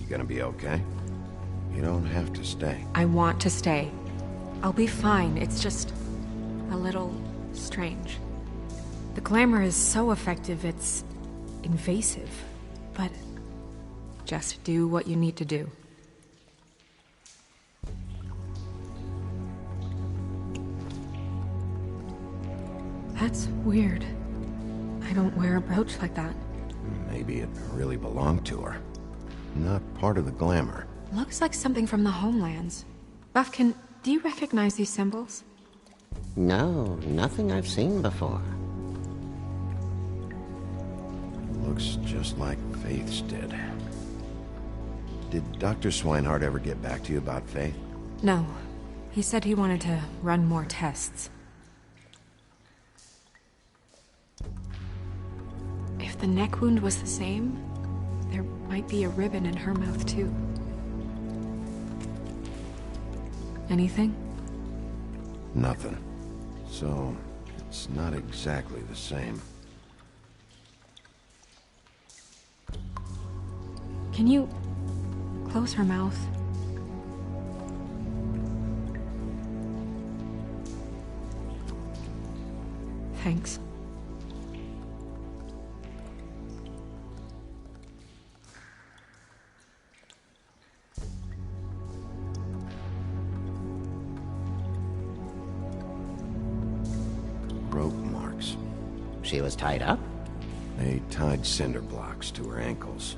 Gonna be okay? You don't have to stay. I want to stay. I'll be fine. It's just a little strange. The glamour is so effective, it's invasive. But just do what you need to do. That's weird. I don't wear a brooch like that. Maybe it really belonged to her. Not part of the glamour. Looks like something from the homelands. Buffkin, do you recognize these symbols? No, nothing I've seen before. Looks just like Faith's did. Did Dr. Swinehart ever get back to you about Faith? No. He said he wanted to run more tests. If the neck wound was the same, there might be a ribbon in her mouth, too. Anything? Nothing. So, it's not exactly the same. Can you close her mouth? Thanks. she was tied up? They tied cinder blocks to her ankles,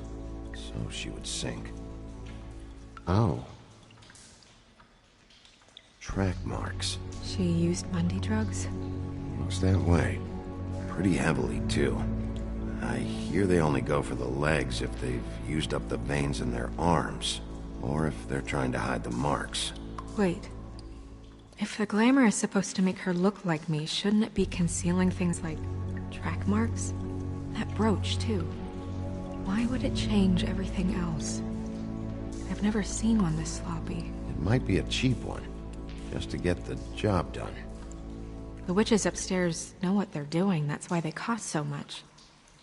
so she would sink. Oh. Track marks. She used Mundy drugs? Looks that way. Pretty heavily, too. I hear they only go for the legs if they've used up the veins in their arms, or if they're trying to hide the marks. Wait. If the glamour is supposed to make her look like me, shouldn't it be concealing things like track marks? That brooch, too. Why would it change everything else? I've never seen one this sloppy. It might be a cheap one, just to get the job done. The witches upstairs know what they're doing, that's why they cost so much.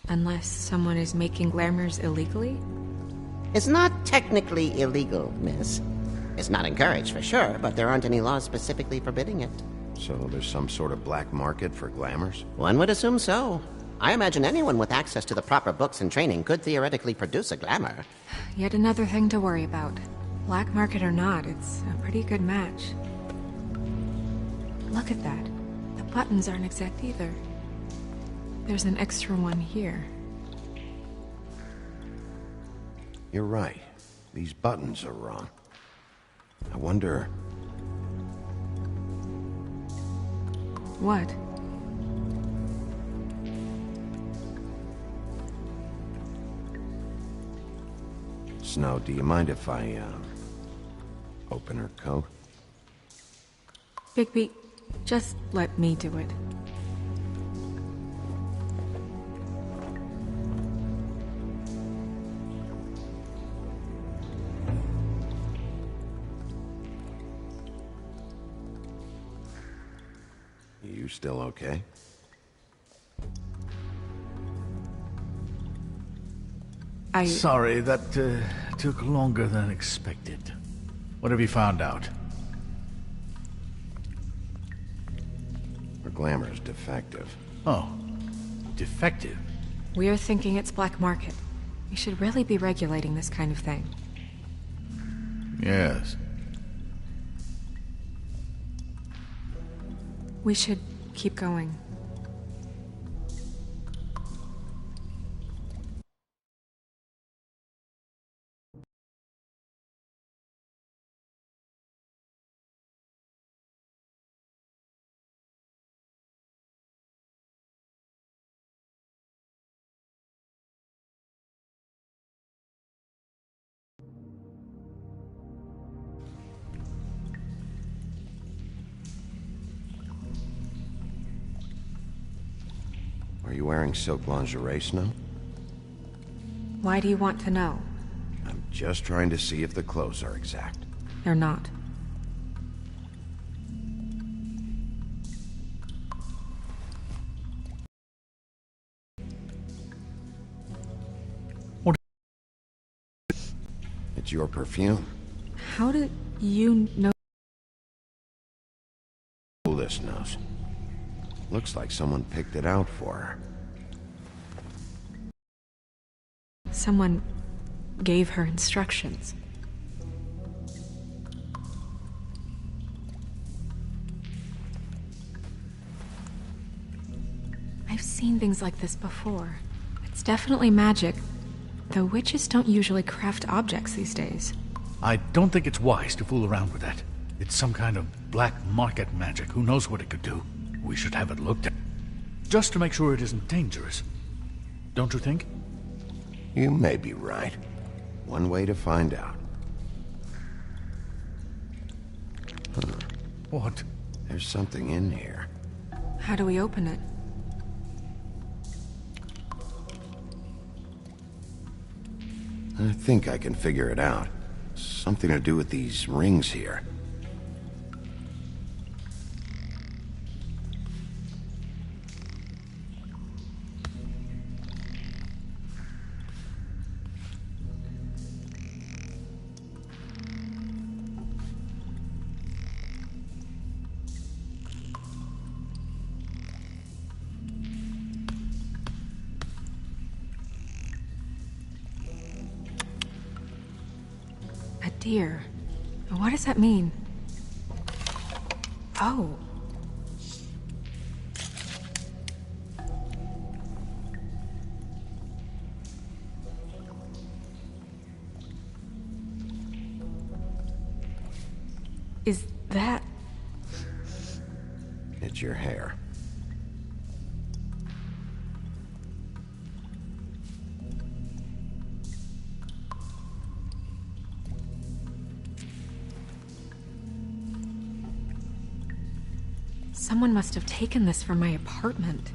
Unless someone is making glamours illegally? It's not technically illegal, miss. It's not encouraged for sure, but there aren't any laws specifically forbidding it. So there's some sort of black market for glamours? One would assume so. I imagine anyone with access to the proper books and training could theoretically produce a glamour. Yet another thing to worry about. Black market or not, it's a pretty good match. Look at that. The buttons aren't exact either. There's an extra one here. You're right. These buttons are wrong. I wonder... What? Snow, do you mind if I, open her coat? Bigby, just let me do it. You still okay? Sorry, that took longer than expected. What have you found out? Her glamour's defective. Oh, defective? We're thinking it's black market. We should really be regulating this kind of thing. Yes. We should keep going. Are you wearing silk lingerie, Snow? Why do you want to know? I'm just trying to see if the clothes are exact. They're not. What? It's your perfume. How did you know? Who this knows? Looks like someone picked it out for her. Someone gave her instructions. I've seen things like this before. It's definitely magic, though witches don't usually craft objects these days. I don't think it's wise to fool around with that. It's some kind of black market magic. Who knows what it could do? We should have it looked at. Just to make sure it isn't dangerous. Don't you think? You may be right. One way to find out. Huh. What? There's something in here. How do we open it? I think I can figure it out. Something to do with these rings here. A deer. What does that mean? Oh. Is that... It's your hair. Someone must have taken this from my apartment.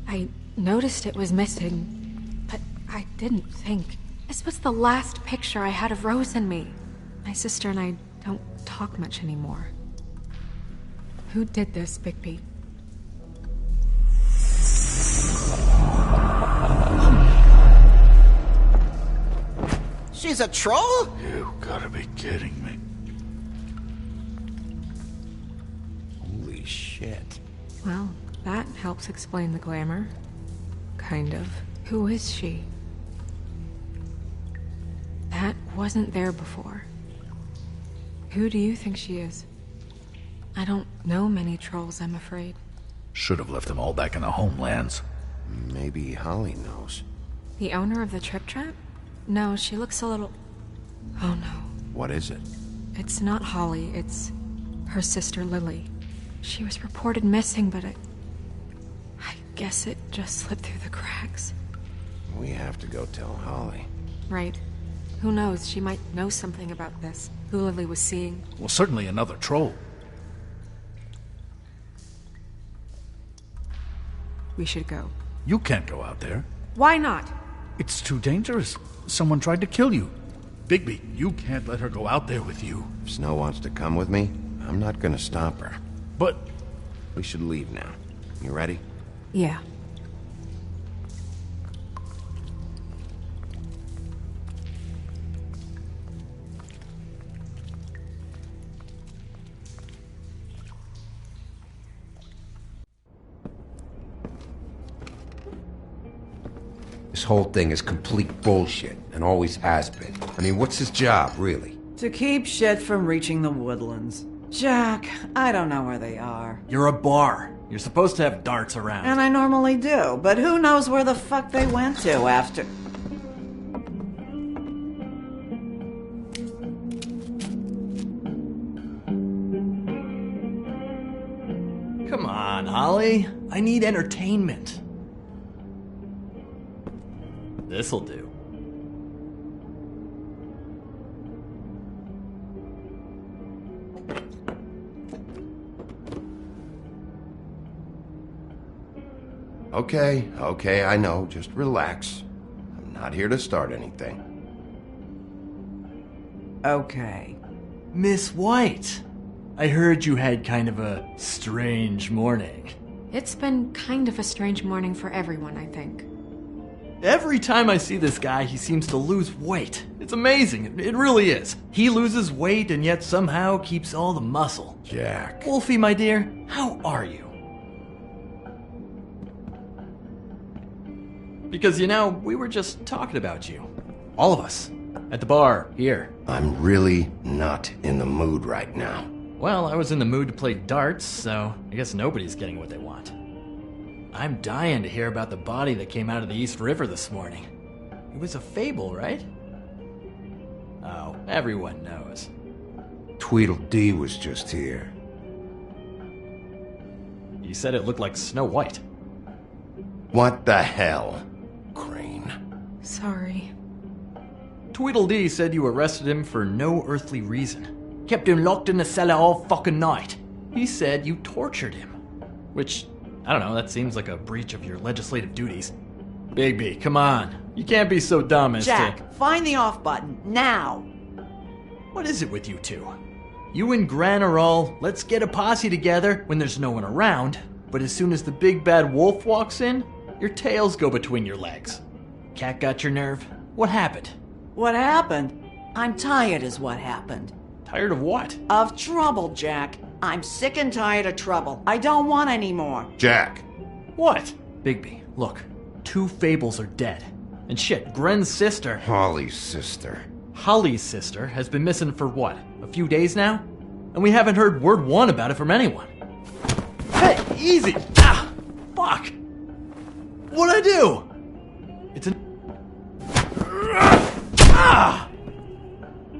I noticed it was missing, but I didn't think. This was the last picture I had of Rose and me. My sister and I don't talk much anymore. Who did this, Bigby? She's a troll? You gotta be kidding me. Holy shit. Well, that helps explain the glamour. Kind of. Who is she? That wasn't there before. Who do you think she is? I don't know many trolls, I'm afraid. Should have left them all back in the homelands. Maybe Holly knows. The owner of the Trip Trap? No, she looks a little... Oh no. What is it? It's not Holly, it's her sister Lily. She was reported missing, but I guess it just slipped through the cracks. We have to go tell Holly. Right. Who knows, she might know something about this. Who Lily was seeing. Well, certainly another troll. We should go. You can't go out there. Why not? It's too dangerous. Someone tried to kill you. Bigby, you can't let her go out there with you. If Snow wants to come with me, I'm not gonna stop her. But We should leave now. You ready? Yeah. This whole thing is complete bullshit, and always has been. I mean, what's his job, really? To keep shit from reaching the woodlands. Jack, I don't know where they are. You're a bar. You're supposed to have darts around. And I normally do, but who knows where the fuck they went to after... Come on, Holly. I need entertainment. This'll do. Okay, I know. Just relax. I'm not here to start anything. Okay. Miss White, I heard you had kind of a strange morning. It's been kind of a strange morning for everyone, I think. Every time I see this guy, he seems to lose weight. It's amazing. It really is. He loses weight and yet somehow keeps all the muscle. Jack. Wolfie, my dear, how are you? Because, you know, we were just talking about you. All of us. At the bar, here. I'm really not in the mood right now. Well, I was in the mood to play darts, so I guess nobody's getting what they want. I'm dying to hear about the body that came out of the East River this morning. It was a fable, right? Oh, everyone knows. Tweedledee was just here. You said it looked like Snow White. What the hell? Crane. Sorry. Tweedledee said you arrested him for no earthly reason. Kept him locked in the cellar all fucking night. He said you tortured him. Which, I don't know, that seems like a breach of your legislative duties. Bigby, come on. You can't be so dumb as Jack, find the off button, now! What is it with you two? You and Gran are all, let's get a posse together when there's no one around, but as soon as the big bad wolf walks in, your tails go between your legs. Cat got your nerve? What happened? What happened? I'm tired is what happened. Tired of what? Of trouble, Jack. I'm sick and tired of trouble. I don't want any more. Jack. What? Bigby, look. 2 fables are dead. And shit, Gren's sister, Holly's sister. Holly's sister, has been missing for what? A few days now? And we haven't heard word one about it from anyone. Hey, easy! Ah! Fuck! What'd I do? It's an... Ah!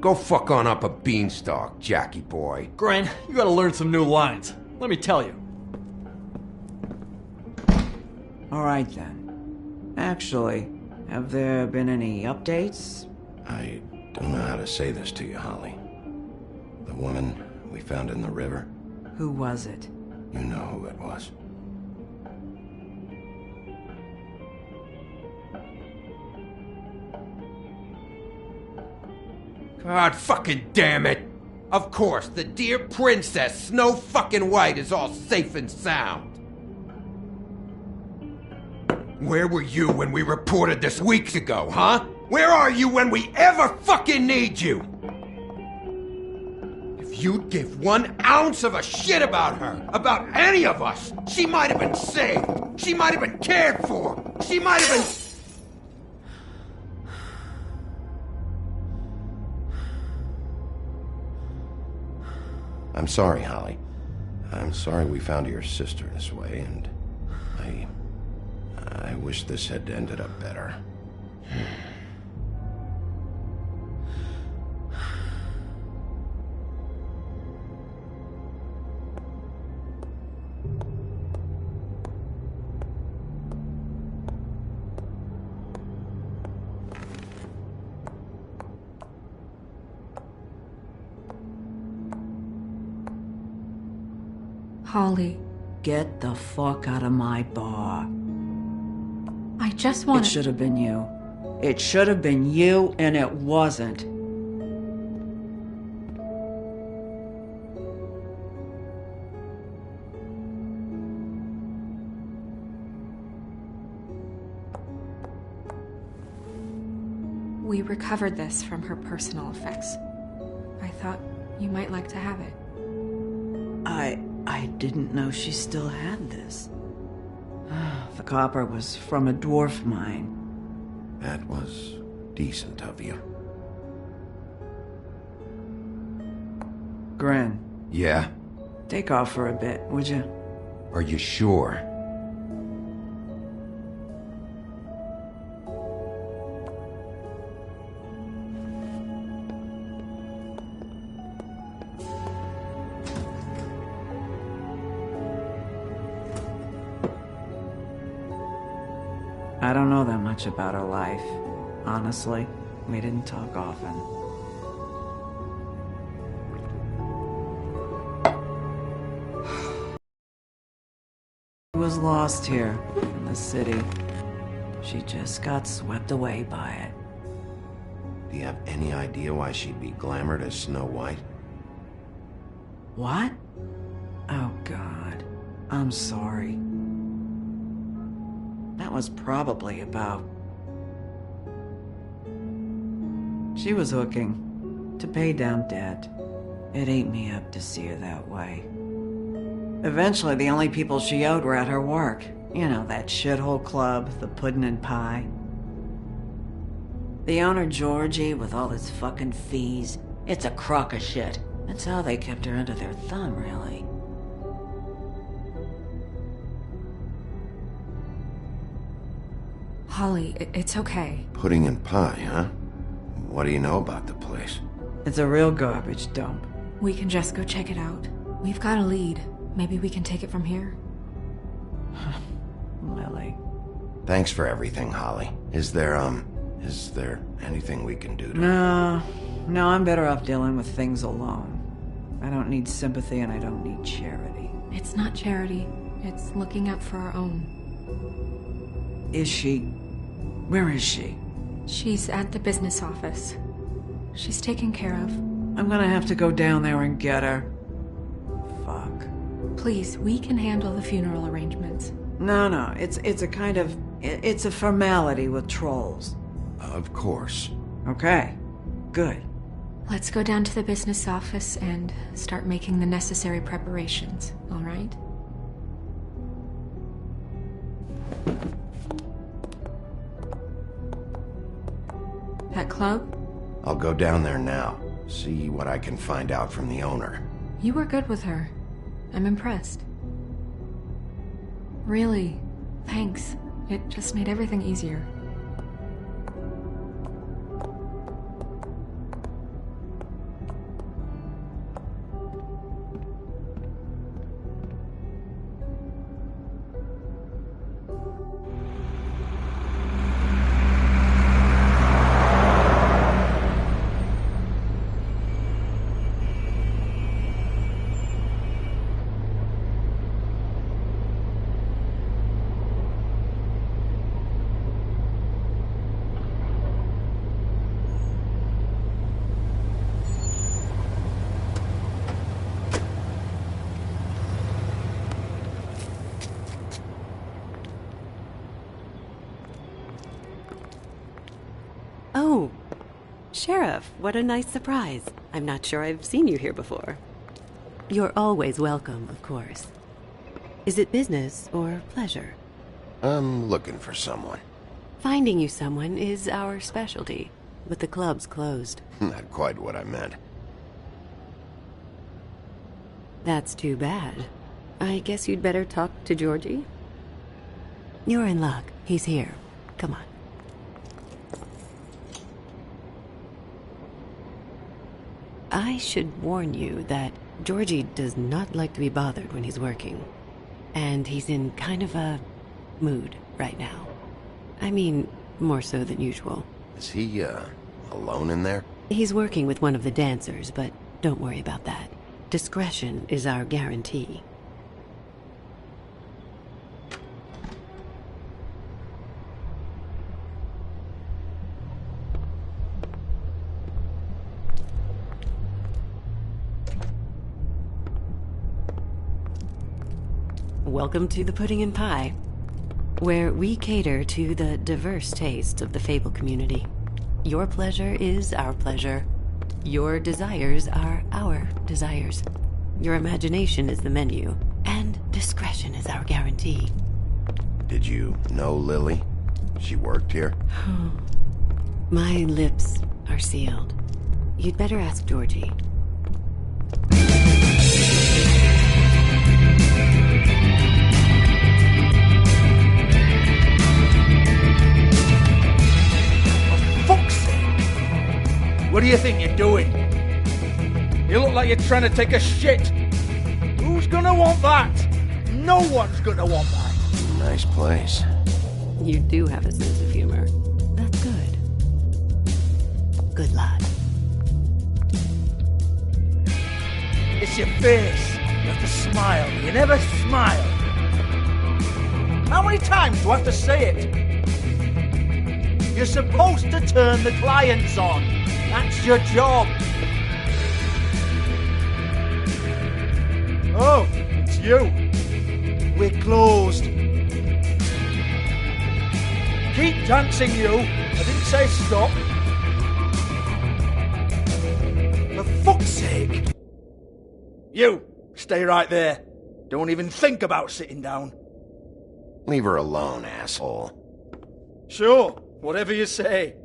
Go fuck on up a beanstalk, Jackie boy. Gren, you gotta learn some new lines. Let me tell you. Alright then. Actually, have there been any updates? I don't know how to say this to you, Holly. The woman we found in the river, Who was it? you know who it was. God fucking damn it! Of course, the dear princess, Snow fucking White, is all safe and sound. Where were you when we reported this weeks ago, huh? Where are you when we ever fucking need you? If you'd give 1 ounce of a shit about her, about any of us, she might have been saved. She might have been cared for. She might have been... I'm sorry, Holly. I'm sorry we found your sister this way, and I wish this had ended up better. Holly, Get the fuck out of my bar. I just It want to... should have been you. It should have been you, and it wasn't. We recovered this from her personal effects. I thought you might like to have it. I didn't know she still had this. The copper was from a dwarf mine. That was decent of you. Gren, Yeah? take off for a bit, would you? Are you sure? I don't know that much about her life. Honestly, we didn't talk often. She was lost here in the city. She just got swept away by it. Do you have any idea why she'd be glamored as Snow White? What? Oh, God. I'm sorry. That was probably about... She was hooking to pay down debt. It ate me up to see her that way. Eventually, the only people she owed were at her work. You know, that shithole club, the Puddin' and Pie. The owner, Georgie, with all his fucking fees, it's a crock of shit. That's how they kept her under their thumb, really. Holly, it's okay. Pudding and pie, huh? What do you know about the place? It's a real garbage dump. We can just go check it out. We've got a lead. Maybe we can take it from here. Lily. Thanks for everything, Holly. Is there anything we can do to... No, I'm better off dealing with things alone. I don't need sympathy and I don't need charity. It's not charity. It's looking out for our own. Is she? Where is she? She's at the business office. She's taken care of. I'm gonna have to go down there and get her. Fuck. Please, we can handle the funeral arrangements. No, it's a kind of... It's a formality with trolls. Of course. Okay, good. Let's go down to the business office and start making the necessary preparations, all right? That club? I'll go down there now. See what I can find out from the owner. You were good with her. I'm impressed. Really, thanks. It just made everything easier. Sheriff, what a nice surprise. I'm not sure I've seen you here before. You're always welcome, of course. Is it business or pleasure? I'm looking for someone. Finding you someone is our specialty, but the club's closed. Not quite what I meant. That's too bad. I guess you'd better talk to Georgie. You're in luck. He's here. Come on. I should warn you that Georgie does not like to be bothered when he's working. And he's in kind of a mood right now. I mean, more so than usual. Is he, alone in there? He's working with one of the dancers, but don't worry about that. Discretion is our guarantee. Welcome to the Pudding and Pie, where we cater to the diverse tastes of the Fable community. Your pleasure is our pleasure. Your desires are our desires. Your imagination is the menu, and discretion is our guarantee. Did you know Lily? She worked here? My lips are sealed. You'd better ask Georgie. What do you think you're doing? You look like you're trying to take a shit. Who's gonna want that? No one's gonna want that. Nice place. You do have a sense of humor. That's good. Good lad. It's your face. You have to smile. You never smile. How many times do I have to say it? You're supposed to turn the clients on. That's your job. Oh, it's you. We're closed. Keep dancing, you. I didn't say stop. For fuck's sake. You, stay right there. Don't even think about sitting down. Leave her alone, asshole. Sure, whatever you say.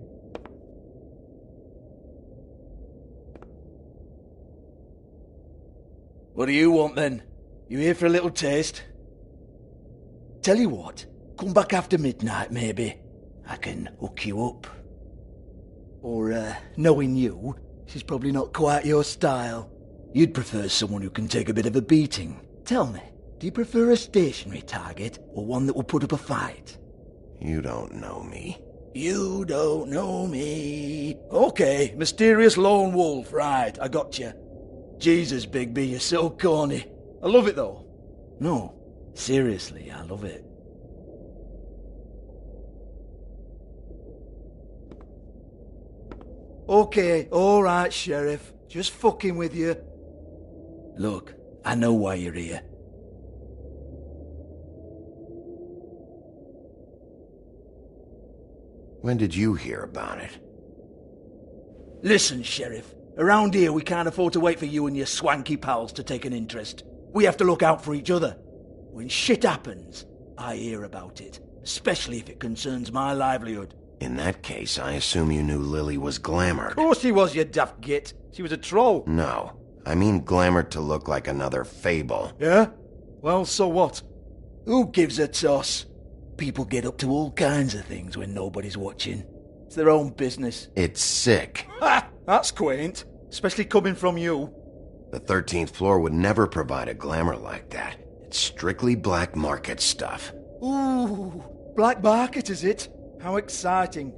What do you want then? You here for a little taste? Tell you what, come back after midnight maybe. I can hook you up. Or, knowing you, she's probably not quite your style. You'd prefer someone who can take a bit of a beating. Tell me, do you prefer a stationary target or one that will put up a fight? You don't know me. You don't know me. Okay, mysterious lone wolf, right, I got you. Jesus, Bigby, you're so corny. I love it, though. No, seriously, I love it. Okay, alright, Sheriff. Just fucking with you. Look, I know why you're here. When did you hear about it? Listen, Sheriff. Around here, we can't afford to wait for you and your swanky pals to take an interest. We have to look out for each other. When shit happens, I hear about it, especially if it concerns my livelihood. In that case, I assume you knew Lily was glamored. Of course she was, you daft git. She was a troll. No, I mean glamored to look like another Fable. Yeah? Well, so what? Who gives a toss? People get up to all kinds of things when nobody's watching. It's their own business. It's sick. Ha! That's quaint. Especially coming from you. The 13th floor would never provide a glamour like that. It's strictly black market stuff. Ooh, black market is it? How exciting.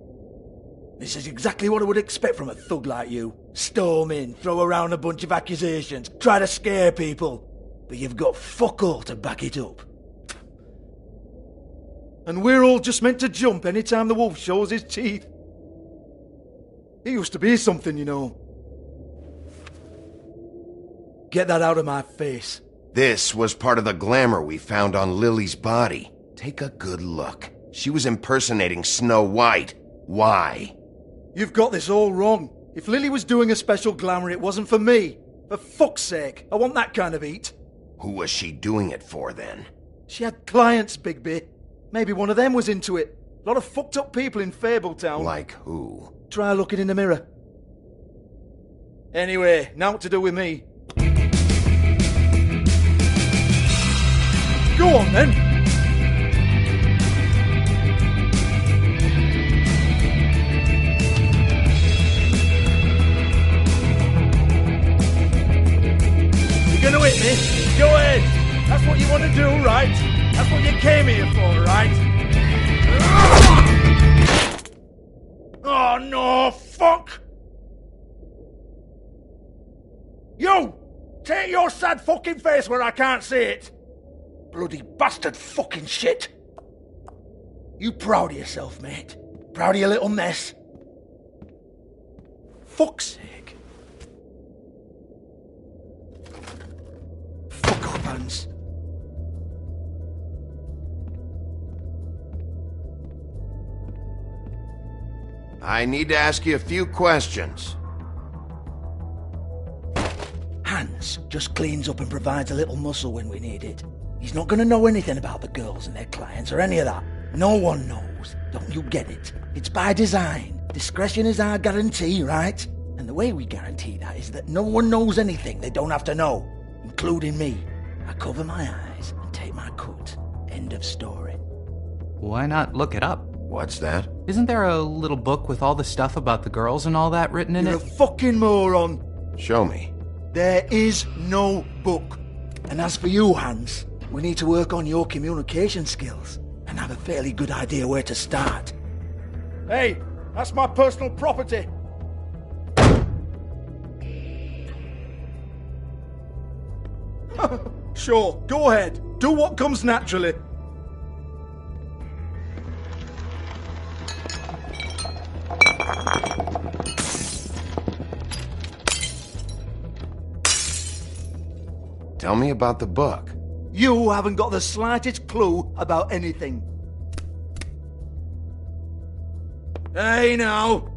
This is exactly what I would expect from a thug like you. Storm in, throw around a bunch of accusations, try to scare people. But you've got fuck all to back it up. And we're all just meant to jump any time the wolf shows his teeth. He used to be something, you know. Get that out of my face. This was part of the glamour we found on Lily's body. Take a good look. She was impersonating Snow White. Why? You've got this all wrong. If Lily was doing a special glamour, it wasn't for me. For fuck's sake, I want that kind of eat. Who was she doing it for, then? She had clients, Bigby. Maybe one of them was into it. A lot of fucked up people in Fabletown. Like who? Try looking in the mirror. Anyway, now what to do with me. Go on, then. You're gonna hit me? Go ahead. That's what you want to do, right? That's what you came here for, right? Oh, no, fuck! You! Take your sad fucking face where I can't see it! Bloody bastard fucking shit! You proud of yourself, mate? Proud of your little mess? Fuck's sake. Fuck off, Hans. I need to ask you a few questions. Hans just cleans up and provides a little muscle when we need it. He's not going to know anything about the girls and their clients or any of that. No one knows. Don't you get it? It's by design. Discretion is our guarantee, right? And the way we guarantee that is that no one knows anything they don't have to know, including me. I cover my eyes and take my cut. End of story. Why not look it up? What's that? Isn't there a little book with all the stuff about the girls and all that written in You're it? a fucking moron. Show me. There is no book. And as for you, Hans, we need to work on your communication skills and have a fairly good idea where to start. Hey, that's my personal property. Sure, go ahead. Do what comes naturally. Tell me about the book. You haven't got the slightest clue about anything. Hey, now.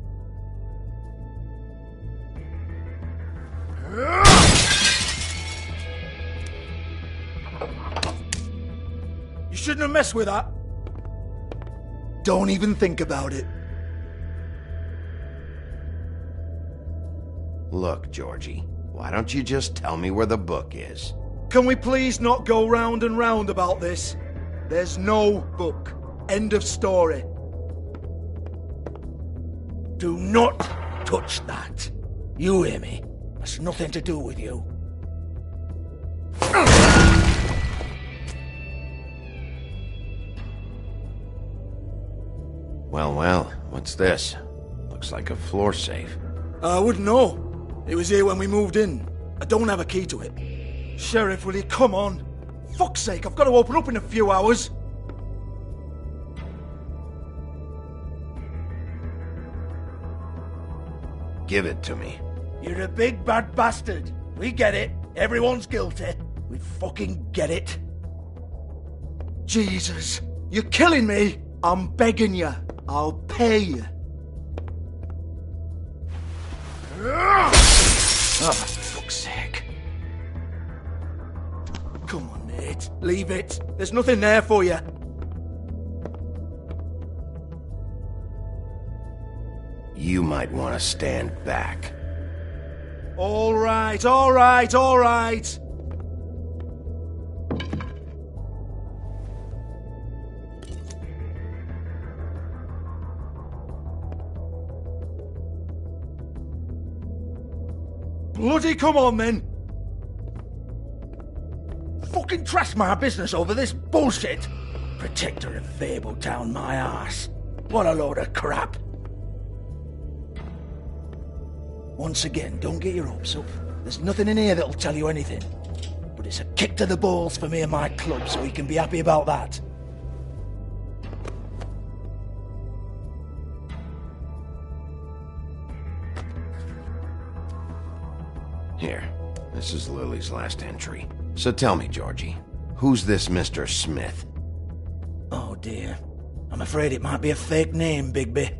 You shouldn't have messed with that. Don't even think about it. Look, Georgie, why don't you just tell me where the book is? Can we please not go round and round about this? There's no book. End of story. Do not touch that. You hear me? That's nothing to do with you. Well, what's this? Looks like a floor safe. I wouldn't know. It was here when we moved in. I don't have a key to it. Sheriff, will you come on? Fuck's sake, I've got to open up in a few hours. Give it to me. You're a big bad bastard. We get it. Everyone's guilty. We fucking get it. Jesus, you're killing me. I'm begging you. I'll pay you. Oh, for fuck's sake. Come on, Nate. Leave it. There's nothing there for you. You might want to stand back. All right, all right, all right. Bloody come on, then. Fucking trash my business over this bullshit. Protector of Fabletown, my ass. What a load of crap. Once again, don't get your hopes up. There's nothing in here that'll tell you anything. But it's a kick to the balls for me and my club, so you can be happy about that. Here, this is Lily's last entry. So tell me, Georgie, who's this Mr. Smith? Oh dear. I'm afraid it might be a fake name, Bigby.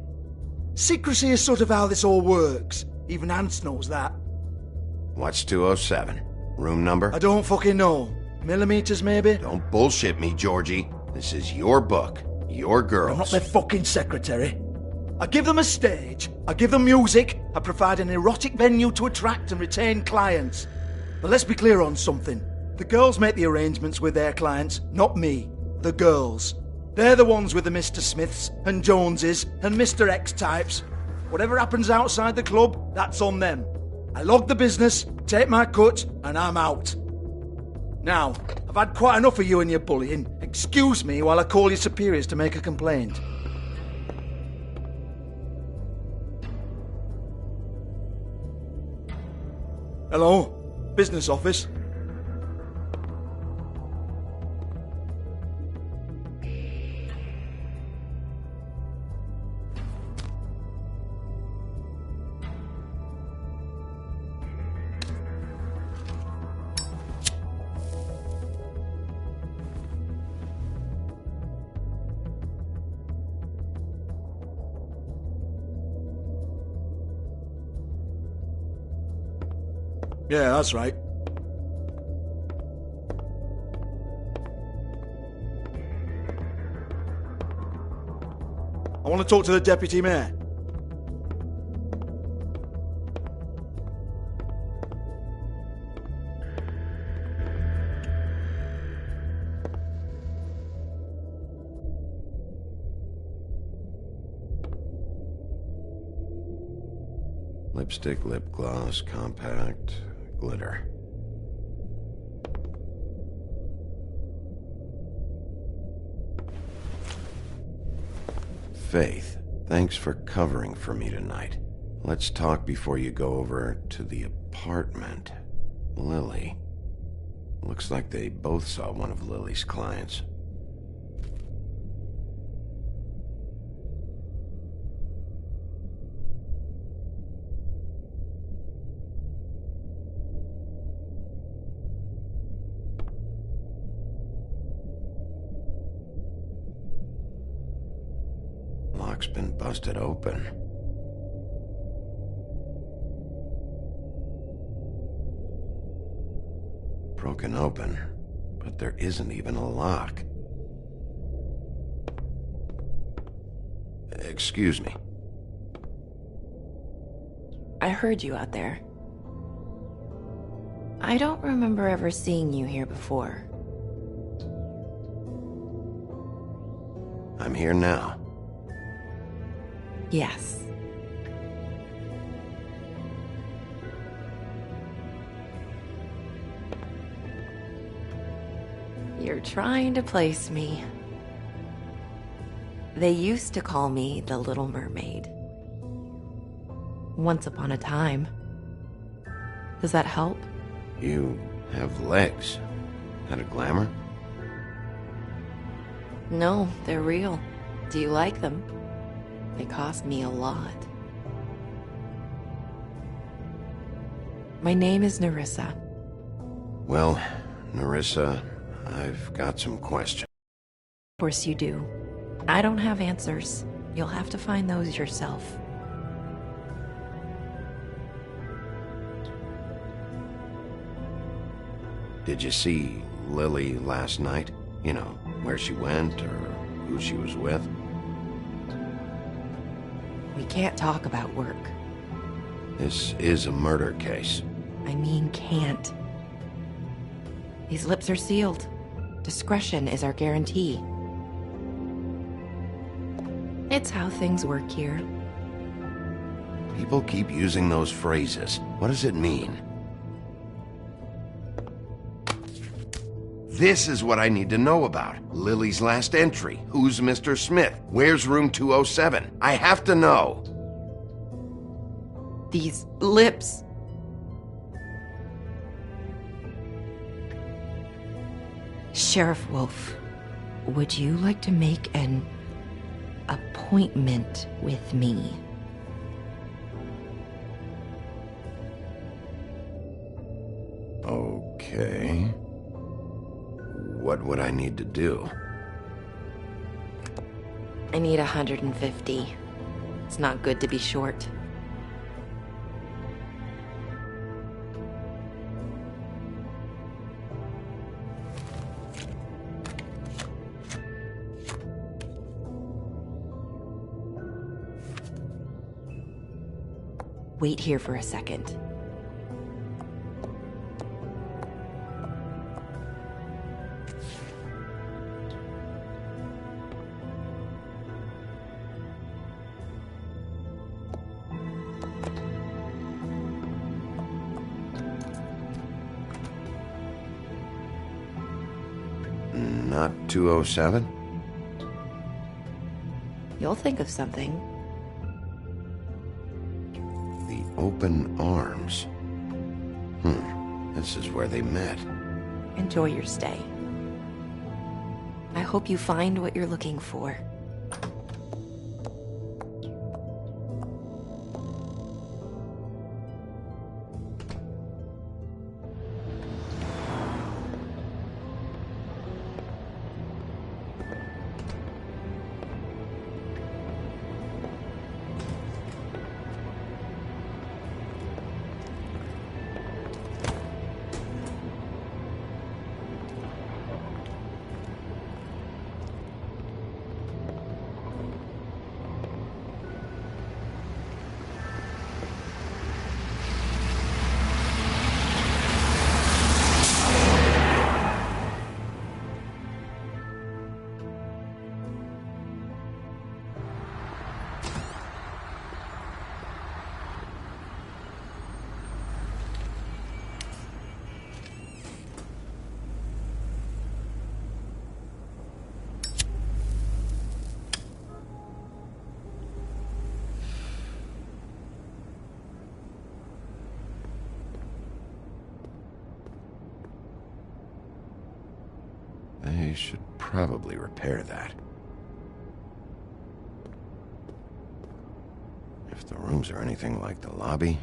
Secrecy is sort of how this all works. Even Hans knows that. What's 207? Room number? I don't fucking know. Millimeters, maybe? Don't bullshit me, Georgie. This is your book. Your girls. I'm not their fucking secretary. I give them a stage, I give them music, I provide an erotic venue to attract and retain clients. But let's be clear on something. The girls make the arrangements with their clients, not me. The girls. They're the ones with the Mr. Smiths and Joneses and Mr. X types. Whatever happens outside the club, that's on them. I log the business, take my cut, and I'm out. Now, I've had quite enough of you and your bullying. Excuse me while I call your superiors to make a complaint. Hello? Business office? Yeah, that's right. I want to talk to the deputy mayor. Lipstick, lip gloss, compact, glitter. Faith, thanks for covering for me tonight. Let's talk before you go over to the apartment. Lily. Looks like they both saw one of Lily's clients. Lock's been busted open. Broken open, but there isn't even a lock. Excuse me. I heard you out there. I don't remember ever seeing you here before. I'm here now. Yes. You're trying to place me. They used to call me the Little Mermaid. Once upon a time. Does that help? You have legs. Had a glamour? No, they're real. Do you like them? They cost me a lot. My name is Nerissa. Well, Nerissa, I've got some questions. Of course you do. I don't have answers. You'll have to find those yourself. Did you see Lily last night? You know, where she went or who she was with? We can't talk about work. This is a murder case. I mean, can't. These lips are sealed. Discretion is our guarantee. It's how things work here. People keep using those phrases. What does it mean? This is what I need to know about. Lily's last entry. Who's Mr. Smith? Where's room 207? I have to know. These lips. Sheriff Wolf, would you like to make an appointment with me? Okay. What would I need to do? I need 150. It's not good to be short. Wait here for a second. Not 207? You'll think of something. The open arms. This is where they met. Enjoy your stay. I hope you find what you're looking for. They should probably repair that. If the rooms are anything like the lobby,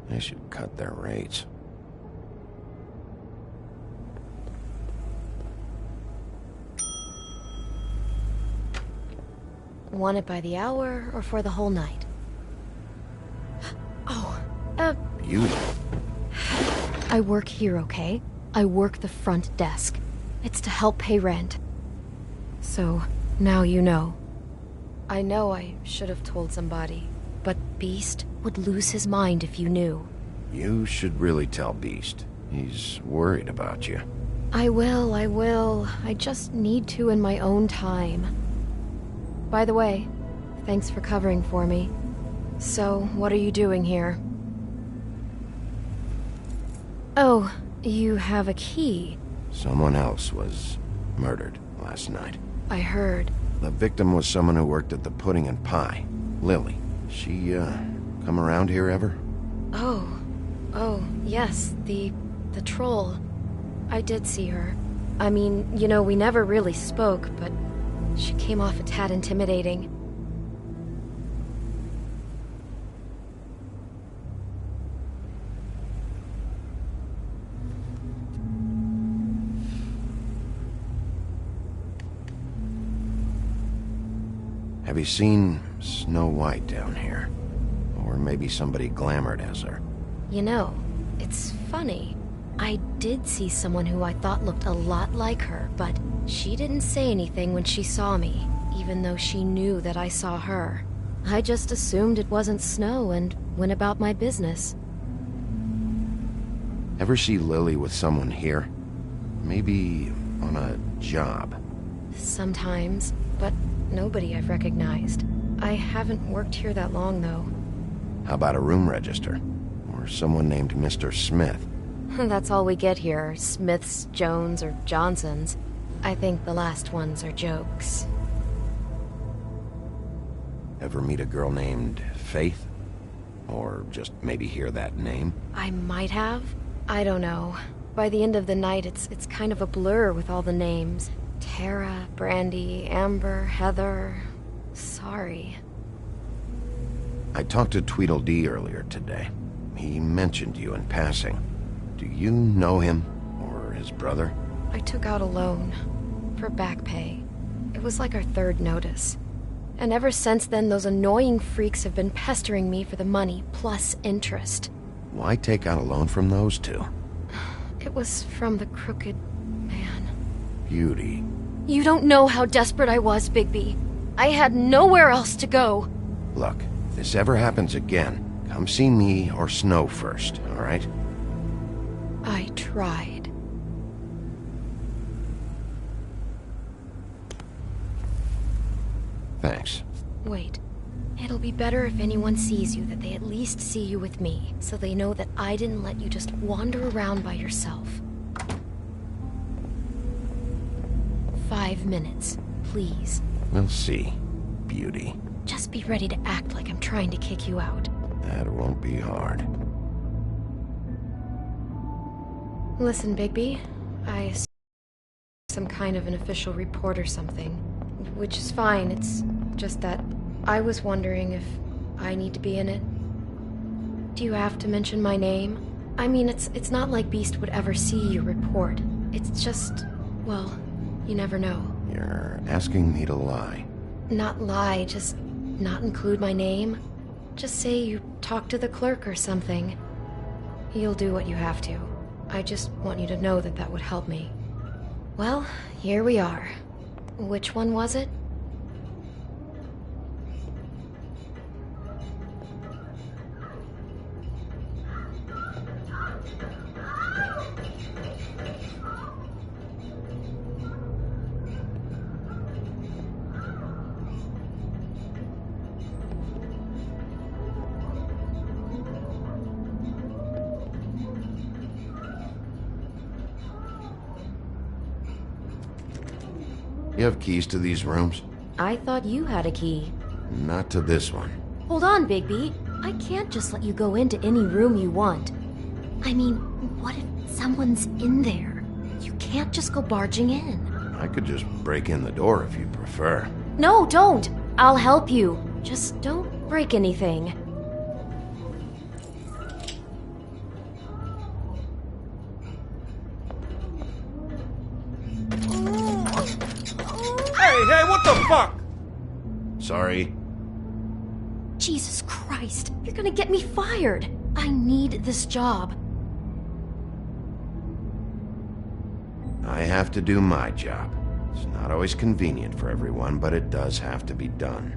they should cut their rates. Want it by the hour or for the whole night? Beauty. I work here, okay? I work the front desk. It's to help pay rent. So, now you know. I know I should have told somebody, but Beast would lose his mind if you knew. You should really tell Beast. He's worried about you. I will. I just need to in my own time. By the way, thanks for covering for me. So, what are you doing here? Oh, you have a key. Someone else was murdered last night. I heard. The victim was someone who worked at the Pudding and Pie. Lily. She, come around here ever? Oh, yes, the troll. I did see her. I mean, you know, we never really spoke, but she came off a tad intimidating. Have you seen Snow White down here? Or maybe somebody glamored as her? You know, it's funny. I did see someone who I thought looked a lot like her, but she didn't say anything when she saw me, even though she knew that I saw her. I just assumed it wasn't Snow and went about my business. Ever see Lily with someone here? Maybe on a job? Sometimes, but nobody I've recognized. I haven't worked here that long, though. How about a room register? Or someone named Mr. Smith? That's all we get here, Smiths, Jones, or Johnsons. I think the last ones are jokes. Ever meet a girl named Faith? Or just maybe hear that name? I might have. I don't know. By the end of the night, it's kind of a blur with all the names. Tara, Brandy, Amber, Heather... Sorry. I talked to Tweedledee earlier today. He mentioned you in passing. Do you know him? Or his brother? I took out a loan. For back pay. It was like our third notice. And ever since then, those annoying freaks have been pestering me for the money, plus interest. Why take out a loan from those two? It was from the Crooked Man. Beauty. You don't know how desperate I was, Bigby. I had nowhere else to go. Look, if this ever happens again, come come see me or Snow first, all right? I tried. Thanks. Wait. It'll be better if anyone sees you that they at least see you with me, so they know that I didn't let you just wander around by yourself. 5 minutes, please. We'll see, beauty. Just be ready to act like I'm trying to kick you out. That won't be hard. Listen, Bigby, I assume some kind of an official report or something, which is fine. It's just that I was wondering if I need to be in it. Do you have to mention my name? I mean, it's not like Beast would ever see your report. It's just, well, you never know. You're asking me to lie. Not lie, just not include my name. Just say you talked to the clerk or something. You'll do what you have to. I just want you to know that that would help me. Well, here we are. Which one was it? You have keys to these rooms? I thought you had a key. Not to this one. Hold on, Bigby. I can't just let you go into any room you want. I mean, what if someone's in there? You can't just go barging in. I could just break in the door if you prefer. No, don't! I'll help you. Just don't break anything. Hey, what the fuck? Sorry. Jesus Christ, you're gonna get me fired. I need this job. I have to do my job. It's not always convenient for everyone, but it does have to be done.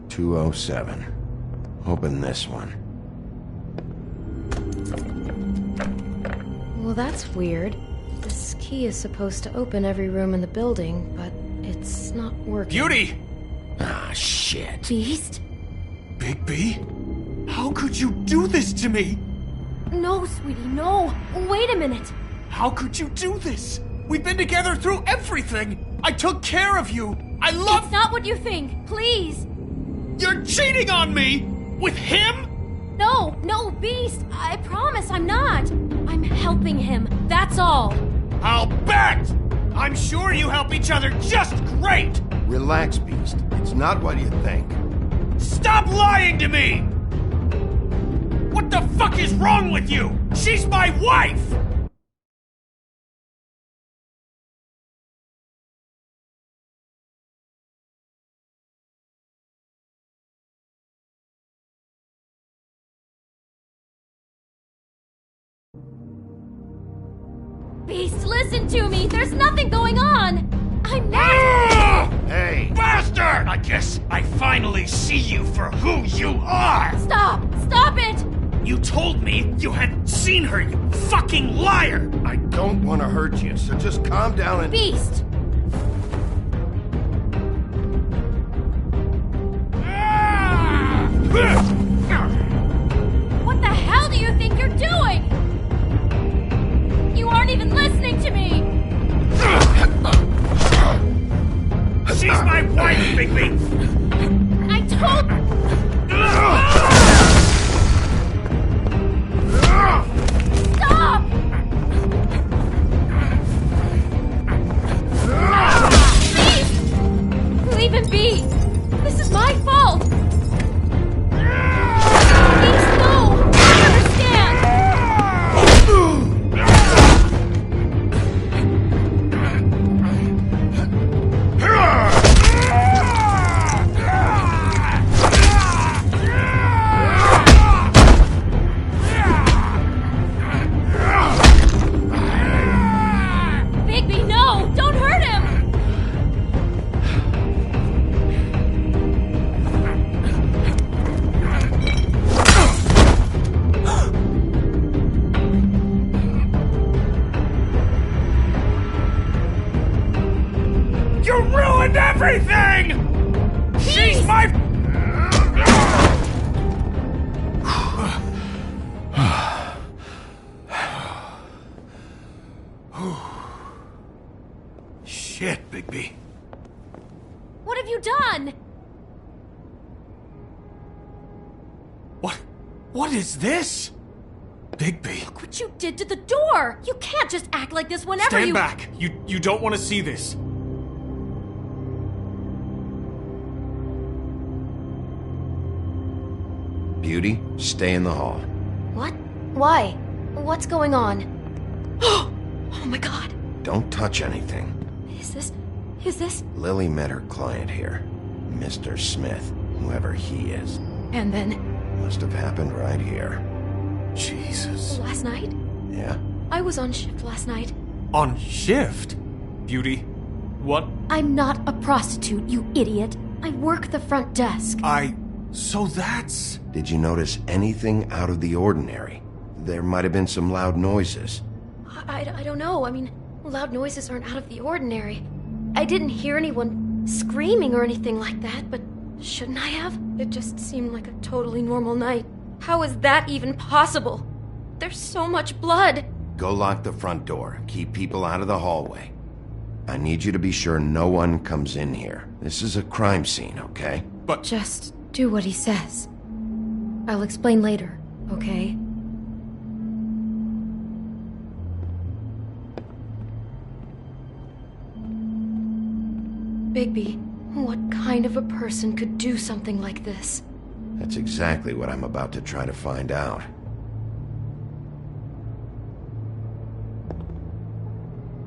.207. Open this one. Well, that's weird. This key is supposed to open every room in the building, but it's not working. Beauty! Ah, shit. Beast? Bigby? How could you do this to me? No, sweetie, no. Wait a minute. How could you do this? We've been together through everything. I took care of you. I love... It's not what you think. Please. You're cheating on me! With him? No, Beast. I promise I'm not. I'm helping him. That's all. I'll bet! I'm sure you help each other just great! Relax, Beast. It's not what you think. Stop lying to me! What the fuck is wrong with you? She's my wife! Beast, listen to me! There's nothing going on! I'm not... Hey! I guess I finally see you for who you are! Stop! Stop it! You told me you had seen her, you fucking liar! I don't want to hurt you, so just calm down and... Beast! What the hell do you think you're doing? You aren't even listening to me! She's my wife, Bigby! I told... Stop! Please! Leave him be! This is my fault! Please, no! I understand! Bigby, no! Don't hurt him! You ruined everything! She's my... Shit, Bigby. What have you done? What is this? Bigby. Look what you did to the door! You can't just act like this whenever Stand you... back. You don't want to see this. Beauty, stay in the hall. What? Why? What's going on? Oh my god! Don't touch anything. Is this... Lily met her client here, Mr. Smith, whoever he is. And then... Must have happened right here. Jesus. Last night? Yeah? I was on shift last night. On shift? Beauty, what? I'm not a prostitute, you idiot. I work the front desk. So that's... Did you notice anything out of the ordinary? There might have been some loud noises. I don't know. I mean, loud noises aren't out of the ordinary. I didn't hear anyone screaming or anything like that, but shouldn't I have? It just seemed like a totally normal night. How is that even possible? There's so much blood. Go lock the front door. Keep people out of the hallway. I need you to be sure no one comes in here. This is a crime scene, okay? But... Just do what he says. I'll explain later, okay? Bigby, what kind of a person could do something like this? That's exactly what I'm about to try to find out.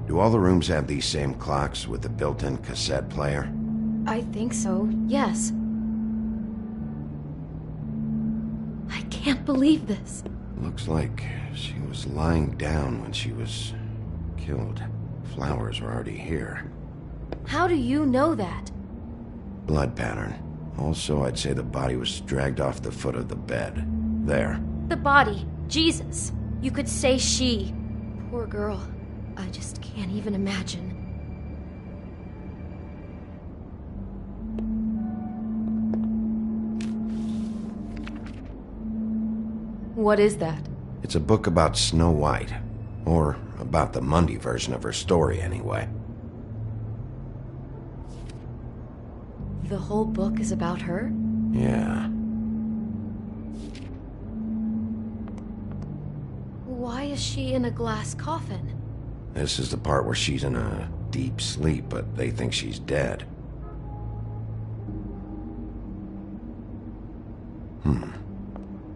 Do all the rooms have these same clocks with the built-in cassette player? I think so, yes. I can't believe this. Looks like she was lying down when she was killed. Flowers were already here. How do you know that? Blood pattern. Also, I'd say the body was dragged off the foot of the bed. There. The body. Jesus. You could say she. Poor girl. I just can't even imagine. What is that? It's a book about Snow White. Or about the Mundy version of her story, anyway. The whole book is about her? Yeah. Why is she in a glass coffin? This is the part where she's in a deep sleep, but they think she's dead.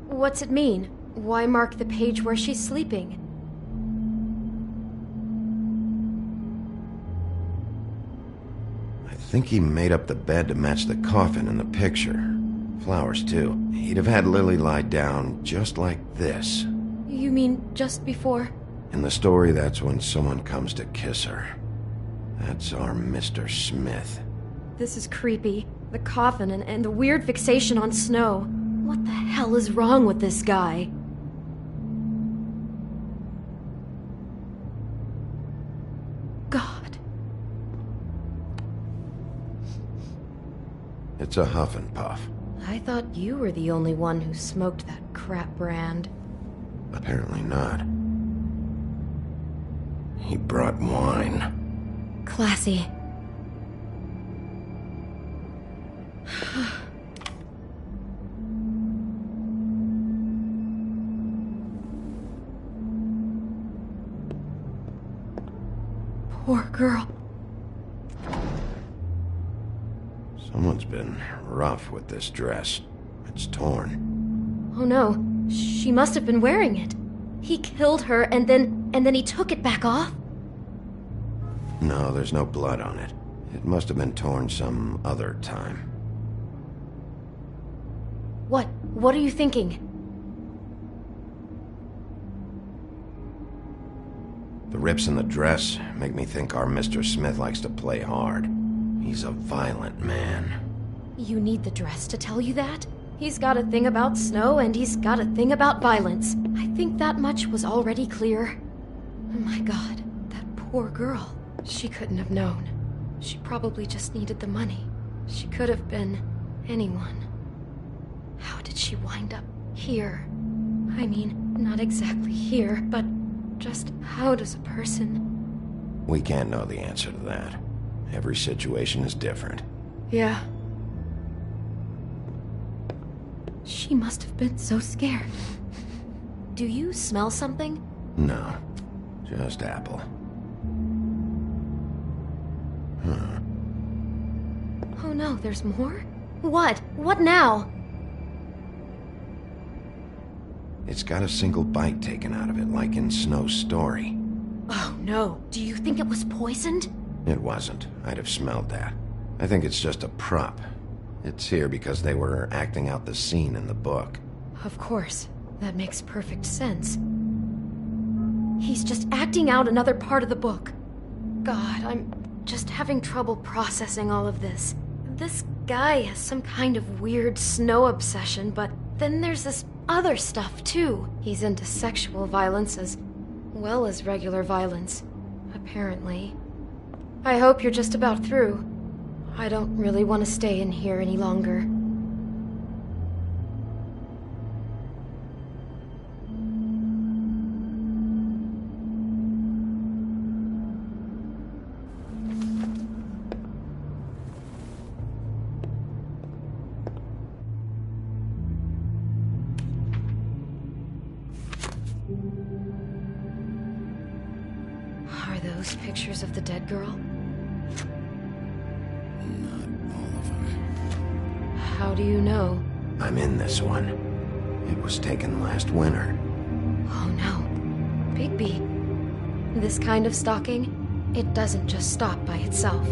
What's it mean? Why mark the page where she's sleeping? I think he made up the bed to match the coffin in the picture. Flowers, too. He'd have had Lily lie down just like this. You mean just before? In the story, that's when someone comes to kiss her. That's our Mr. Smith. This is creepy. The coffin and the weird fixation on Snow. What the hell is wrong with this guy? It's a Huff and Puff. I thought you were the only one who smoked that crap brand. Apparently not. He brought wine. Classy. Poor girl. Someone's been rough with this dress. It's torn. Oh no, she must have been wearing it. He killed her and then he took it back off? No, there's no blood on it. It must have been torn some other time. What are you thinking? The rips in the dress make me think our Mr. Smith likes to play hard. He's a violent man. You need the dress to tell you that? He's got a thing about snow and he's got a thing about violence. I think that much was already clear. Oh my god, that poor girl. She couldn't have known. She probably just needed the money. She could have been anyone. How did she wind up here? I mean, not exactly here, but just how does a person... We can't know the answer to that. Every situation is different. Yeah. She must have been so scared. Do you smell something? No, just apple. Huh. Oh no, there's more? What? What now? It's got a single bite taken out of it, like in Snow's story. Oh no, do you think it was poisoned? It wasn't. I'd have smelled that. I think it's just a prop. It's here because they were acting out the scene in the book. Of course. That makes perfect sense. He's just acting out another part of the book. God, I'm just having trouble processing all of this. This guy has some kind of weird snow obsession, but then there's this other stuff too. He's into sexual violence as well as regular violence, apparently. I hope you're just about through. I don't really want to stay in here any longer. Are those pictures of the dead girl? How do you know? I'm in this one. It was taken last winter. Oh no. Bigby. This kind of stalking, it doesn't just stop by itself.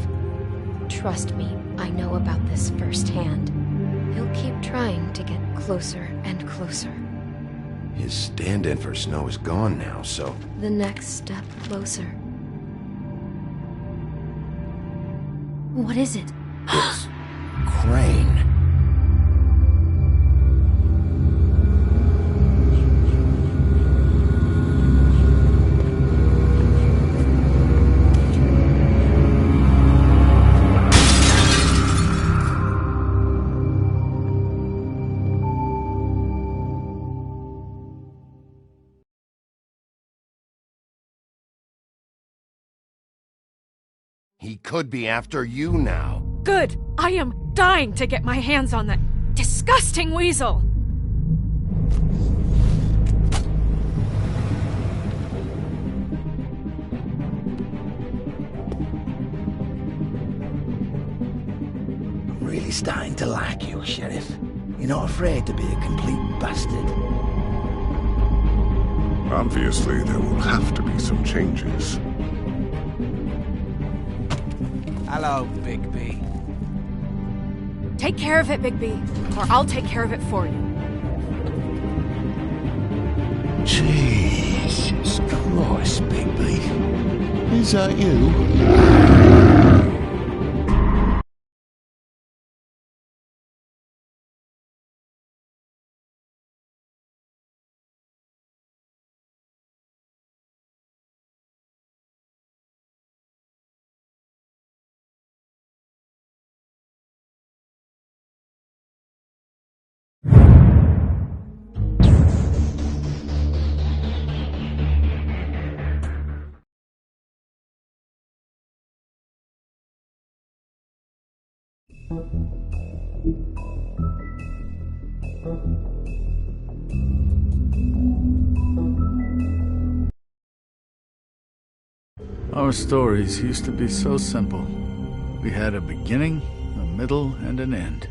Trust me, I know about this firsthand. He'll keep trying to get closer and closer. His stand-in for Snow is gone now, so... The next step closer. What is it? It's... Crane. He could be after you now. Good! I am dying to get my hands on that disgusting weasel! I'm really starting to like you, Sheriff. You're not afraid to be a complete bastard. Obviously, there will have to be some changes. Hello, Bigby. Take care of it, Bigby, or I'll take care of it for you. Jesus Christ, Bigby. Is that you? Our stories used to be so simple. We had a beginning, a middle, and an end.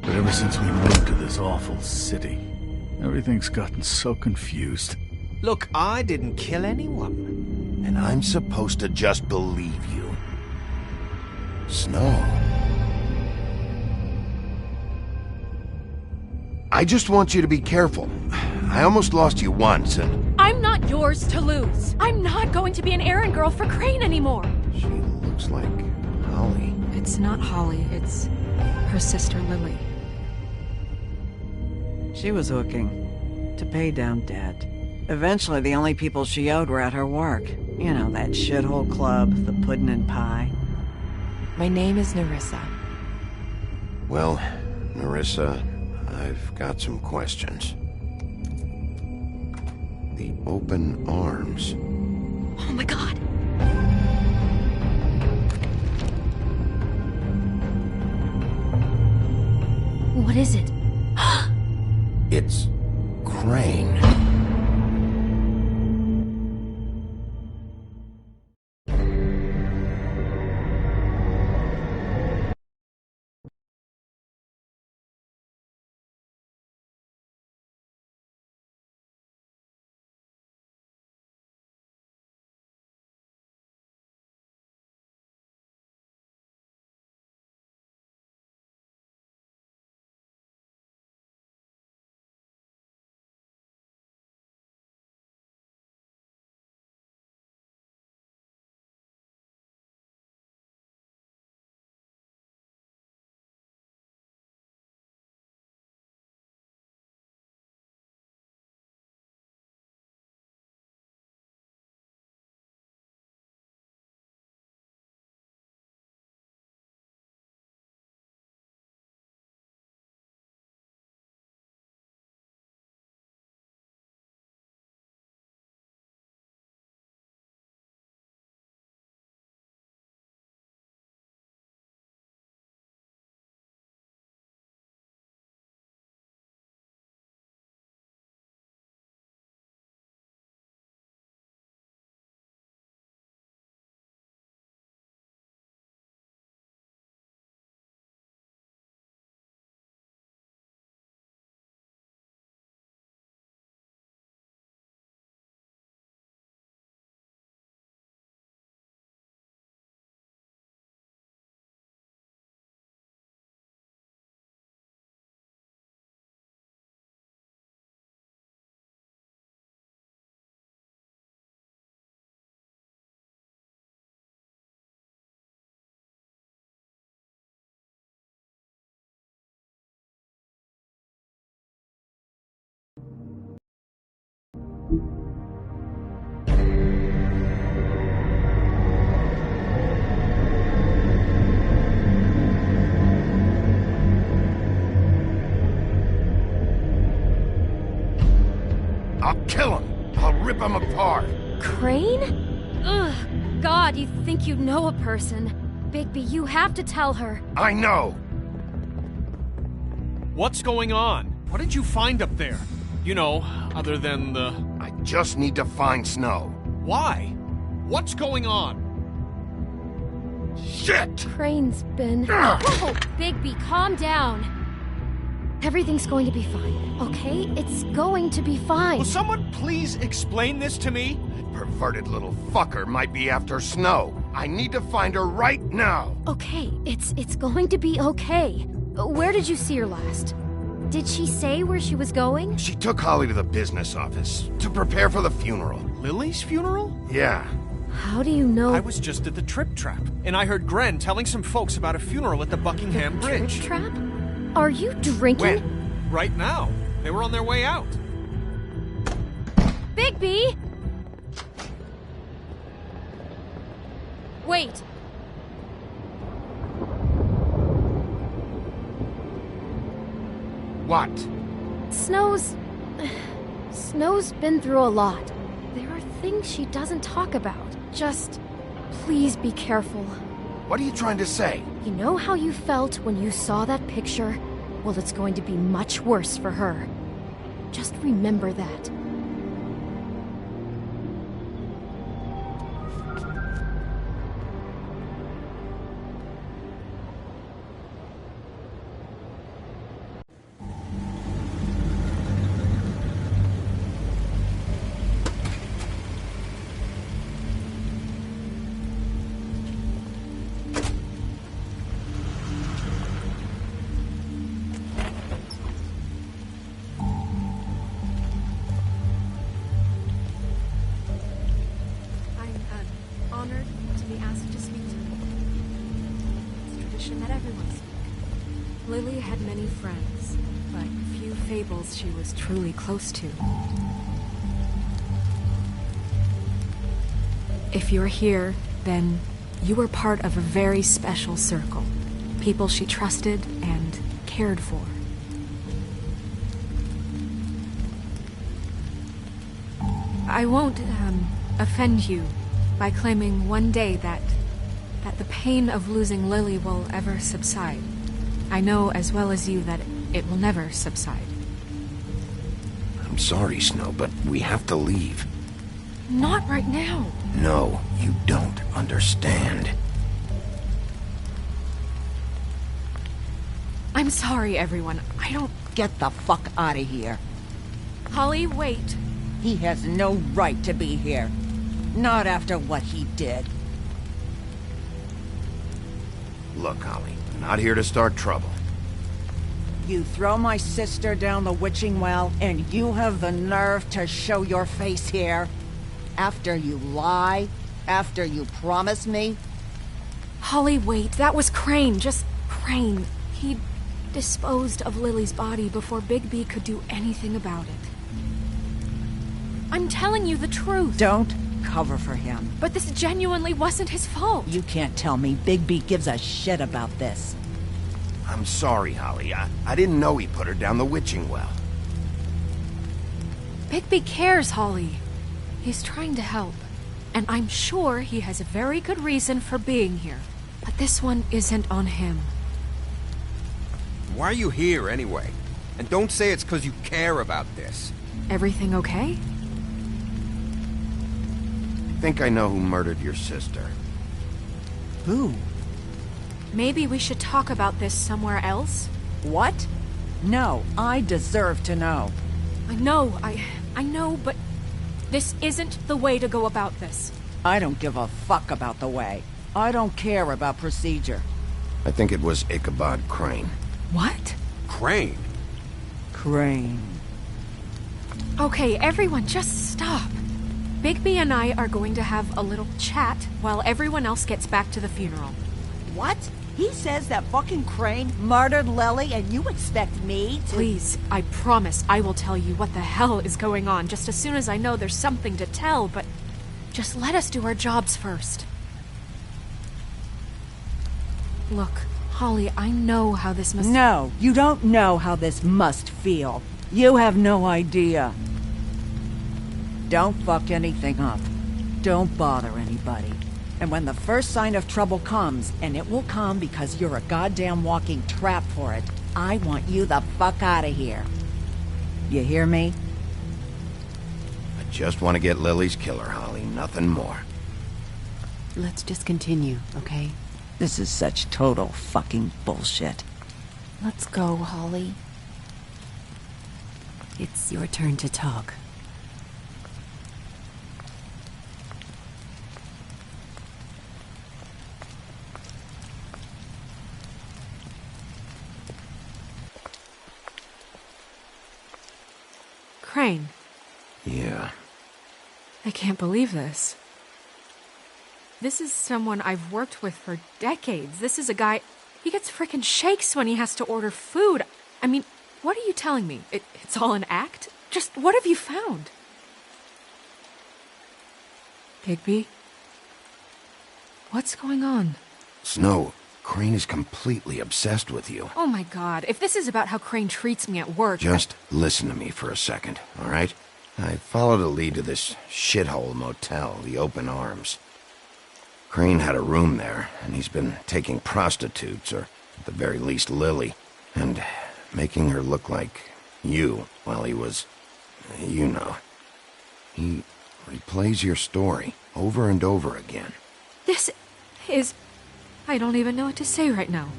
But ever since we moved to this awful city, everything's gotten so confused. Look, I didn't kill anyone. And I'm supposed to just believe you. Snow. I just want you to be careful. I almost lost you once, and... I'm not yours to lose. I'm not going to be an errand girl for Crane anymore. She looks like Holly. It's not Holly, it's her sister Lily. She was hooking to pay down debt. Eventually, the only people she owed were at her work. You know, that shithole club, the Puddin' and Pie. My name is Nerissa. Well, Nerissa, I've got some questions. The open arms. Oh my god! What is it? It's Crane. I'll kill him. I'll rip him apart. Crane? Ugh, God, you think you know a person. Bigby, you have to tell her. I know. What's going on? What did you find up there? You know, other than the... I just need to find Snow. Why? What's going on? Shit! Crane's been... Whoa! Bigby, calm down. Everything's going to be fine, okay? It's going to be fine. Will someone please explain this to me? Perverted little fucker might be after Snow. I need to find her right now. Okay, it's going to be okay. Where did you see her last? Did she say where she was going? She took Holly to the business office to prepare for the funeral. Lily's funeral? Yeah. How do you know? I was just at the Trip Trap, and I heard Gren telling some folks about a funeral at the Buckingham Bridge. Trip Trap? Are you drinking? When? Right now. They were on their way out. Bigby! Wait. What? Snow's been through a lot. There are things she doesn't talk about. Just please be careful. What are you trying to say? You know how you felt when you saw that picture? Well, it's going to be much worse for her. Just remember that. Honored to be asked to speak to you. It's tradition that everyone speak. Lily had many friends, but few fables she was truly close to. If you're here, then you were part of a very special circle. People she trusted and cared for. I won't, offend you by claiming one day that the pain of losing Lily will ever subside. I know as well as you that it will never subside. I'm sorry, Snow, but we have to leave. Not right now. No, you don't understand. I'm sorry, everyone. I don't... Get the fuck out of here. Holly, wait. He has no right to be here. Not after what he did. Look, Holly, I'm not here to start trouble. You throw my sister down the witching well, and you have the nerve to show your face here? After you lie? After you promise me? Holly, wait. That was Crane. Just Crane. He disposed of Lily's body before Bigby could do anything about it. I'm telling you the truth. Don't cover for him. But this genuinely wasn't his fault. You can't tell me Bigby gives a shit about this. I'm sorry, Holly. I didn't know he put her down the witching well. Bigby cares, Holly. He's trying to help. And I'm sure he has a very good reason for being here. But this one isn't on him. Why are you here, anyway? And don't say it's because you care about this. Everything okay? I think I know who murdered your sister. Who? Maybe we should talk about this somewhere else? What? No, I deserve to know. I know, but this isn't the way to go about this. I don't give a fuck about the way. I don't care about procedure. I think it was Ichabod Crane. What? Crane? Crane. Okay, everyone, just stop. Bigby and I are going to have a little chat while everyone else gets back to the funeral. What? He says that fucking Crane murdered Lily and you expect me to— Please, I promise I will tell you what the hell is going on just as soon as I know there's something to tell, but just let us do our jobs first. Look, Holly, I know how this must— No, you don't know how this must feel. You have no idea. Don't fuck anything up. Don't bother anybody. And when the first sign of trouble comes, and it will come because you're a goddamn walking trap for it, I want you the fuck out of here. You hear me? I just want to get Lily's killer, Holly. Nothing more. Let's just continue, okay? This is such total fucking bullshit. Let's go, Holly. It's your turn to talk. Crane. Yeah. I can't believe this. This is someone I've worked with for decades. This is a guy... He gets frickin' shakes when he has to order food. I mean, what are you telling me? It's all an act? Just what have you found? Bigby? What's going on? Snow, Crane is completely obsessed with you. Oh my god, if this is about how Crane treats me at work... Just listen to me for a second, all right? I followed a lead to this shithole motel, the Open Arms. Crane had a room there, and he's been taking prostitutes, or at the very least Lily, and making her look like you while he was... you know. He replays your story over and over again. This is... I don't even know what to say right now.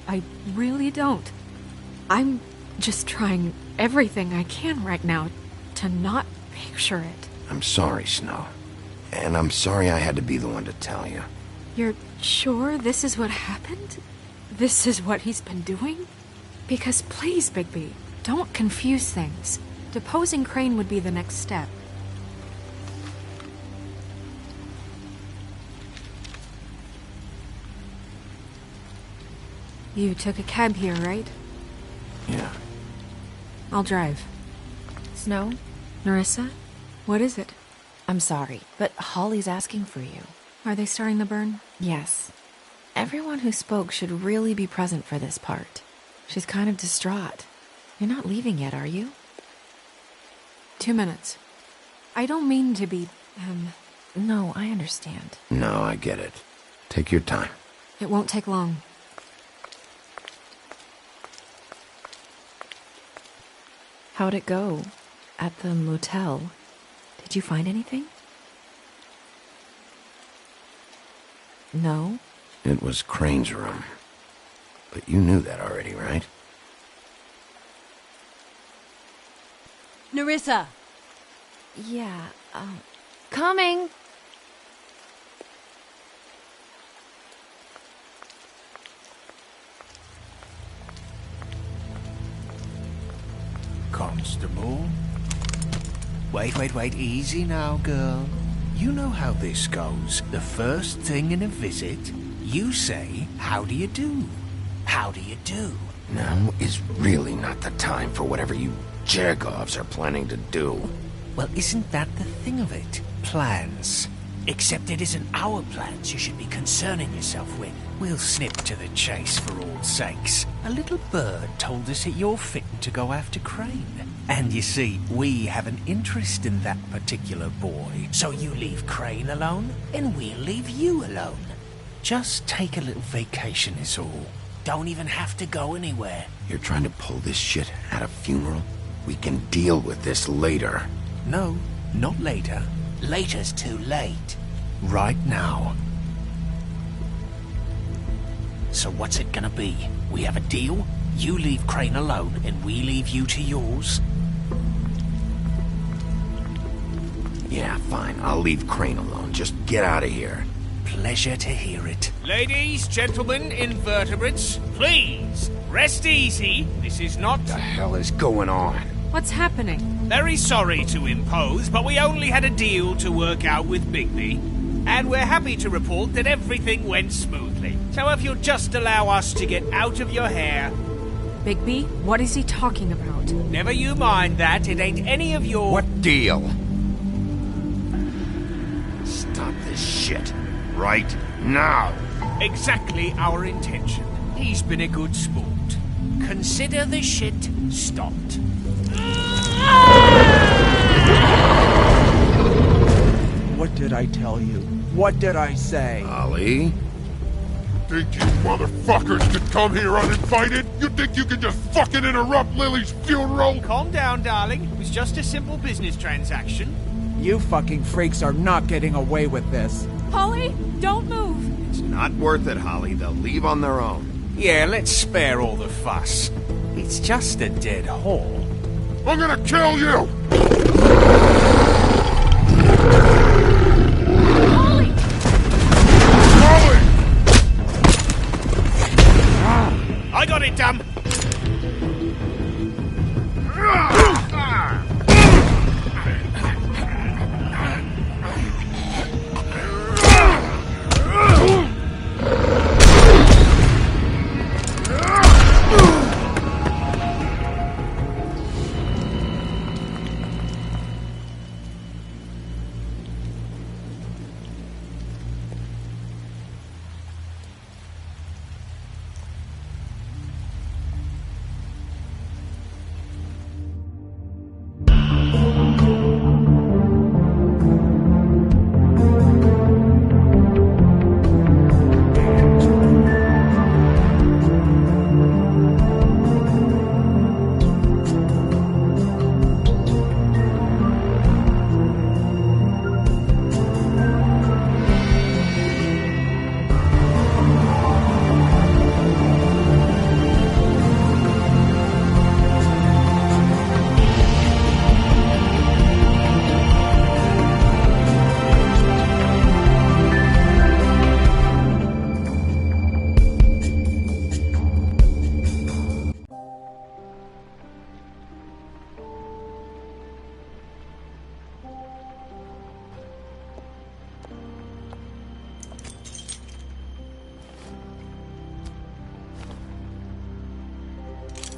I really don't. I'm just trying everything I can right now to not picture it. I'm sorry, Snow. And I'm sorry I had to be the one to tell you. You're sure this is what happened? This is what he's been doing? Because please, Bigby, don't confuse things. Deposing Crane would be the next step. You took a cab here, right? Yeah. I'll drive. Snow? Nerissa? What is it? I'm sorry, but Holly's asking for you. Are they starting the burn? Yes. Everyone who spoke should really be present for this part. She's kind of distraught. You're not leaving yet, are you? 2 minutes. I don't mean to be, No, I understand. No, I get it. Take your time. It won't take long. How'd it go? At the motel? Did you find anything? No? It was Crane's room. But you knew that already, right? Nerissa! Yeah, coming! Constable? Wait, easy now, girl. You know how this goes. The first thing in a visit, you say, how do you do? How do you do? Now is really not the time for whatever you Jergovs are planning to do. Well, isn't that the thing of it? Plans. Except it isn't our plans you should be concerning yourself with. We'll snip to the chase for all sakes. A little bird told us that you're fitting to go after Crane. And you see, we have an interest in that particular boy. So you leave Crane alone, and we'll leave you alone. Just take a little vacation is all. Don't even have to go anywhere. You're trying to pull this shit at a funeral? We can deal with this later. No, not later. Later's too late. Right now. So what's it gonna be? We have a deal? You leave Crane alone, and we leave you to yours? Yeah, fine. I'll leave Crane alone. Just get out of here. Pleasure to hear it. Ladies, gentlemen, invertebrates, please, rest easy. This is not... What the hell is going on? What's happening? Very sorry to impose, but we only had a deal to work out with Bigby. And we're happy to report that everything went smoothly. So if you'll just allow us to get out of your hair... Bigby, what is he talking about? Never you mind that. It ain't any of your... What deal? Stop this shit. Right now. Exactly our intention. He's been a good sport. Consider the shit stopped. What did I tell you? What did I say? Ollie? Think you motherfuckers could come here uninvited? You think you can just fucking interrupt Lily's funeral? Calm down, darling. It was just a simple business transaction. You fucking freaks are not getting away with this. Holly, don't move! It's not worth it, Holly. They'll leave on their own. Yeah, let's spare all the fuss. It's just a dead hole. I'm gonna kill you! Holly! Holly! I got it, damn!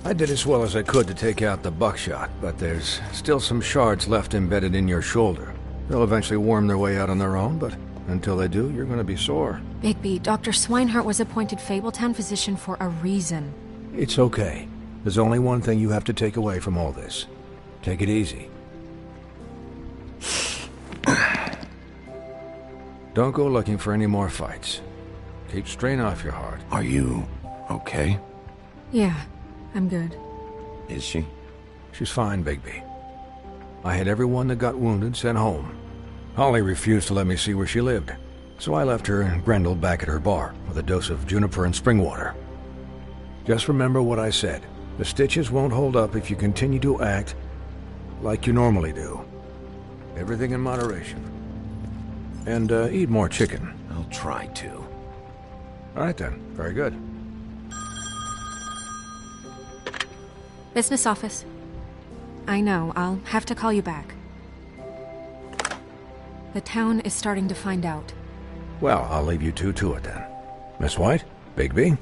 I did as well as I could to take out the buckshot, but there's still some shards left embedded in your shoulder. They'll eventually worm their way out on their own, but until they do, you're gonna be sore. Bigby, Dr. Swinehart was appointed Fabletown physician for a reason. It's okay. There's only one thing you have to take away from all this. Take it easy. Don't go looking for any more fights. Keep strain off your heart. Are you okay? Yeah, I'm good. Is she? She's fine, Bigby. I had everyone that got wounded sent home. Holly refused to let me see where she lived, so I left her and Grendel back at her bar with a dose of juniper and spring water. Just remember what I said. The stitches won't hold up if you continue to act like you normally do. Everything in moderation. And eat more chicken. I'll try to. All right then. Very good. Business office. I know, I'll have to call you back. The town is starting to find out. Well, I'll leave you two to it then. Miss White? Bigby?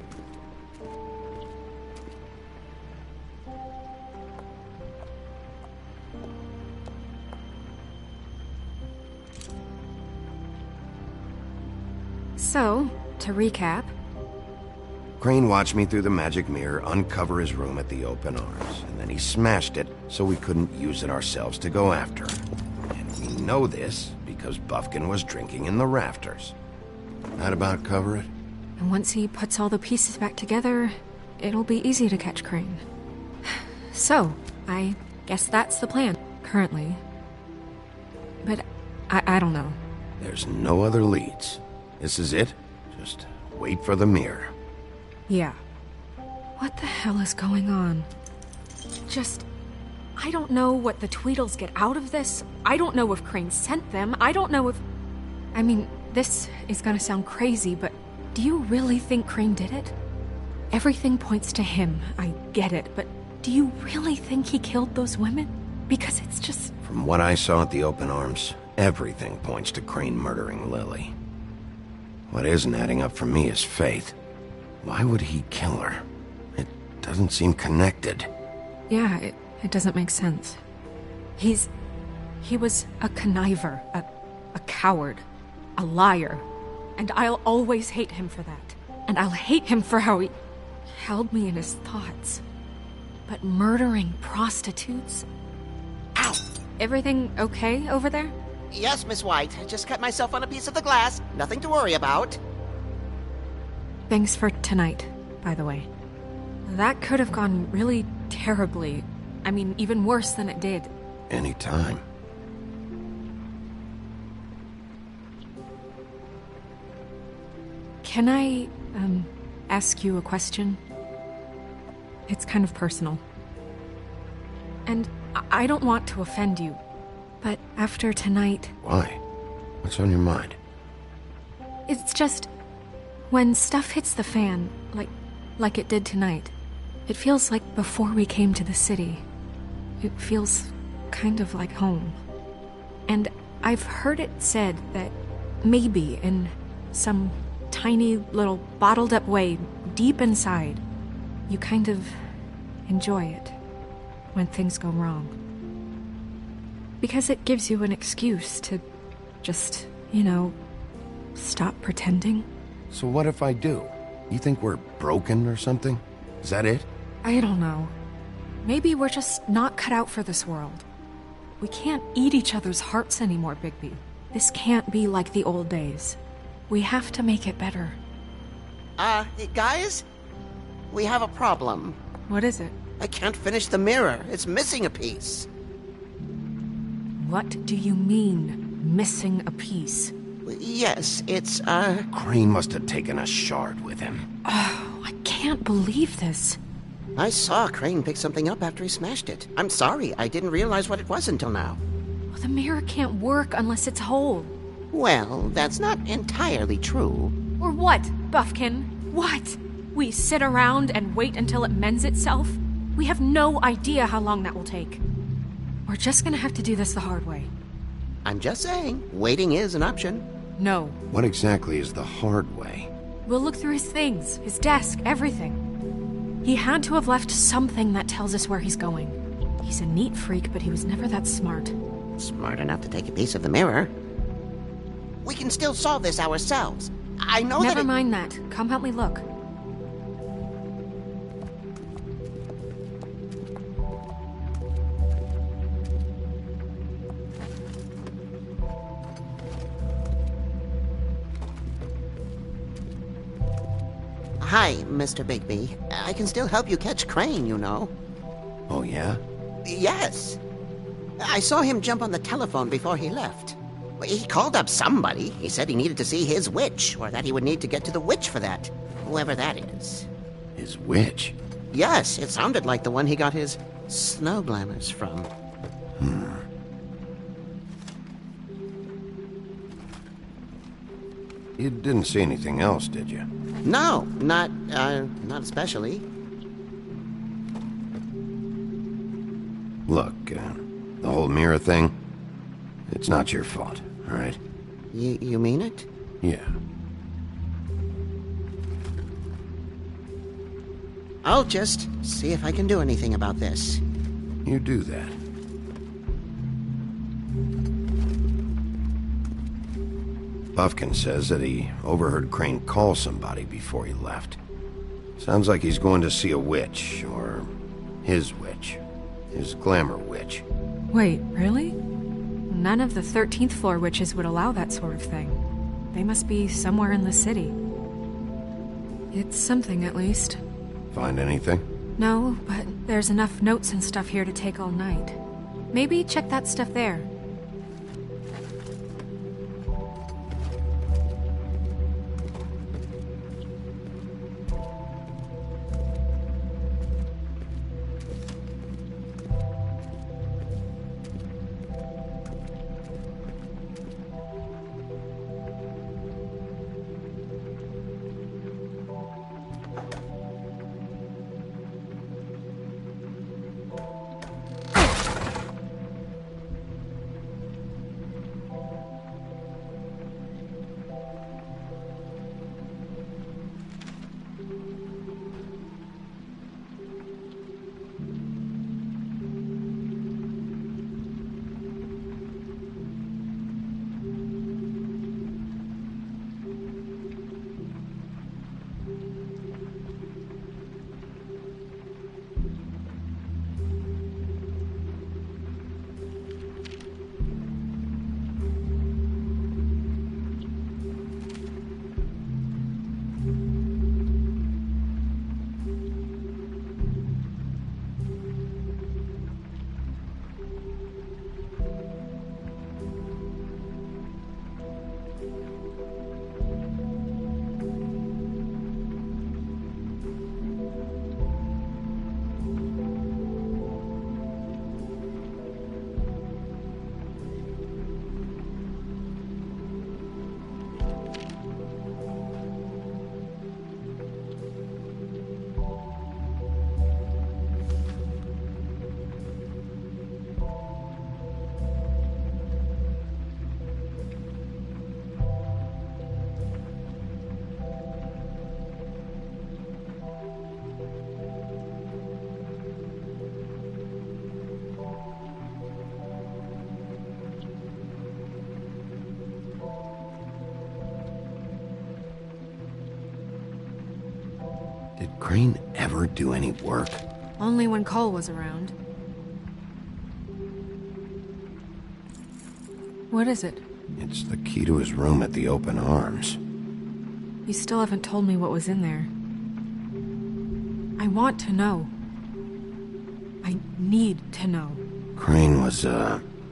So, to recap... Crane watched me through the magic mirror uncover his room at the Open Arms, and then he smashed it so we couldn't use it ourselves to go after him. And we know this because Bufkin was drinking in the rafters. That about cover it? And once he puts all the pieces back together, it'll be easy to catch Crane. So, I guess that's the plan, currently. But I don't know. There's no other leads. This is it. Just wait for the mirror. Yeah. What the hell is going on? I don't know what the Tweedles get out of this. I don't know if Crane sent them. I don't know if... I mean, this is gonna sound crazy, but do you really think Crane did it? Everything points to him, I get it, but do you really think he killed those women? Because it's just... From what I saw at the Open Arms, everything points to Crane murdering Lily. What isn't adding up for me is Faith. Why would he kill her? It doesn't seem connected. Yeah, it doesn't make sense. He was a conniver, a coward, a liar. And I'll always hate him for that. And I'll hate him for how he held me in his thoughts. But murdering prostitutes? Ow! Everything okay over there? Yes, Miss White. Just cut myself on a piece of the glass. Nothing to worry about. Thanks for tonight, by the way. That could have gone really terribly. I mean, even worse than it did. Anytime. Can I, ask you a question? It's kind of personal. And I don't want to offend you, but after tonight... Why? What's on your mind? It's just... When stuff hits the fan, like it did tonight, it feels like before we came to the city. It feels kind of like home. And I've heard it said that maybe in some tiny little bottled up way deep inside, you kind of enjoy it when things go wrong. Because it gives you an excuse to just, stop pretending. So what if I do? You think we're broken or something? Is that it? I don't know. Maybe we're just not cut out for this world. We can't eat each other's hearts anymore, Bigby. This can't be like the old days. We have to make it better. Guys? We have a problem. What is it? I can't finish the mirror. It's missing a piece. What do you mean, missing a piece? Yes, it's, Crane must have taken a shard with him. Oh, I can't believe this. I saw Crane pick something up after he smashed it. I'm sorry, I didn't realize what it was until now. Well, the mirror can't work unless it's whole. Well, that's not entirely true. Or what, Bufkin? What? We sit around and wait until it mends itself? We have no idea how long that will take. We're just gonna have to do this the hard way. I'm just saying, waiting is an option. No. What exactly is the hard way? We'll look through his things, his desk, everything. He had to have left something that tells us where he's going. He's a neat freak, but he was never that smart. Smart enough to take a piece of the mirror. We can still solve this ourselves. I know Never that mind that. Come help me look. Hi, Mr. Bigby. I can still help you catch Crane, you know. Oh, yeah? Yes. I saw him jump on the telephone before he left. He called up somebody. He said he needed to see his witch, or that he would need to get to the witch for that. Whoever that is. His witch? Yes, it sounded like the one he got his snow glamours from. You didn't see anything else, did you? No, not especially. Look, the whole mirror thing, it's not your fault, all right? You mean it? Yeah. I'll just see if I can do anything about this. You do that. Buffkin says that he overheard Crane call somebody before he left. Sounds like he's going to see a witch, or his witch. His glamour witch. Wait, really? None of the 13th floor witches would allow that sort of thing. They must be somewhere in the city. It's something, at least. Find anything? No, but there's enough notes and stuff here to take all night. Maybe check that stuff there. Did Crane ever do any work? Only when Cole was around. What is it? It's the key to his room at the Open Arms. You still haven't told me what was in there. I want to know. I need to know. Crane was,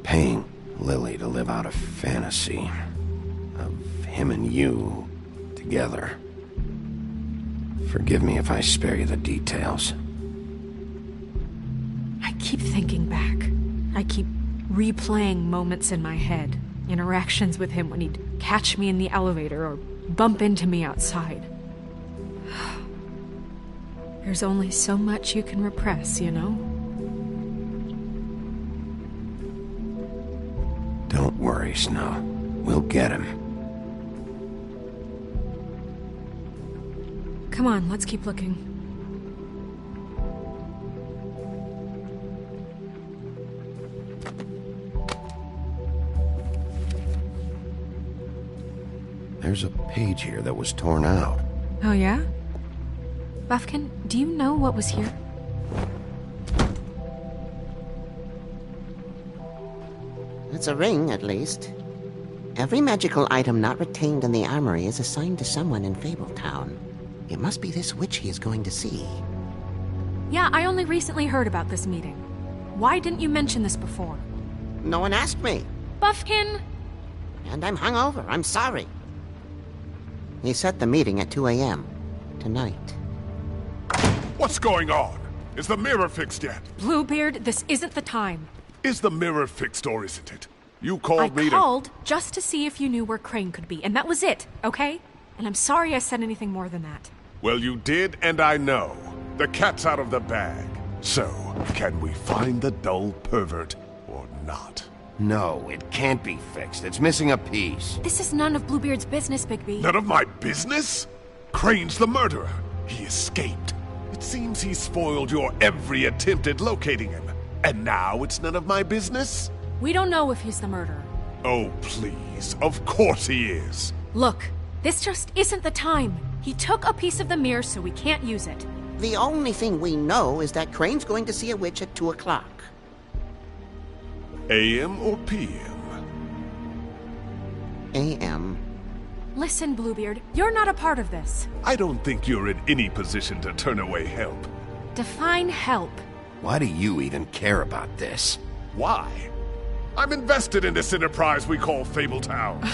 paying Lily to live out a fantasy of him and you together. Forgive me if I spare you the details. I keep thinking back. I keep replaying moments in my head. Interactions with him when he'd catch me in the elevator or bump into me outside. There's only so much you can repress, you know? Don't worry, Snow. We'll get him. Come on, let's keep looking. There's a page here that was torn out. Oh, yeah? Buffkin, do you know what was here? It's a ring, at least. Every magical item not retained in the armory is assigned to someone in Fabletown. It must be this witch he is going to see. Yeah, I only recently heard about this meeting. Why didn't you mention this before? No one asked me. Buffkin! And I'm hungover. I'm sorry. He set the meeting at 2 a.m. tonight. What's going on? Is the mirror fixed yet? Bluebeard, this isn't the time. Is the mirror fixed or isn't it? You called me I called just to see if you knew where Crane could be, and that was it, okay? And I'm sorry I said anything more than that. Well, you did, and I know. The cat's out of the bag. So, can we find the dull pervert or not? No, it can't be fixed. It's missing a piece. This is none of Bluebeard's business, Bigby. None of my business? Crane's the murderer. He escaped. It seems he spoiled your every attempt at locating him. And now it's none of my business? We don't know if he's the murderer. Oh, please. Of course he is. Look, this just isn't the time. He took a piece of the mirror, so we can't use it. The only thing we know is that Crane's going to see a witch at 2 o'clock. AM or PM? AM. Listen, Bluebeard, you're not a part of this. I don't think you're in any position to turn away help. Define help. Why do you even care about this? Why? I'm invested in this enterprise we call Fabletown.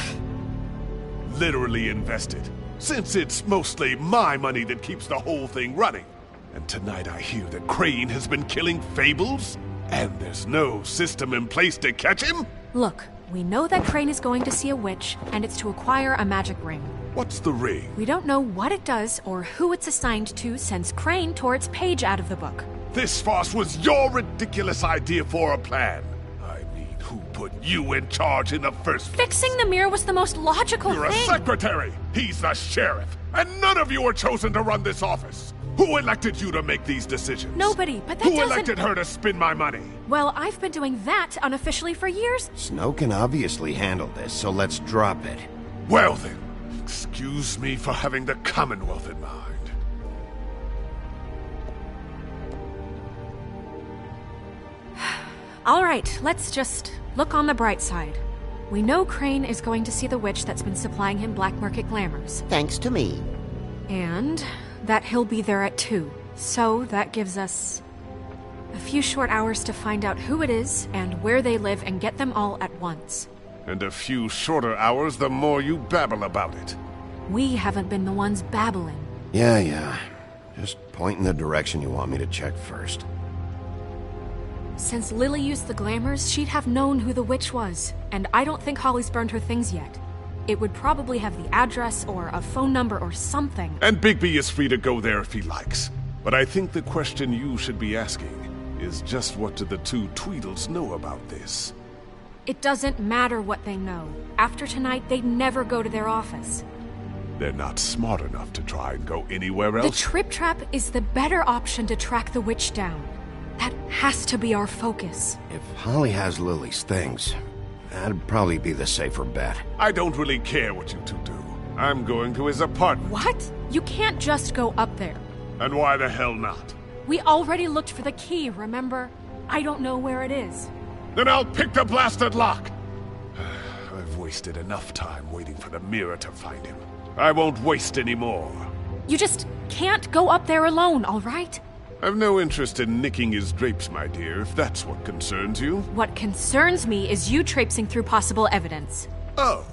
Literally invested. Since it's mostly my money that keeps the whole thing running. And tonight I hear that Crane has been killing Fables? And there's no system in place to catch him? Look, we know that Crane is going to see a witch, and it's to acquire a magic ring. What's the ring? We don't know what it does or who it's assigned to since Crane tore its page out of the book. This farce was your ridiculous idea for a plan. I mean, who put you in charge in the first place? Fixing the mirror was the most logical You're thing. a secretary! He's the sheriff! And none of you were chosen to run this office! Who elected you to make these decisions? Nobody, but that Who doesn't... elected her to spend my money? Well, I've been doing that unofficially for years. Snow can obviously handle this, so let's drop it. Well then, excuse me for having the Commonwealth in mind. All right, let's just look on the bright side. We know Crane is going to see the witch that's been supplying him black market glamours. Thanks to me. And that he'll be there at 2. So that gives us a few short hours to find out who it is and where they live and get them all at once. And a few shorter hours the more you babble about it. We haven't been the ones babbling. Yeah. Just point in the direction you want me to check first. Since Lily used the glamours, she'd have known who the witch was, and I don't think Holly's burned her things yet. It would probably have the address or a phone number or something. And Bigby is free to go there if he likes. But I think the question you should be asking is just what do the two Tweedles know about this? It doesn't matter what they know. After tonight, they'd never go to their office. They're not smart enough to try and go anywhere else? The Trip Trap is the better option to track the witch down. That has to be our focus. If Holly has Lily's things, that'd probably be the safer bet. I don't really care what you two do. I'm going to his apartment. What? You can't just go up there. And why the hell not? We already looked for the key, remember? I don't know where it is. Then I'll pick the blasted lock! I've wasted enough time waiting for the mirror to find him. I won't waste any more. You just can't go up there alone, all right? I've no interest in nicking his drapes, my dear, if that's what concerns you. What concerns me is you traipsing through possible evidence. Oh,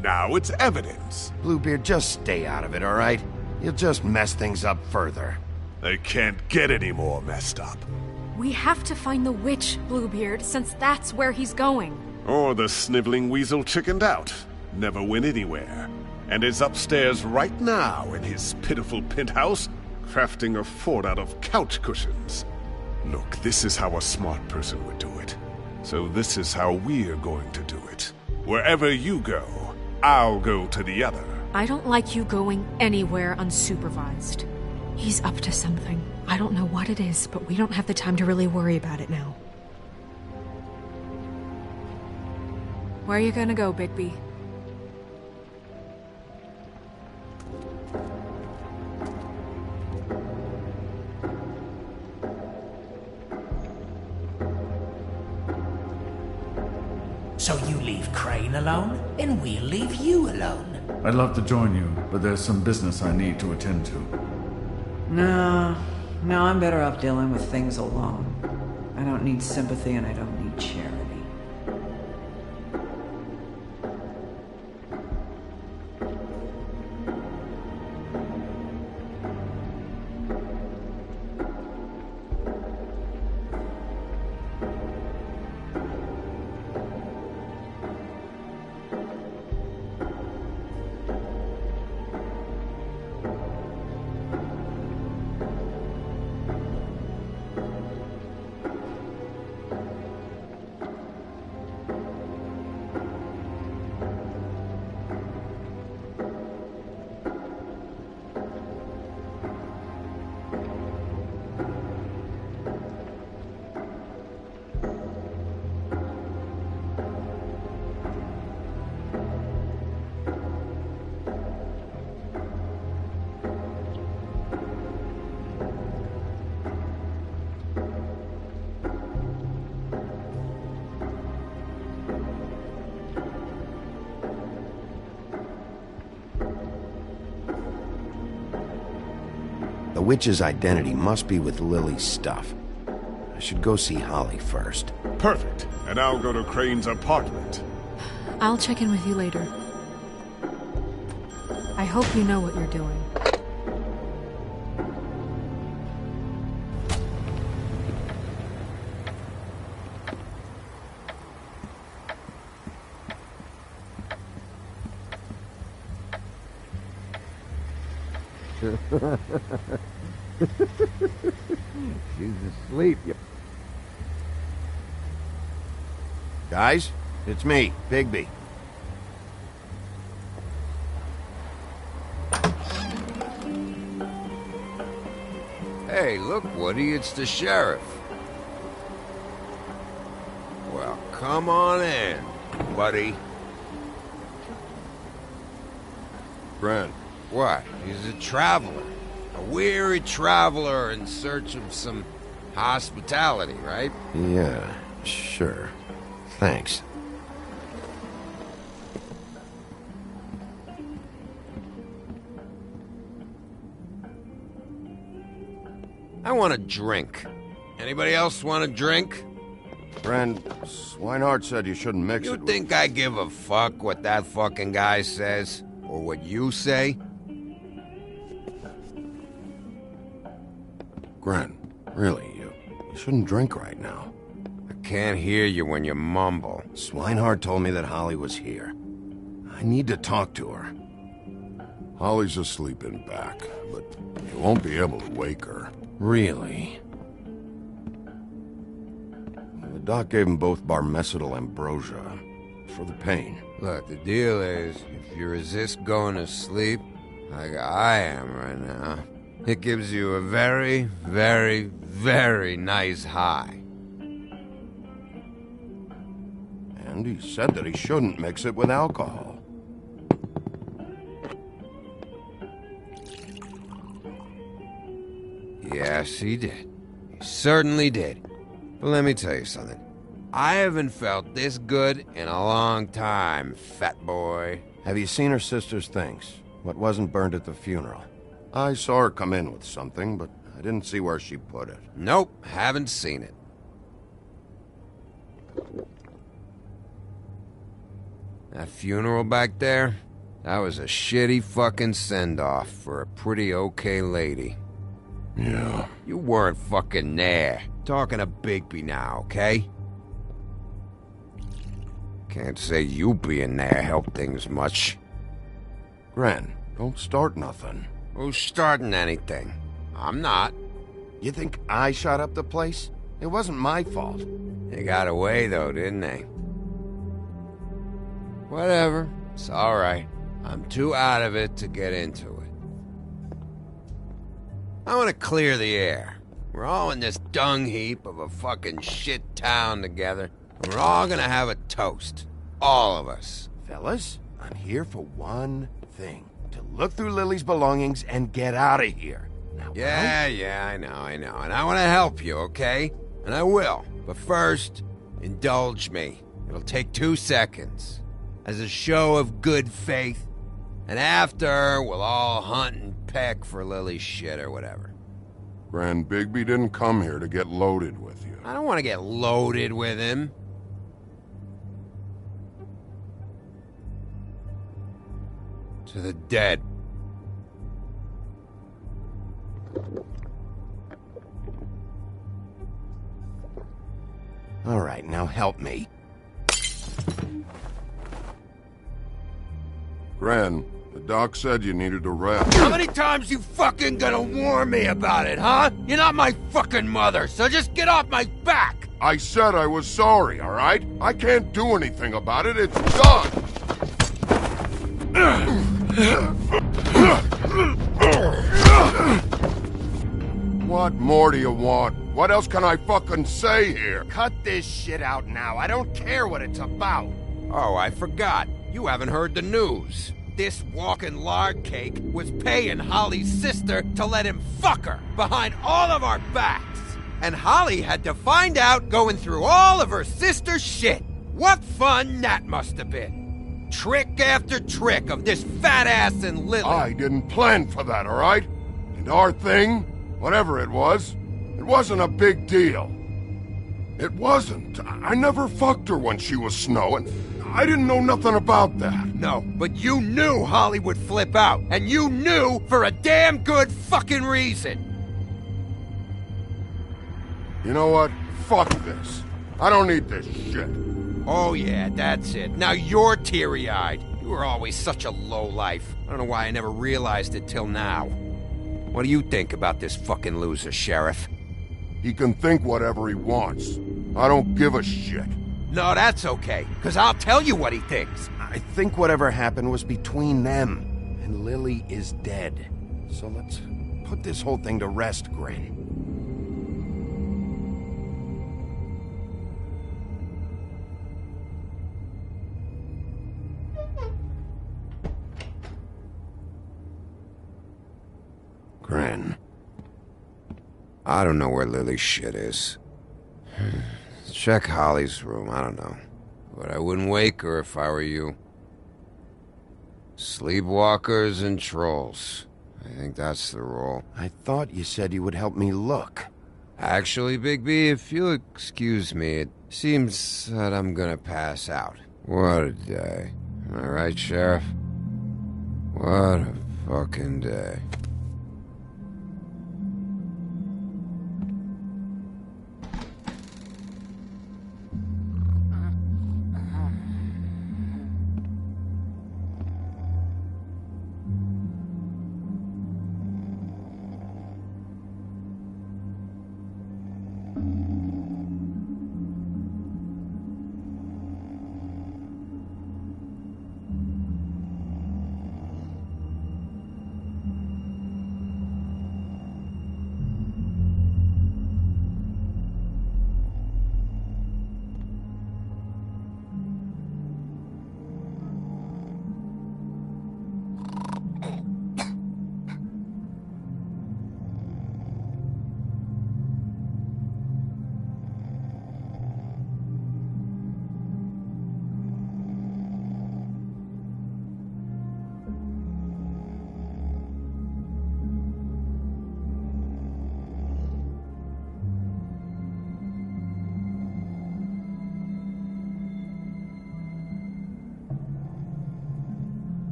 now it's evidence. Bluebeard, just stay out of it, all right? You'll just mess things up further. They can't get any more messed up. We have to find the witch, Bluebeard, since that's where he's going. Or the sniveling weasel chickened out, never went anywhere, and is upstairs right now in his pitiful penthouse, crafting a fort out of couch cushions. Look, this is how a smart person would do it. So this is how we're going to do it. Wherever you go, I'll go to the other. I don't like you going anywhere unsupervised. He's up to something. I don't know what it is, but we don't have the time to really worry about it now. Where are you gonna go, Bigby? So you leave Crane alone, and we'll leave you alone. I'd love to join you, but there's some business I need to attend to. No, I'm better off dealing with things alone. I don't need sympathy and I don't need charity. The witch's identity must be with Lily's stuff. I should go see Holly first. Perfect. And I'll go to Crane's apartment. I'll check in with you later. I hope you know what you're doing. She's asleep. Guys, it's me, Bigby. Hey, look, Woody, it's the sheriff. Well, come on in, buddy. Brent. What? He's a traveler. A weary traveler in search of some hospitality, right? Yeah, sure. Thanks. I want a drink. Anybody else want a drink? Friend, Swinehart said you shouldn't mix it. You think I give a fuck what that fucking guy says? Or what you say? Gren, really, you shouldn't drink right now. I can't hear you when you mumble. Swinehart told me that Holly was here. I need to talk to her. Holly's asleep in back, but you won't be able to wake her. Really? The doc gave them both Barmecidal ambrosia for the pain. Look, the deal is, if you resist going to sleep, like I am right now, it gives you a very, very, very nice high. And he said that he shouldn't mix it with alcohol. Yes, he did. He certainly did. But let me tell you something. I haven't felt this good in a long time, fat boy. Have you seen her sister's things? What wasn't burned at the funeral? I saw her come in with something, but I didn't see where she put it. Nope, haven't seen it. That funeral back there? That was a shitty fucking send-off for a pretty okay lady. Yeah. You weren't fucking there. Talking to Bigby now, okay? Can't say you being there helped things much. Gren, don't start nothing. Who's starting anything? I'm not. You think I shot up the place? It wasn't my fault. They got away, though, didn't they? Whatever. It's alright. I'm too out of it to get into it. I want to clear the air. We're all in this dung heap of a fucking shit town together. And we're all gonna have a toast. All of us. Fellas, I'm here for one thing. To look through Lily's belongings and get out of here. Now, Yeah, I know. And I want to help you, okay? And I will. But first, indulge me. It'll take 2 seconds. As a show of good faith. And after, we'll all hunt and peck for Lily's shit or whatever. Gran Bigby didn't come here to get loaded with you. I don't want to get loaded with him. To the dead. All right, now help me. Gran, the doc said you needed a rest. How many times you fucking gonna warn me about it, huh? You're not my fucking mother, so just get off my back! I said I was sorry, all right? I can't do anything about it. It's done! What more do you want? What else can I fucking say here? Cut this shit out now. I don't care what it's about. Oh, I forgot. You haven't heard the news. This walking lard cake was paying Holly's sister to let him fuck her behind all of our backs. And Holly had to find out going through all of her sister's shit. What fun that must have been. Trick after trick of this fat ass and Lily. I didn't plan for that, all right? And our thing, whatever it wasn't a big deal. It wasn't. I never fucked her when she was snowing. I didn't know nothing about that. No, but you knew Holly would flip out. And you knew for a damn good fucking reason. You know what? Fuck this. I don't need this shit. Oh yeah, that's it. Now you're teary-eyed. You were always such a lowlife. I don't know why I never realized it till now. What do you think about this fucking loser, Sheriff? He can think whatever he wants. I don't give a shit. No, that's okay, because I'll tell you what he thinks. I think whatever happened was between them, and Lily is dead. So let's put this whole thing to rest, Gran. Gran. I don't know where Lily's shit is. Check Holly's room, I don't know. But I wouldn't wake her if I were you. Sleepwalkers and trolls. I think that's the rule. I thought you said you would help me look. Actually, Bigby, if you'll excuse me, it seems that I'm gonna pass out. What a day. Am I right, Sheriff? What a fucking day.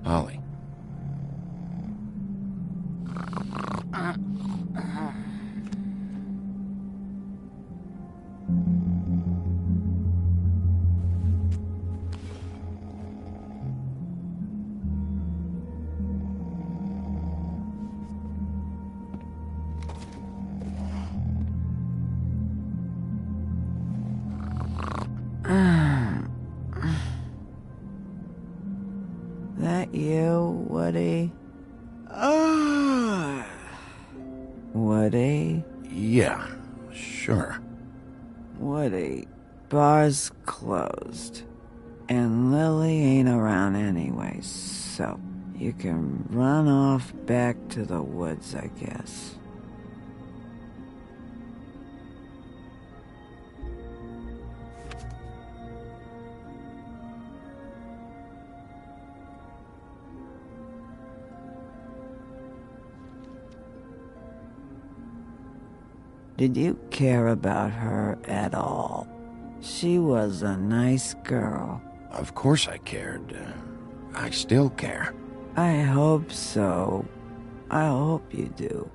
Holly. That you, Woody? Woody? Yeah, sure. Woody, bar's closed. And Lily ain't around anyway, so you can run off back to the woods, I guess. Did you care about her at all? She was a nice girl. Of course I cared. I still care. I hope so. I hope you do.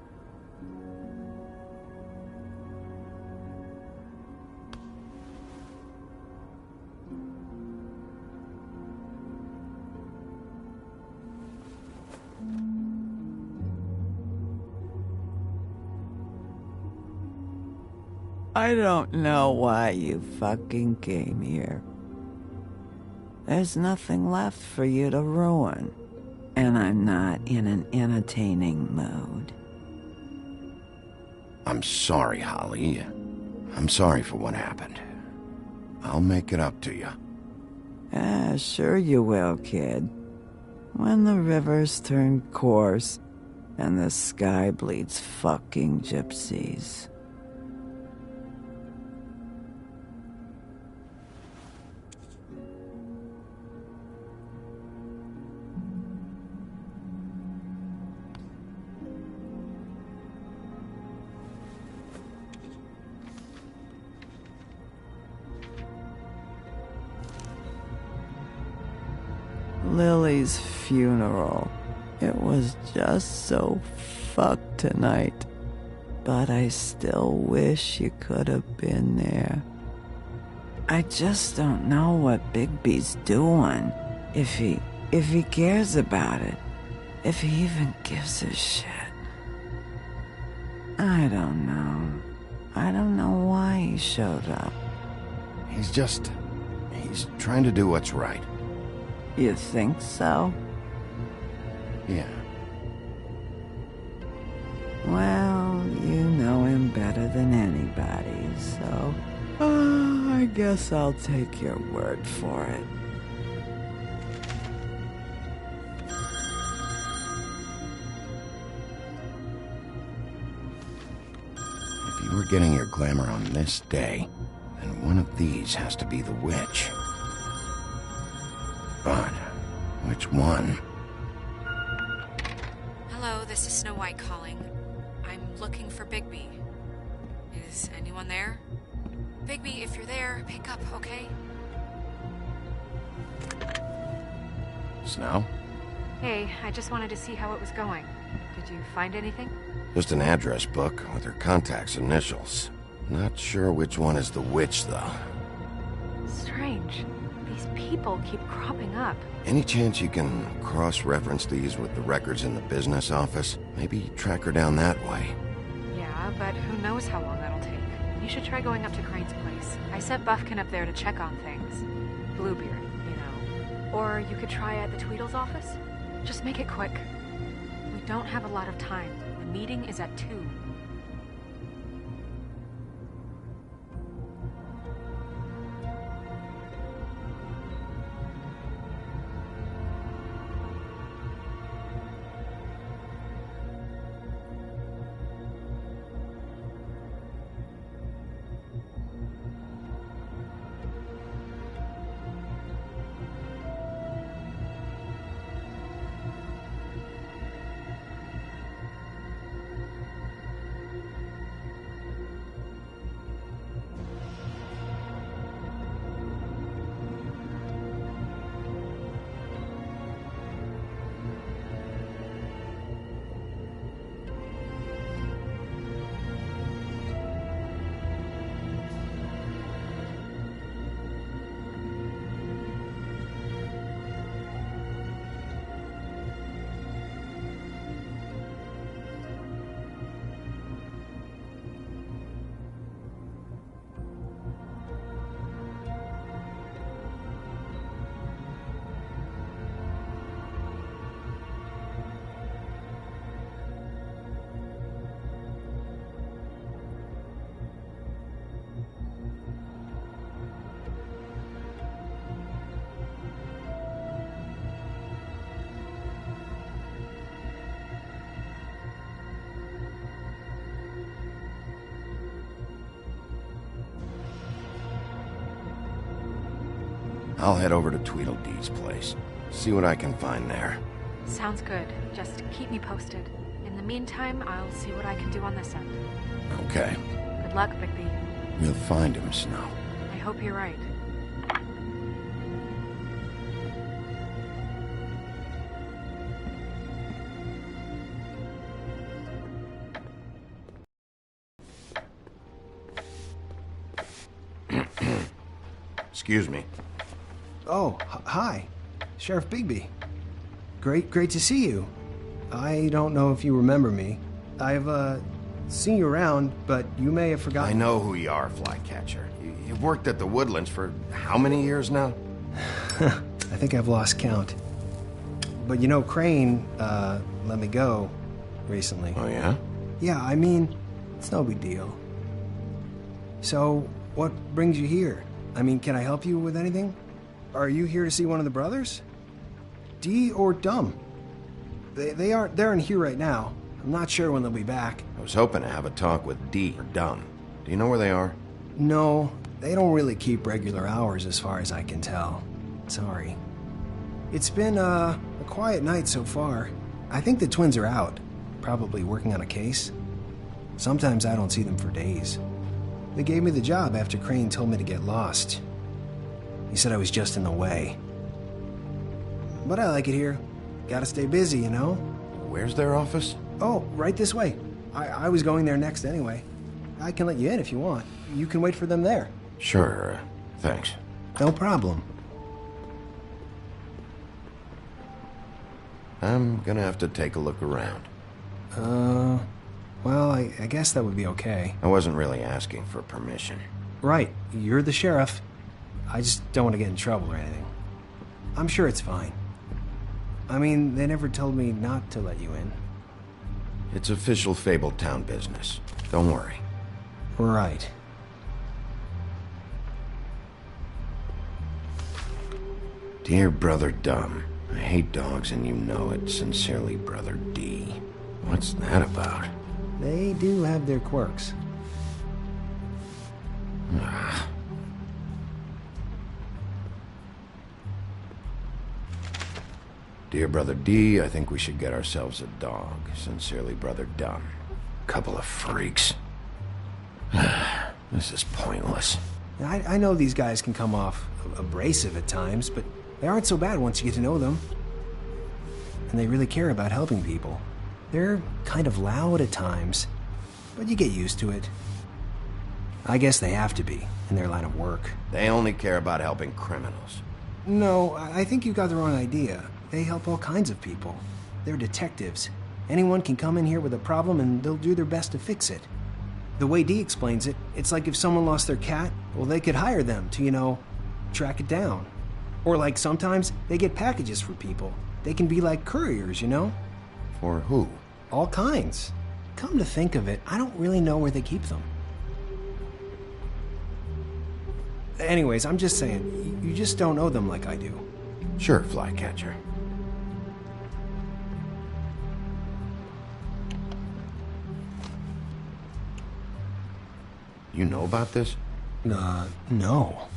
I don't know why you fucking came here. There's nothing left for you to ruin, and I'm not in an entertaining mood. I'm sorry, Holly. I'm sorry for what happened. I'll make it up to you. Sure you will, kid. When the rivers turn coarse and the sky bleeds fucking gypsies. Lily's funeral. It was just so fucked tonight. But I still wish you could have been there. I just don't know what Bigby's doing. If he cares about it. If he even gives a shit. I don't know. I don't know why he showed up. He's trying to do what's right. You think so? Yeah. Well, you know him better than anybody, so... I guess I'll take your word for it. If you were getting your glamour on this day, then one of these has to be the witch. But which one? Hello, this is Snow White calling. I'm looking for Bigby. Is anyone there? Bigby, if you're there, pick up, okay? Snow? Hey, I just wanted to see how it was going. Did you find anything? Just an address book with her contact's initials. Not sure which one is the witch, though. Strange. These people keep cropping up. Any chance you can cross-reference these with the records in the business office? Maybe track her down that way. Yeah, but who knows how long that'll take. You should try going up to Crane's place. I sent Buffkin up there to check on things. Bluebeard, you know. Or you could try at the Tweedle's office. Just make it quick. We don't have a lot of time. The meeting is at 2. I'll head over to Tweedledee's place. See what I can find there. Sounds good. Just keep me posted. In the meantime, I'll see what I can do on this end. Okay. Good luck, Bigby. We'll find him, Snow. I hope you're right. Excuse me. Oh, hi. Sheriff Bigby. Great to see you. I don't know if you remember me. I've, seen you around, but you may have forgotten. I know who you are, Flycatcher. You've worked at the Woodlands for how many years now? I think I've lost count. But you know, Crane, let me go recently. Oh, yeah? Yeah, I mean, it's no big deal. So, what brings you here? I mean, can I help you with anything? Are you here to see one of the brothers? Dee or Dumb? They're in here right now. I'm not sure when they'll be back. I was hoping to have a talk with Dee or Dumb. Do you know where they are? No, they don't really keep regular hours as far as I can tell. Sorry. It's been, a quiet night so far. I think the twins are out, probably working on a case. Sometimes I don't see them for days. They gave me the job after Crane told me to get lost. He said I was just in the way. But I like it here. Gotta stay busy, you know? Where's their office? Oh, right this way. I was going there next anyway. I can let you in if you want. You can wait for them there. Sure, thanks. No problem. I'm gonna have to take a look around. Well, I guess that would be okay. I wasn't really asking for permission. Right, you're the sheriff. I just don't want to get in trouble or anything. I'm sure it's fine. I mean, they never told me not to let you in. It's official Fabletown business. Don't worry. Right. Dear Brother Dumb, I hate dogs and you know it. Sincerely, Brother D. What's that about? They do have their quirks. Ah. Dear Brother D, I think we should get ourselves a dog. Sincerely, Brother Dumb. Couple of freaks. This is pointless. I know these guys can come off abrasive at times, but they aren't so bad once you get to know them. And they really care about helping people. They're kind of loud at times, but you get used to it. I guess they have to be, in their line of work. They only care about helping criminals. No, I think you got the wrong idea. They help all kinds of people. They're detectives. Anyone can come in here with a problem and they'll do their best to fix it. The way Dee explains it, it's like if someone lost their cat, well, they could hire them to, you know, track it down. Or like sometimes they get packages for people. They can be like couriers, you know? For who? All kinds. Come to think of it, I don't really know where they keep them. Anyways, I'm just saying, you just don't know them like I do. Sure, Flycatcher. You know about this? No.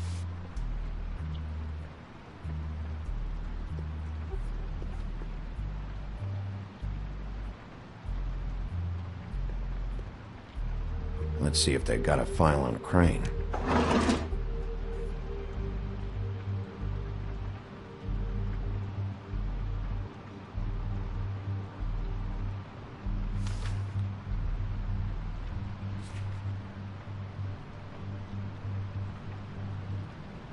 Let's see if they've got a file on Crane.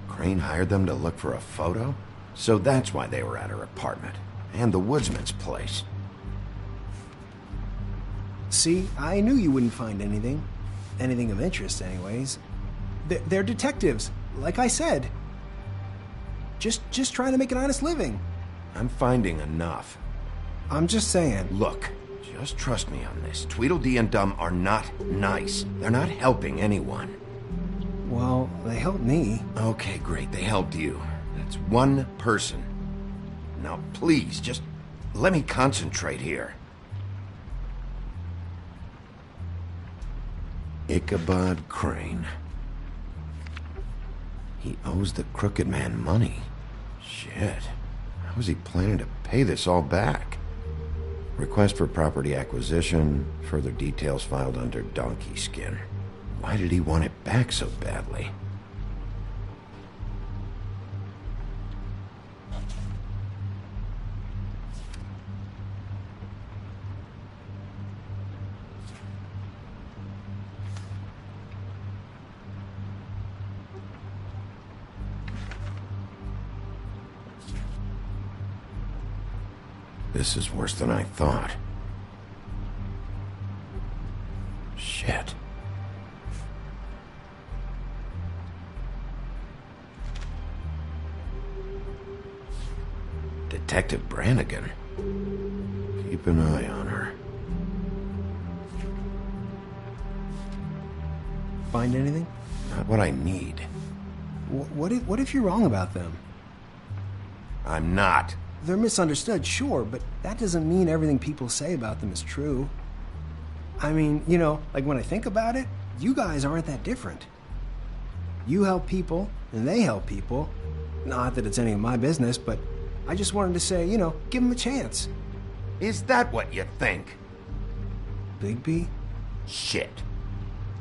Crane hired them to look for a photo? So that's why they were at her apartment. And the woodsman's place. See, I knew you wouldn't find anything. Anything of interest, anyways. They're detectives, like I said. Just trying to make an honest living. I'm finding enough. I'm just saying. Look, just trust me on this. Tweedledee and Dumb are not nice. They're not helping anyone. Well, they helped me. Okay, great. They helped you. That's one person. Now, please, just let me concentrate here. Ichabod Crane. He owes the Crooked Man money. Shit. How is he planning to pay this all back? Request for property acquisition. Further details filed under Donkey Skin. Why did he want it back so badly? This is worse than I thought. Shit. Detective Brannigan. Keep an eye on her. Find anything? Not what I need. What if you're wrong about them? I'm not. They're misunderstood, sure, but that doesn't mean everything people say about them is true. I mean, you know, like when I think about it, you guys aren't that different. You help people, and they help people. Not that it's any of my business, but I just wanted to say, you know, give them a chance. Is that what you think? Bigby? Shit.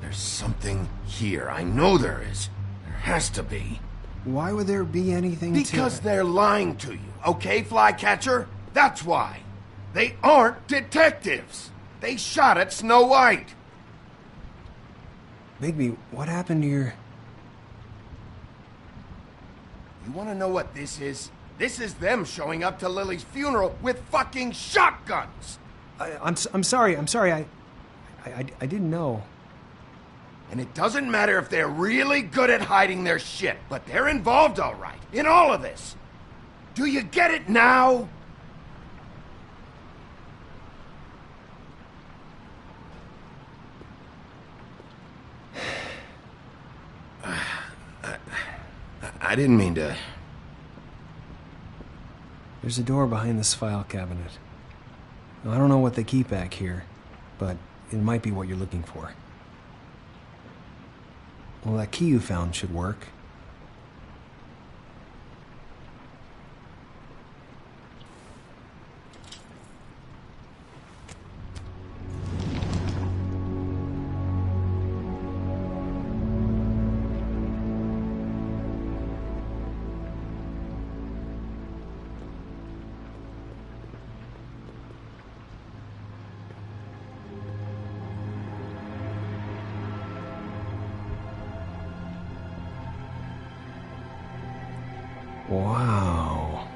There's something here. I know there is. There has to be. Why would there be anything Because they're lying to you, okay, Flycatcher? That's why. They aren't detectives. They shot at Snow White. Bigby, what happened to your... You want to know what this is? This is them showing up to Lily's funeral with fucking shotguns. I'm sorry. I didn't know. And it doesn't matter if they're really good at hiding their shit, but they're involved all right in all of this. Do you get it now? I didn't mean to... There's a door behind this file cabinet. Now, I don't know what they keep back here, but it might be what you're looking for. Well, that key you found should work. Wow.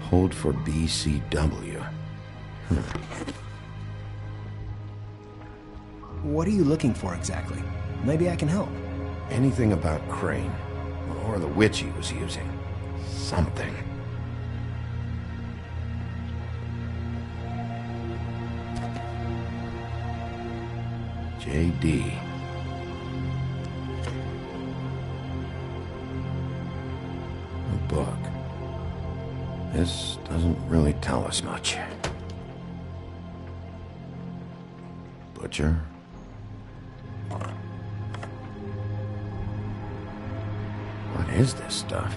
Hold for BCW. What are you looking for exactly? Maybe I can help. Anything about Crane, or the witch he was using. Something. JD. A book. This doesn't really tell us much. Butcher? What is this stuff?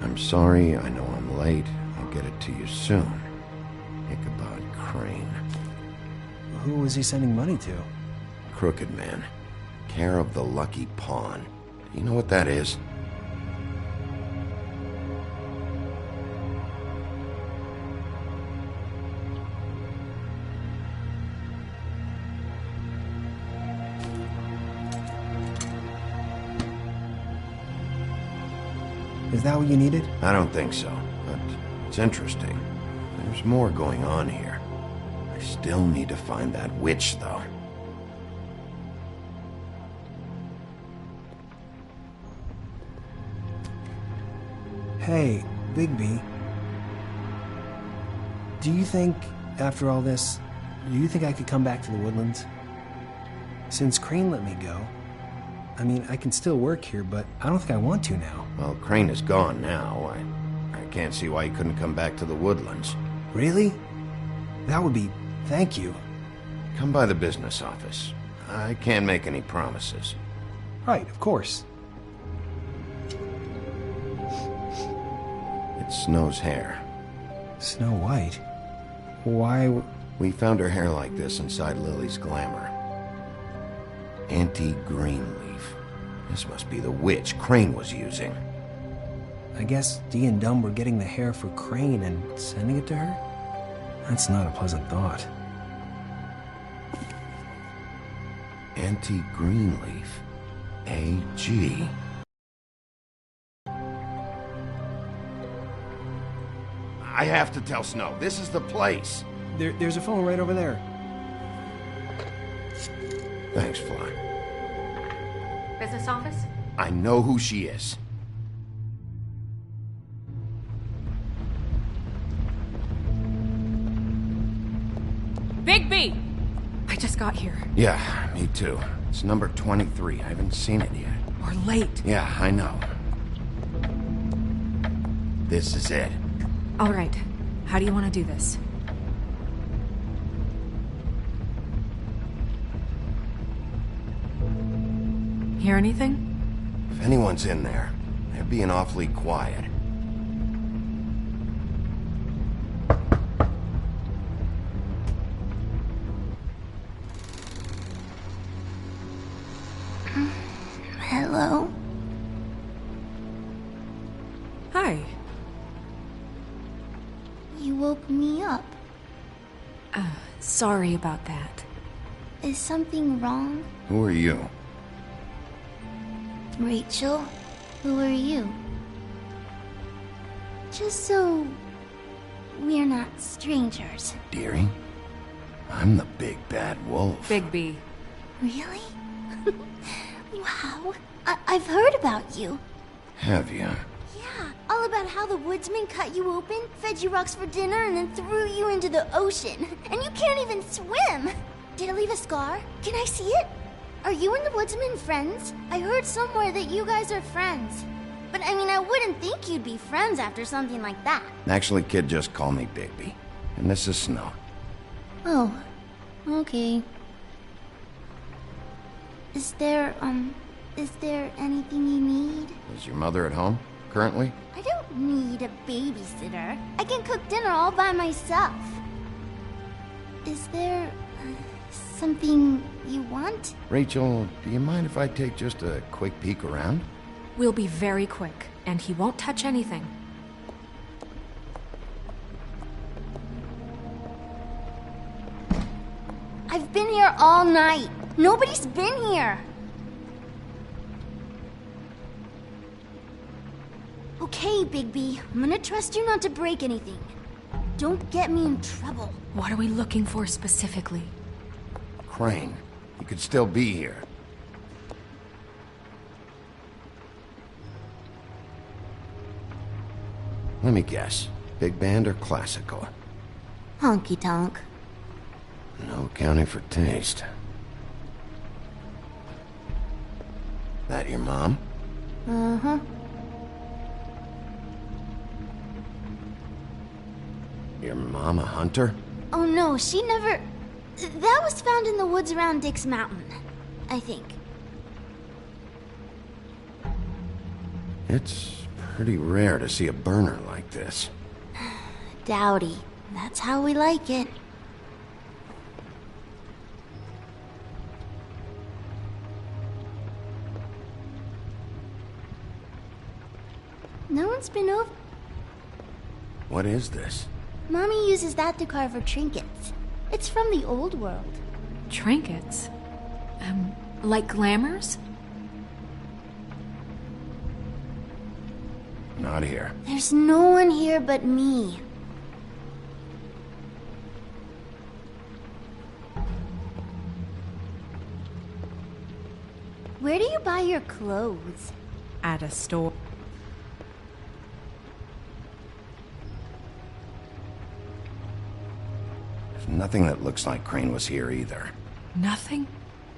I'm sorry, I know I'm late. I'll get it to you soon. Ichabod Crane. Who was he sending money to? Crooked Man. Care of the Lucky Pawn. Do you know what that is? Is that what you needed? I don't think so, but it's interesting. There's more going on here. I still need to find that witch, though. Hey, Bigby. Do you think, after all this, do you think I could come back to the Woodlands? Since Crane let me go, I mean, I can still work here, but I don't think I want to now. Well, Crane is gone now. I I can't see why he couldn't come back to the Woodlands. Really? That would be... thank you. Come by the business office. I can't make any promises. Right, of course. It's Snow's hair. Snow White? Why... We found her hair like this inside Lily's glamour. Auntie Greenleaf. This must be the witch Crane was using. I guess Dee and Dumb were getting the hair for Crane and sending it to her? That's not a pleasant thought. Auntie Greenleaf. A.G. I have to tell Snow. This is the place. There's a phone right over there. Thanks, Fly. Business office? I know who she is. Bigby! I just got here. Yeah, me too. It's number 23. I haven't seen it yet. We're late. Yeah, I know. This is it. All right. How do you want to do this? Hear anything? If anyone's in there, they're being awfully quiet. Hello? Hi. You woke me up. Sorry about that. Is something wrong? Who are you? Rachel? Who are you? Just so we're not strangers. Dearie? I'm the big bad wolf. Bigby. Really? Wow. I've heard about you. Have you? Yeah, all about how the woodsman cut you open, fed you rocks for dinner, and then threw you into the ocean. And you can't even swim! Did it leave a scar? Can I see it? Are you and the woodsman friends? I heard somewhere that you guys are friends. But I mean, I wouldn't think you'd be friends after something like that. Actually, kid, just call me Bigby. And this is Snow. Oh, okay. Is there anything you need? Is your mother at home, currently? I don't need a babysitter. I can cook dinner all by myself. Is there something you want? Rachel, do you mind if I take just a quick peek around? We'll be very quick, and he won't touch anything. I've been here all night. Nobody's been here. Okay, Bigby. I'm gonna trust you not to break anything. Don't get me in trouble. What are we looking for specifically? Crane. He could still be here. Let me guess. Big band or classical? Honky tonk. No accounting for taste. That your mom? Uh-huh. Your mom a hunter? Oh no, she never... That was found in the woods around Dick's Mountain, I think. It's pretty rare to see a burner like this. Dowdy. That's how we like it. No one's been over. What is this? Mommy uses that to carve her trinkets. It's from the old world. Trinkets? Like glamours? Not here. There's no one here but me. Where do you buy your clothes? At a store. There's nothing that looks like Crane was here either. Nothing?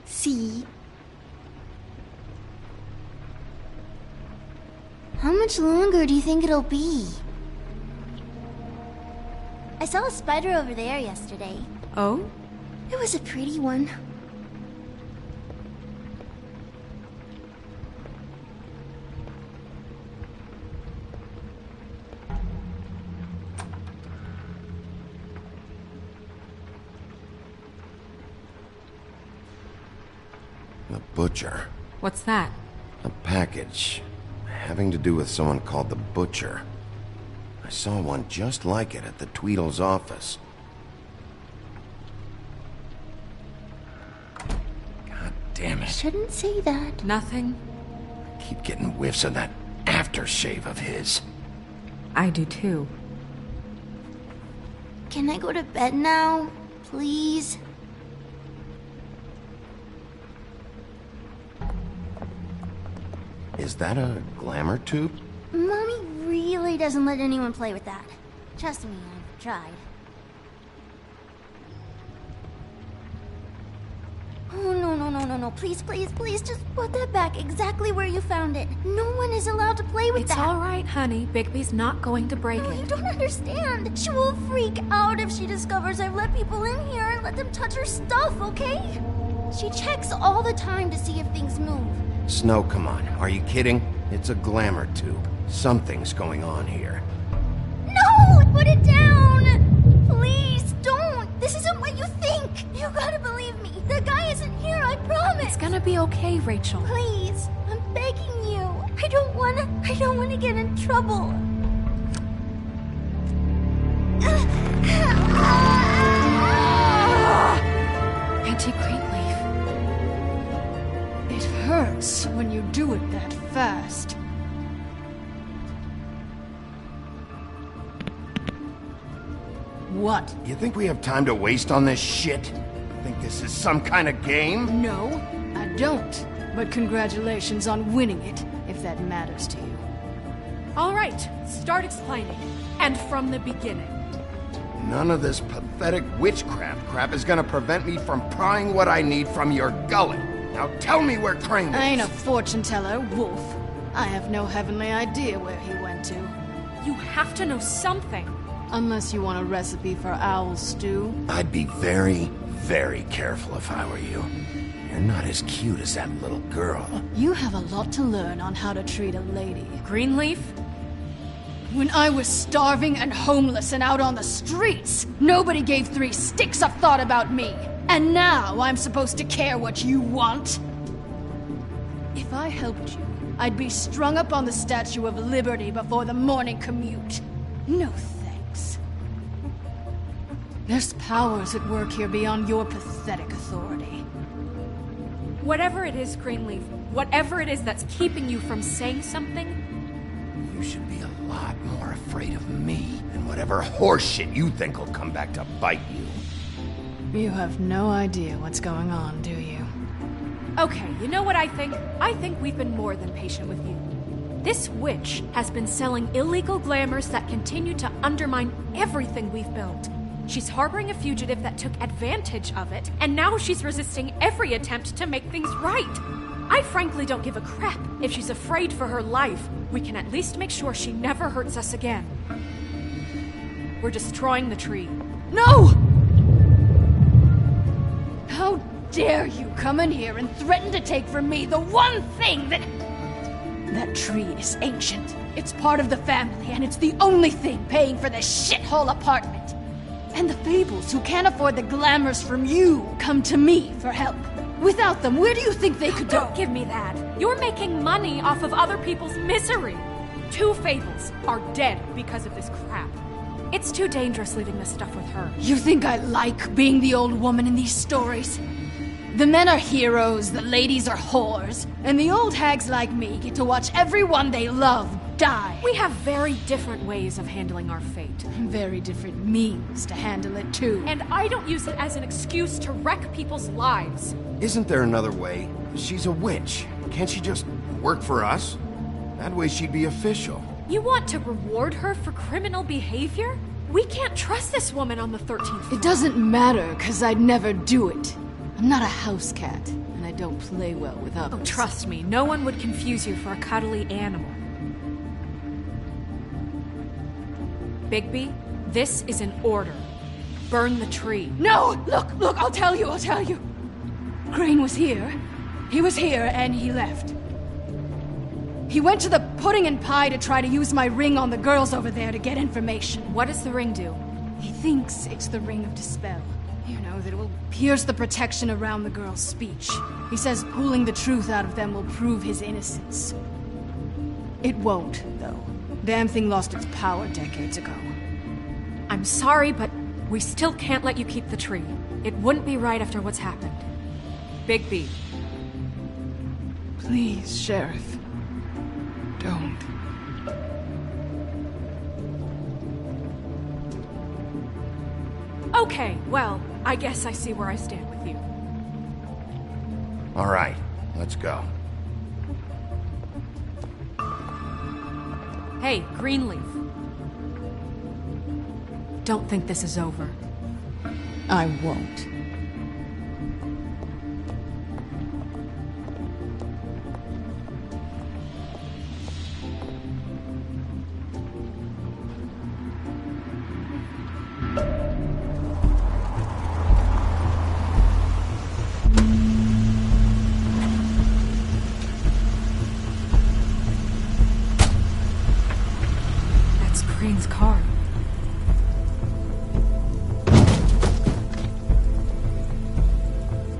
See? How much longer do you think it'll be? I saw a spider over there yesterday. Oh? It was a pretty one. The Butcher. What's that? A package having to do with someone called the Butcher. I saw one just like it at the Tweedle's office. God damn it. Shouldn't say that. Nothing. I keep getting whiffs of that aftershave of his. I do too. Can I go to bed now? Please? Is that a glamour tube? Mommy really doesn't let anyone play with that. Trust me, I've tried. Oh, no. Please, just put that back exactly where you found it. No one is allowed to play with It's that. all right, honey. Bigby's not going to break No, it. you don't understand. She will freak out if she discovers I've let people in here and let them touch her stuff, okay? She checks all the time to see if things move. Snow, come on. Are you kidding? It's a glamour tube. Something's going on here. No! Put it down! Please, don't! This isn't what you think! You gotta believe me. The guy isn't here, I promise! It's gonna be okay, Rachel. Please, I'm begging you. I don't wanna get in trouble. Auntie Greenleaf. It hurts when you do it that fast. What? You think we have time to waste on this shit? Think this is some kind of game? No, I don't. But congratulations on winning it, if that matters to you. All right, start explaining. And from the beginning. None of this pathetic witchcraft crap is gonna prevent me from prying what I need from your gullet. Now tell me where Crane is. I ain't a fortune teller, Wolf. I have no heavenly idea where he went to. You have to know something. Unless you want a recipe for owl stew. I'd be very, very careful if I were you. You're not as cute as that little girl. You have a lot to learn on how to treat a lady. Greenleaf? When I was starving and homeless and out on the streets, nobody gave 3 sticks of thought about me. And now I'm supposed to care what you want? If I helped you, I'd be strung up on the Statue of Liberty before the morning commute. No thanks. There's powers at work here beyond your pathetic authority. Whatever it is, Greenleaf, whatever it is that's keeping you from saying something, you should be a lot more afraid of me than whatever horseshit you think will come back to bite you. You have no idea what's going on, do you? Okay, you know what I think? I think we've been more than patient with you. This witch has been selling illegal glamours that continue to undermine everything we've built. She's harboring a fugitive that took advantage of it, and now she's resisting every attempt to make things right. I frankly don't give a crap if she's afraid for her life. We can at least make sure she never hurts us again. We're destroying the tree. No! How dare you come in here and threaten to take from me the one thing that... That tree is ancient. It's part of the family, and it's the only thing paying for this shithole apartment. And the Fables, who can't afford the glamours from you, come to me for help. Without them, where do you think they could go? Don't give me that. You're making money off of other people's misery. 2 Fables are dead because of this crap. It's too dangerous leaving this stuff with her. You think I like being the old woman in these stories? The men are heroes, the ladies are whores, and the old hags like me get to watch everyone they love die. We have very different ways of handling our fate. And very different means to handle it, too. And I don't use it as an excuse to wreck people's lives. Isn't there another way? She's a witch. Can't she just work for us? That way she'd be official. You want to reward her for criminal behavior? We can't trust this woman on the 13th floor. It doesn't matter, because I'd never do it. I'm not a house cat, and I don't play well with others. Oh, trust me, no one would confuse you for a cuddly animal. Bigby, This is an order. Burn the tree. No! Look, I'll tell you. Crane was here. He was here, and he left. He went to the pudding and pie to try to use my ring on the girls over there to get information. What does the ring do? He thinks it's the Ring of Dispel. You know, that it will pierce the protection around the girls' speech. He says pulling the truth out of them will prove his innocence. It won't, though. Damn thing lost its power decades ago. I'm sorry, but we still can't let you keep the tree. It wouldn't be right after what's happened. Bigby. Please, Sheriff. Don't. Okay, well, I guess I see where I stand with you. All right, let's go. Hey, Greenleaf. Don't think this is over. I won't. Crane's car.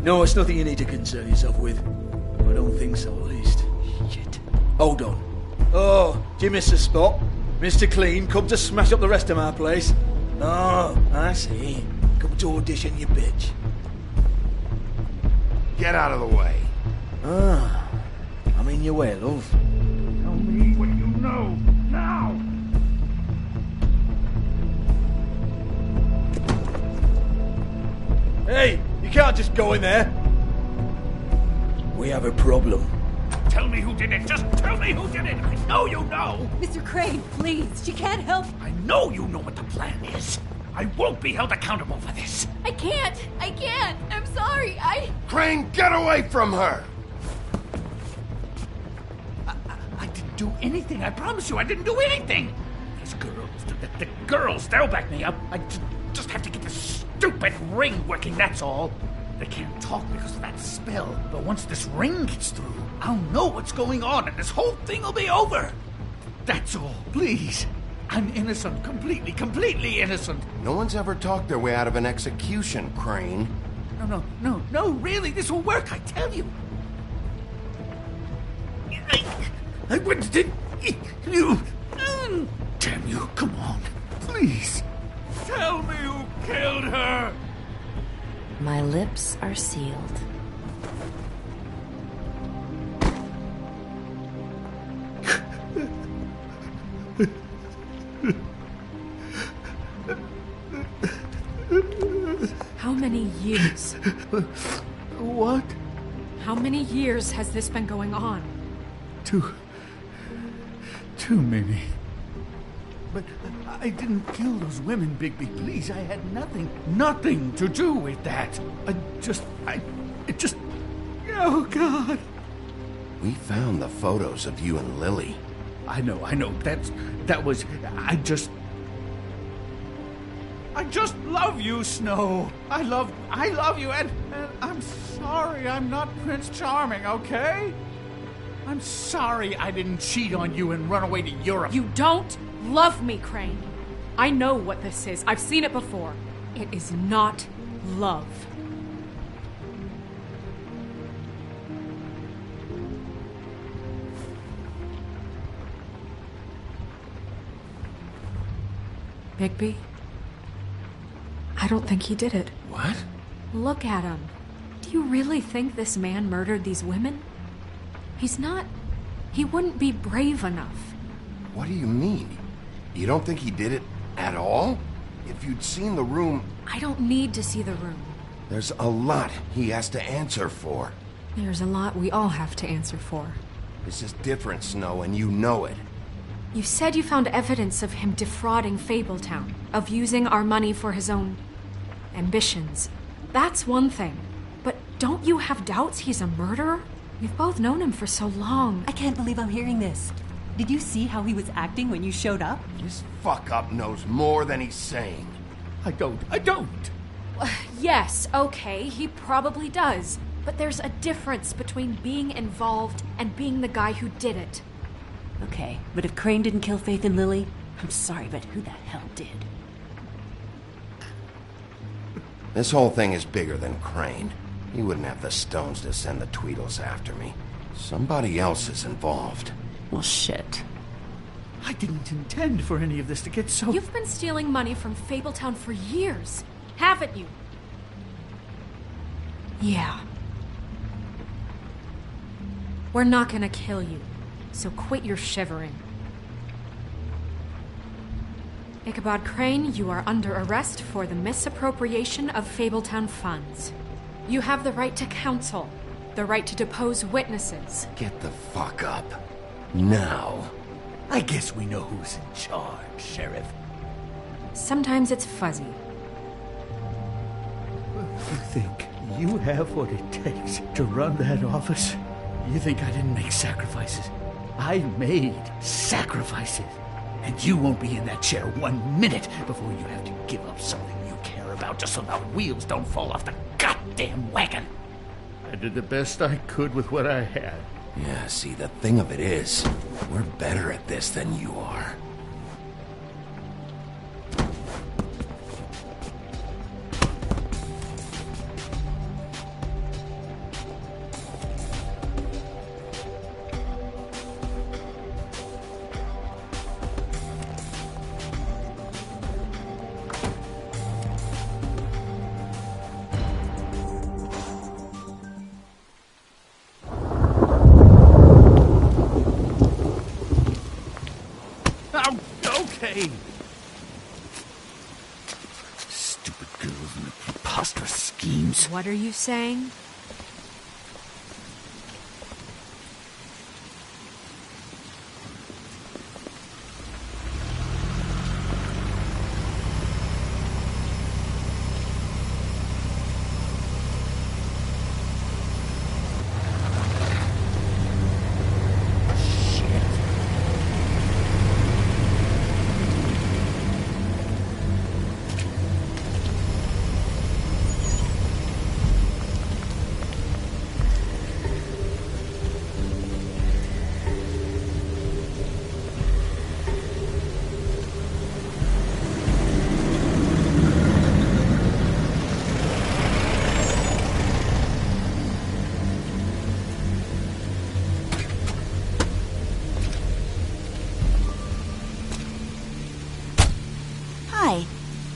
No, it's nothing you need to concern yourself with. I don't think so, at least. Shit. Hold on. Oh, do you miss a spot? Mr. Clean, come to smash up the rest of my place. Oh, I see. Come to audition, you bitch. Get out of the way. Ah, I'm in your way, love. Tell me what you know, now! Hey, you can't just go in there. We have a problem. Tell me who did it. Just tell me who did it. I know you know. Mr. Crane, please. She can't help. I know you know what the plan is. I won't be held accountable for this. I can't. I'm sorry. Crane, get away from her! I didn't do anything. I promise you, I didn't do anything. These girls, the girls, they'll back me up. I just have to get this stupid ring working, that's all. They can't talk because of that spell. But once this ring gets through, I'll know what's going on and this whole thing will be over. That's all, please. I'm innocent, completely innocent. No one's ever talked their way out of an execution, Crane. No, really, this will work, I tell you. I wouldn't did you. Damn you, come on, please. Tell me who killed her. My lips are sealed. How many years? What? How many years has this been going on? Too many. But I didn't kill those women, Bigby. Please, I had nothing to do with that. Oh, God. We found the photos of you and Lily. I know. I just love you, Snow. I love you, and I'm sorry I'm not Prince Charming, okay? I'm sorry I didn't cheat on you and run away to Europe. You don't love me, Crane. I know what this is. I've seen it before. It is not love. Bigby? I don't think he did it. What? Look at him. Do you really think this man murdered these women? He wouldn't be brave enough. What do you mean? You don't think he did it at all? If you'd seen the room... I don't need to see the room. There's a lot he has to answer for. There's a lot we all have to answer for. This is different, Snow, and you know it. You said you found evidence of him defrauding Fabletown, of using our money for his own ambitions. That's one thing. But don't you have doubts he's a murderer? We've both known him for so long. I can't believe I'm hearing this. Did you see how he was acting when you showed up? This fuck-up knows more than he's saying. I don't. Yes, okay, he probably does. But there's a difference between being involved and being the guy who did it. Okay, but if Crane didn't kill Faith and Lily, I'm sorry, but who the hell did? This whole thing is bigger than Crane. He wouldn't have the stones to send the Tweedles after me. Somebody else is involved. Well, shit. I didn't intend for any of this to get so... You've been stealing money from Fabletown for years, haven't you? Yeah. We're not gonna kill you, so quit your shivering. Ichabod Crane, you are under arrest for the misappropriation of Fabletown funds. You have the right to counsel, the right to depose witnesses. Get the fuck up. Now. I guess we know who's in charge, Sheriff. Sometimes it's fuzzy. You think you have what it takes to run that office? You think I didn't make sacrifices? I made sacrifices. And you won't be in that chair 1 minute before you have to give up something you care about just so our wheels don't fall off the goddamn wagon. I did the best I could with what I had. Yeah, see, the thing of it is, we're better at this than you are. Stupid girls and their preposterous schemes. What are you saying?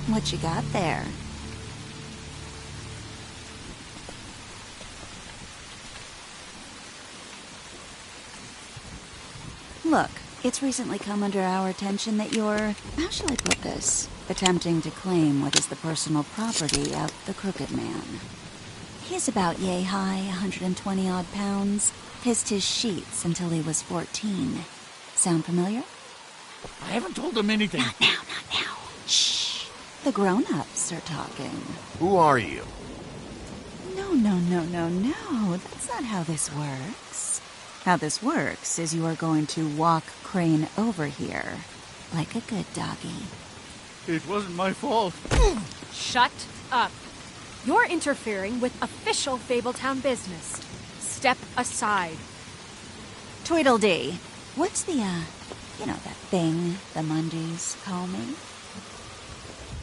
What you got there? Look, it's recently come under our attention that you're, how shall I put this, attempting to claim what is the personal property of the Crooked Man. He's about yay high, 120 odd pounds, pissed his sheets until he was 14. Sound familiar? I haven't told him anything. Not now, not now. Shh. The grown-ups are talking. Who are you? No. That's not how this works. How this works is you are going to walk Crane over here. Like a good doggy. It wasn't my fault. Shut up. You're interfering with official Fabletown business. Step aside. Tweedledee. What's the, you know that thing the Mundies call me?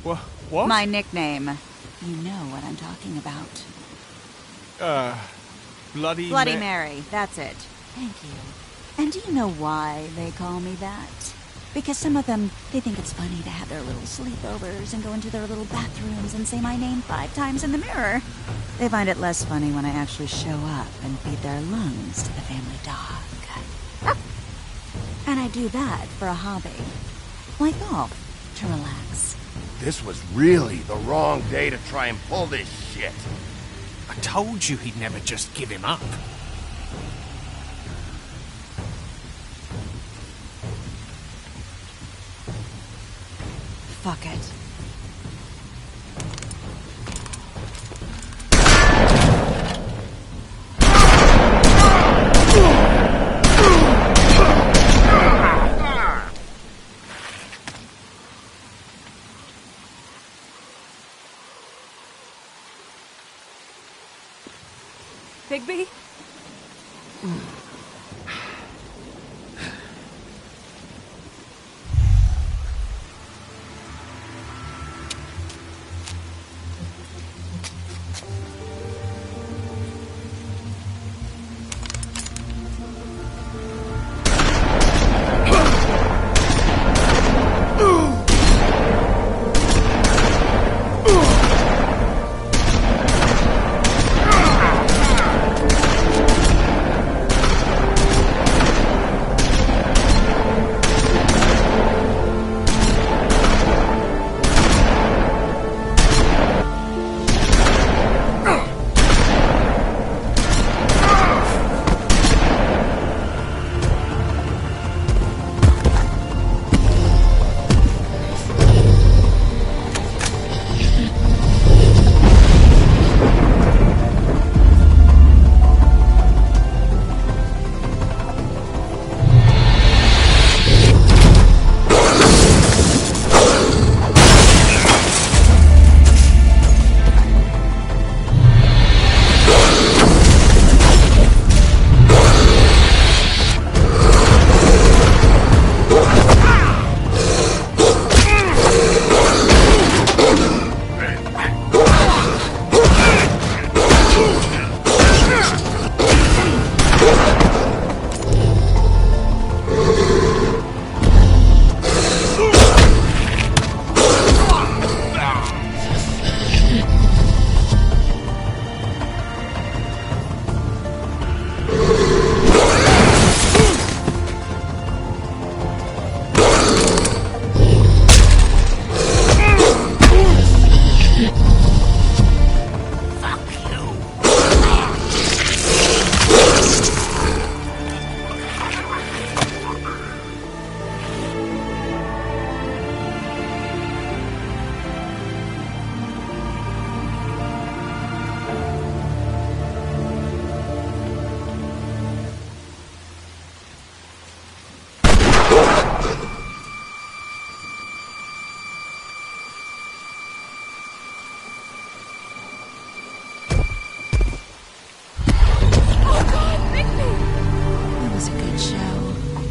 What? My nickname. You know what I'm talking about. Bloody Mary. That's it. Thank you. And do you know why they call me that? Because some of them, they think it's funny to have their little sleepovers and go into their little bathrooms and say my name 5 times in the mirror. They find it less funny when I actually show up and feed their lungs to the family dog. And I do that for a hobby. Like golf, to relax. This was really the wrong day to try and pull this shit. I told you he'd never just give him up. Fuck it. Bigby?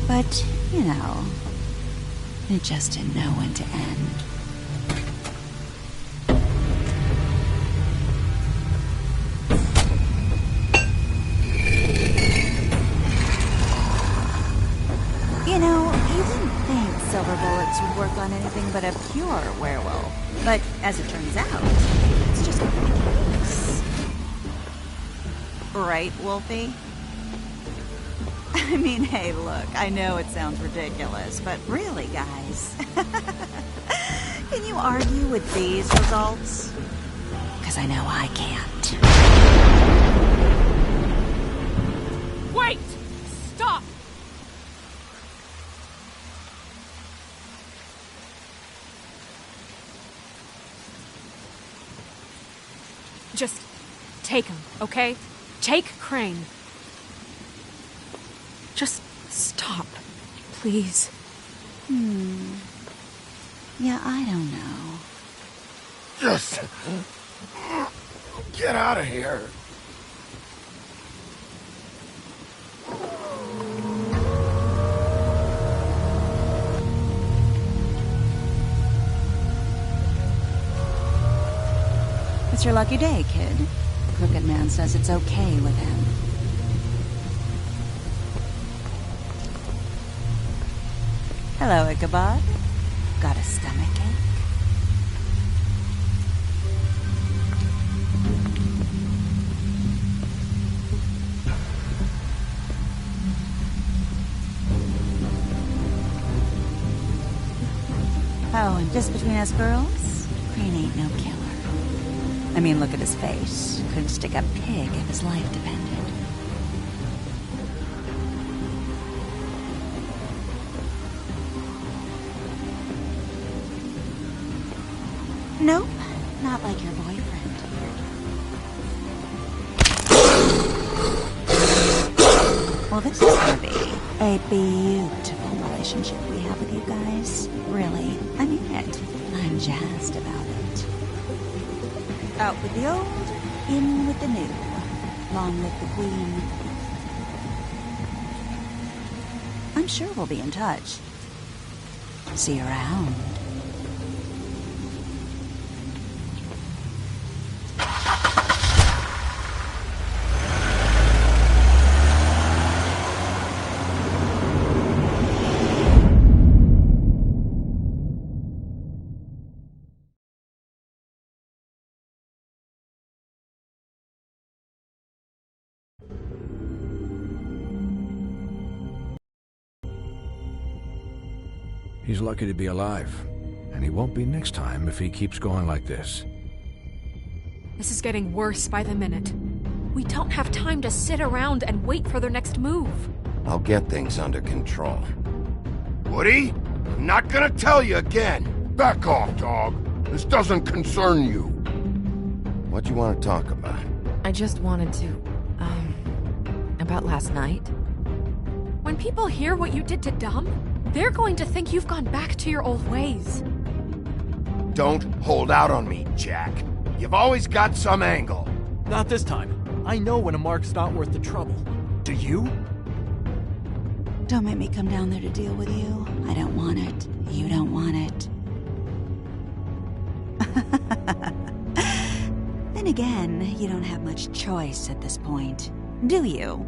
But, you know, it just didn't know when to end. You know, you didn't think silver bullets would work on anything but a pure werewolf. But as it turns out, it's just not the case. Right, Wolfie? I mean, hey, look, I know it sounds ridiculous, but really, guys, can you argue with these results? Because I know I can't. Wait! Stop! Just take him, okay? Take Crane. Just stop, please. Yeah, I don't know. Just get out of here. It's your lucky day, kid. The Crooked Man says it's okay with him. Hello, Ichabod. Got a stomachache? Oh, and just between us girls, Crane ain't no killer. I mean, look at his face. Couldn't stick a pig if his life depended. Nope, not like your boyfriend. Well, this is gonna be a beautiful relationship we have with you guys. Really, I mean it. I'm jazzed about it. Out with the old, in with the new. Long live the Queen. I'm sure we'll be in touch. See you around. He's lucky to be alive, and he won't be next time if he keeps going like this. This is getting worse by the minute. We don't have time to sit around and wait for their next move. I'll get things under control. Woody, I'm not gonna tell you again. Back off, dog. This doesn't concern you. What do you want to talk about? I just wanted to, about last night. When people hear what you did to Dom, they're going to think you've gone back to your old ways. Don't hold out on me, Jack. You've always got some angle. Not this time. I know when a mark's not worth the trouble. Do you? Don't make me come down there to deal with you. I don't want it. You don't want it. Then again, you don't have much choice at this point, do you?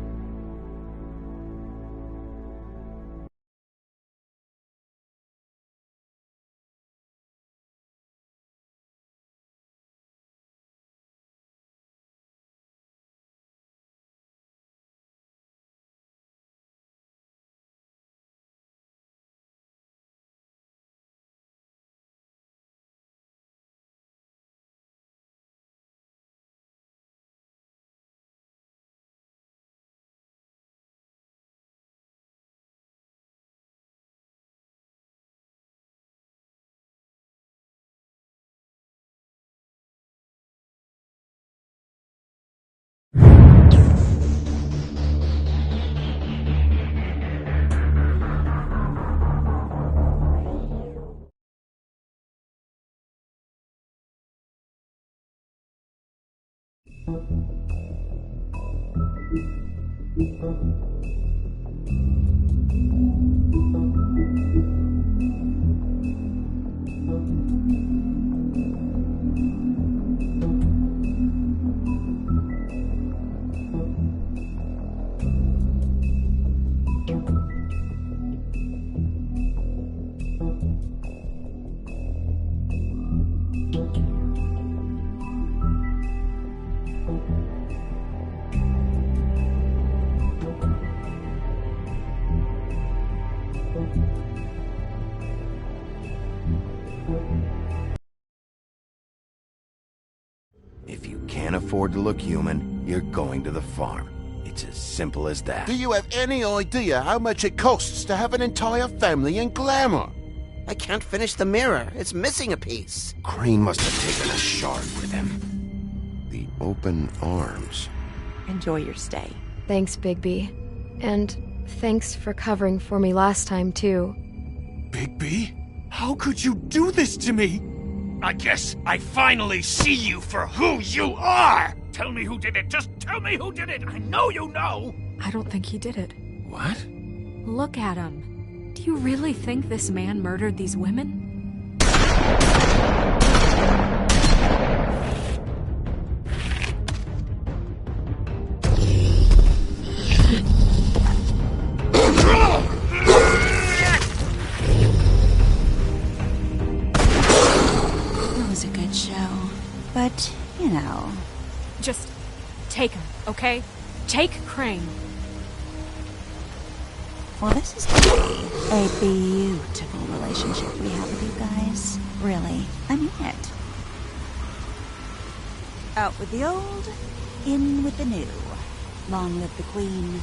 If you can't afford to look human, you're going to the farm. It's as simple as that. Do you have any idea how much it costs to have an entire family in Glamour? I can't finish the mirror. It's missing a piece. Crane must have taken a shard with him. The open arms. Enjoy your stay. Thanks, Bigby. And thanks for covering for me last time, too. Bigby? How could you do this to me? I guess I finally see you for who you are! Tell me who did it! Just tell me who did it! I know you know! I don't think he did it. What? Look at him. Do you really think this man murdered these women? But, you know... Just take him, okay? Take Crane. Well, this is going to be a beautiful relationship we have with you guys. Really. I mean it. Out with the old, in with the new. Long live the Queen.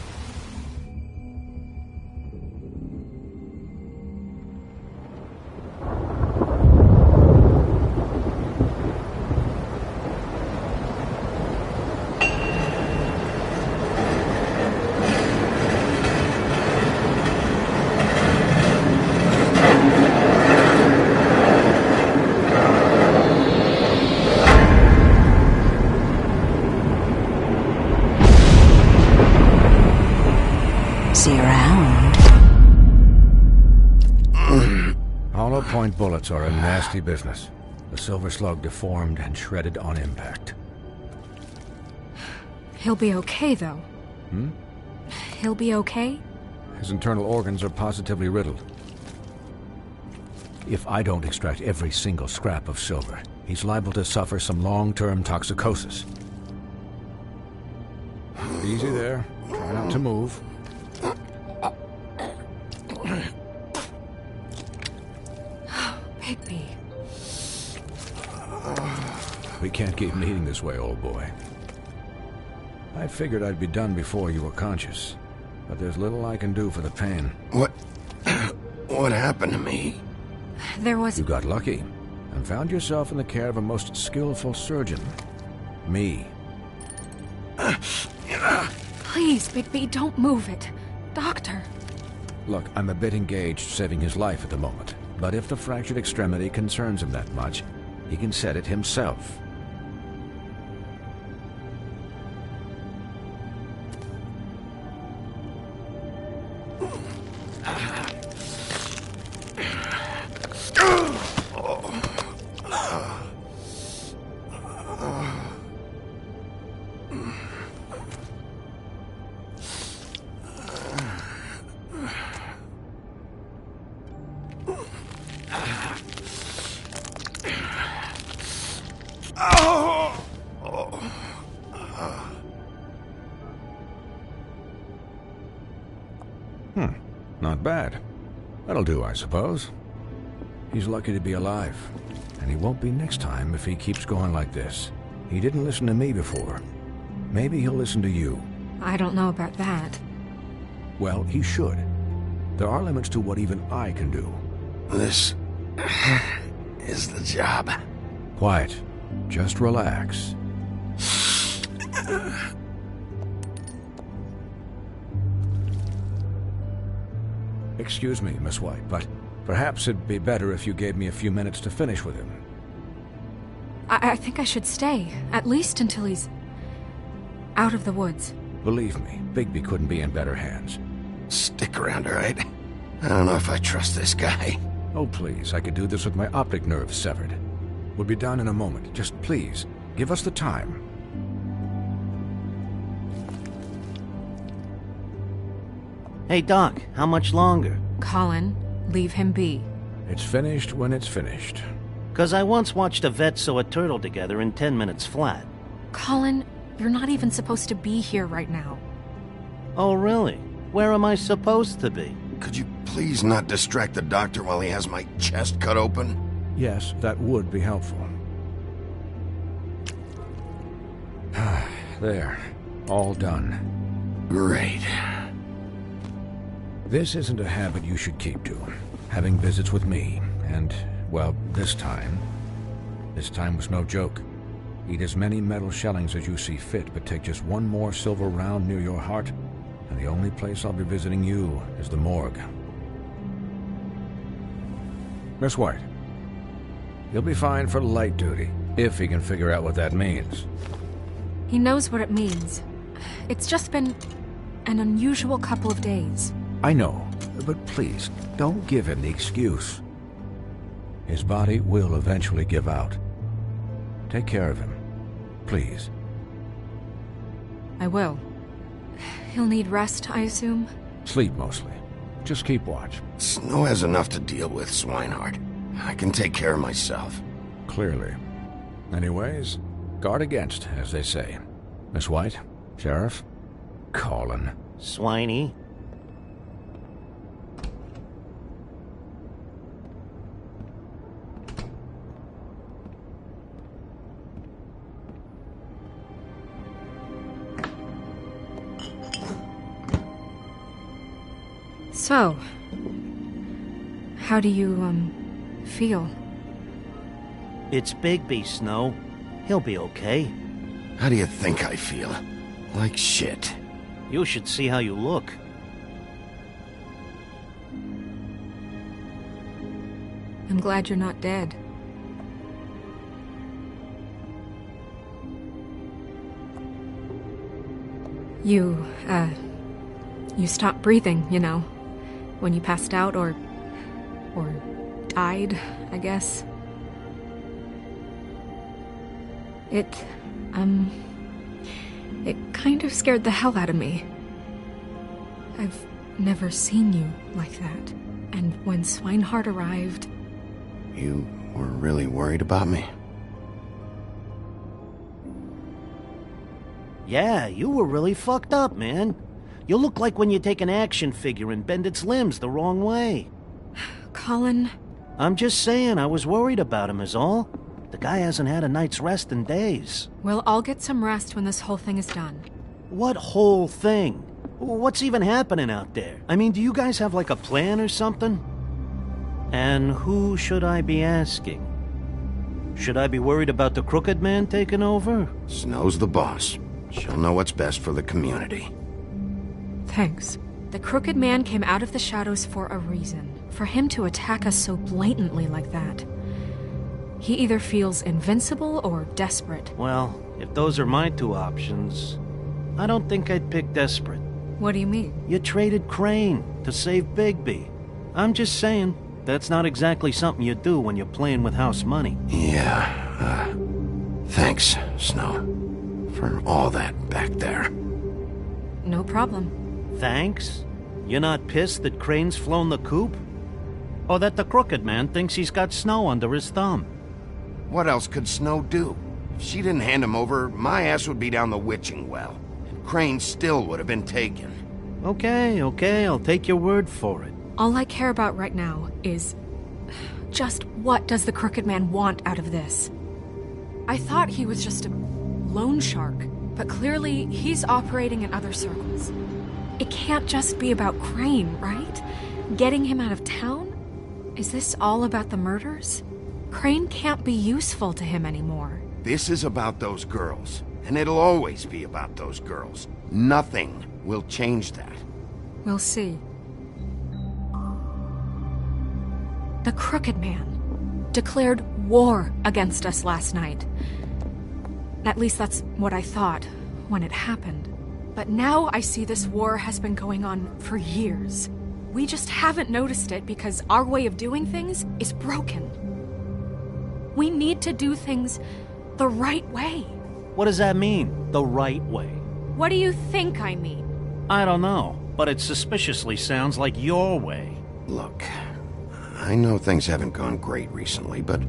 Hollow point bullets are a nasty business. The Silver Slug deformed and shredded on impact. He'll be okay, though. Hmm? He'll be okay? His internal organs are positively riddled. If I don't extract every single scrap of silver, he's liable to suffer some long-term toxicosis. Easy there. Try not to move. Bigby. We can't keep meeting this way, old boy. I figured I'd be done before you were conscious, but there's little I can do for the pain. What happened to me? There was... You got lucky and found yourself in the care of a most skillful surgeon. Me. Please, Bigby, don't move it. Doctor. Look, I'm a bit engaged saving his life at the moment, but if the fractured extremity concerns him that much, he can set it himself. Not bad. That'll do, I suppose. He's lucky to be alive, and he won't be next time if he keeps going like this. He didn't listen to me before. Maybe he'll listen to you. I don't know about that. Well, he should. There are limits to what even I can do. This is the job. Quiet. Just relax. Excuse me, Miss White, but perhaps it'd be better if you gave me a few minutes to finish with him. I think I should stay, at least until he's out of the woods. Believe me, Bigby couldn't be in better hands. Stick around, all right? I don't know if I trust this guy. Oh, please, I could do this with my optic nerve severed. We'll be done in a moment. Just please, give us the time. Hey, Doc, how much longer? Colin, leave him be. It's finished when it's finished. 'Cause I once watched a vet sew a turtle together in 10 minutes flat. Colin, you're not even supposed to be here right now. Oh, really? Where am I supposed to be? Could you please not distract the doctor while he has my chest cut open? Yes, that would be helpful. There. All done. Great. This isn't a habit you should keep to. Having visits with me, and, well, this time was no joke. Eat as many metal shellings as you see fit, but take just one more silver round near your heart, and the only place I'll be visiting you is the morgue. Miss White, he'll be fine for light duty, if he can figure out what that means. He knows what it means. It's just been an unusual couple of days. I know, but please, don't give him the excuse. His body will eventually give out. Take care of him, please. I will. He'll need rest, I assume? Sleep, mostly. Just keep watch. Snow has enough to deal with, Swinehart. I can take care of myself. Clearly. Anyways, guard against, as they say. Miss White, Sheriff, Colin. Swiney. So, how do you, feel? It's Bigby, Snow. He'll be okay. How do you think I feel? Like shit. You should see how you look. I'm glad you're not dead. You stopped breathing, you know, when you passed out or eyed, I guess. It kind of scared the hell out of me. I've never seen you like that. And when Swinehart arrived... You were really worried about me? Yeah, you were really fucked up, man. You look like when you take an action figure and bend its limbs the wrong way. Colin... I'm just saying, I was worried about him is all. The guy hasn't had a night's rest in days. Well, I'll get some rest when this whole thing is done. What whole thing? What's even happening out there? I mean, do you guys have like a plan or something? And who should I be asking? Should I be worried about the Crooked Man taking over? Snow's the boss. She'll know what's best for the community. Thanks. The Crooked Man came out of the shadows for a reason. For him to attack us so blatantly like that. He either feels invincible or desperate. Well, if those are my two options, I don't think I'd pick desperate. What do you mean? You traded Crane to save Bigby. I'm just saying, that's not exactly something you do when you're playing with house money. Yeah, thanks, Snow, for all that back there. No problem. Thanks? You're not pissed that Crane's flown the coop? Or that the Crooked Man thinks he's got Snow under his thumb? What else could Snow do? If she didn't hand him over, my ass would be down the witching well. And Crane still would have been taken. Okay, I'll take your word for it. All I care about right now is... just what does the Crooked Man want out of this? I thought he was just a loan shark, but clearly he's operating in other circles. It can't just be about Crane, right? Getting him out of town? Is this all about the murders? Crane can't be useful to him anymore. This is about those girls, and it'll always be about those girls. Nothing will change that. We'll see. The Crooked Man declared war against us last night. At least that's what I thought when it happened. But now I see this war has been going on for years. We just haven't noticed it because our way of doing things is broken. We need to do things the right way. What does that mean, the right way? What do you think I mean? I don't know, but it suspiciously sounds like your way. Look, I know things haven't gone great recently, but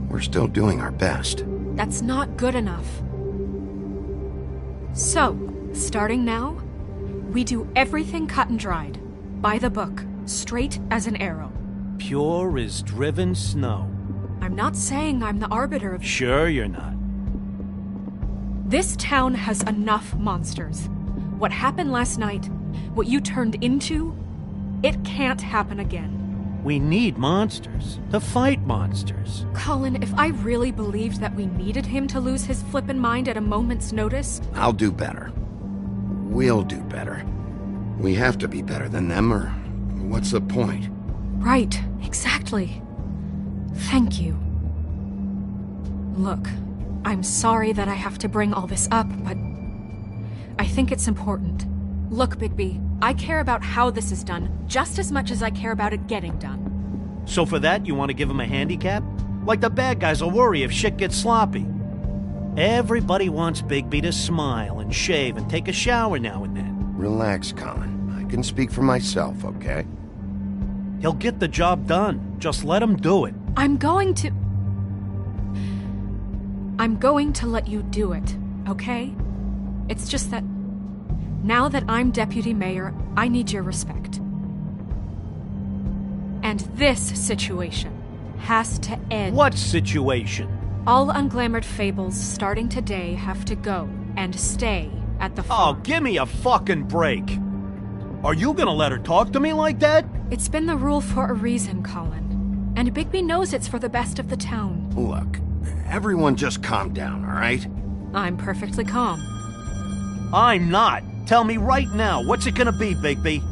we're still doing our best. That's not good enough. So, starting now, we do everything cut and dried. By the book, straight as an arrow. Pure as driven snow. I'm not saying I'm the arbiter of... Sure you're not. This town has enough monsters. What happened last night, what you turned into, it can't happen again. We need monsters. To fight monsters. Colin, if I really believed that we needed him to lose his flippin' mind at a moment's notice... I'll do better. We'll do better. We have to be better than them, or what's the point? Right, exactly. Thank you. Look, I'm sorry that I have to bring all this up, but I think it's important. Look, Bigby, I care about how this is done just as much as I care about it getting done. So for that, you want to give him a handicap? Like the bad guys will worry if shit gets sloppy. Everybody wants Bigby to smile and shave and take a shower now and then. Relax, Colin. I can speak for myself, okay? He'll get the job done. Just let him do it. I'm going to let you do it, okay? It's just that now that I'm deputy mayor, I need your respect. And this situation has to end. What situation? All unglamored fables starting today have to go and stay at the farm. Oh, give me a fucking break. Are you gonna let her talk to me like that? It's been the rule for a reason, Colin. And Bigby knows it's for the best of the town. Look, everyone just calm down, all right? I'm perfectly calm. I'm not. Tell me right now, what's it gonna be, Bigby?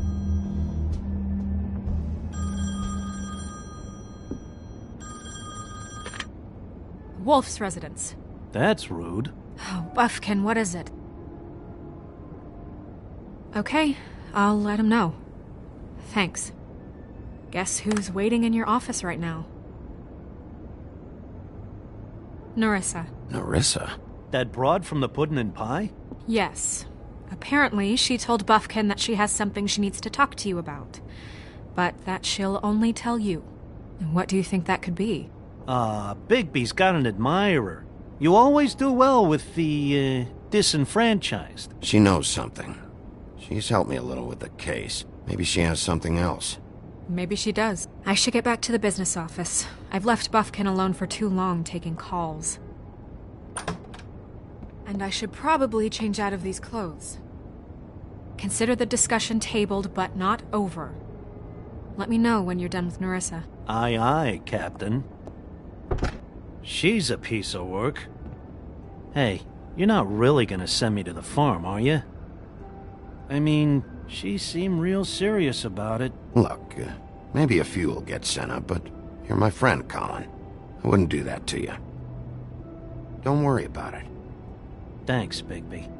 Wolf's residence. That's rude. Oh, Buffkin, what is it? Okay, I'll let him know. Thanks. Guess who's waiting in your office right now? Nerissa. Nerissa? That broad from the Puddin' and Pie? Yes. Apparently, she told Buffkin that she has something she needs to talk to you about. But that she'll only tell you. And what do you think that could be? Bigby's got an admirer. You always do well with the, disenfranchised. She knows something. She's helped me a little with the case. Maybe she has something else. Maybe she does. I should get back to the business office. I've left Buffkin alone for too long taking calls. And I should probably change out of these clothes. Consider the discussion tabled, but not over. Let me know when you're done with Nerissa. Aye, aye, Captain. She's a piece of work. Hey, you're not really gonna send me to the farm, are you? I mean, she seemed real serious about it. Look, maybe a few will get sent up, but you're my friend, Colin. I wouldn't do that to you. Don't worry about it. Thanks, Bigby.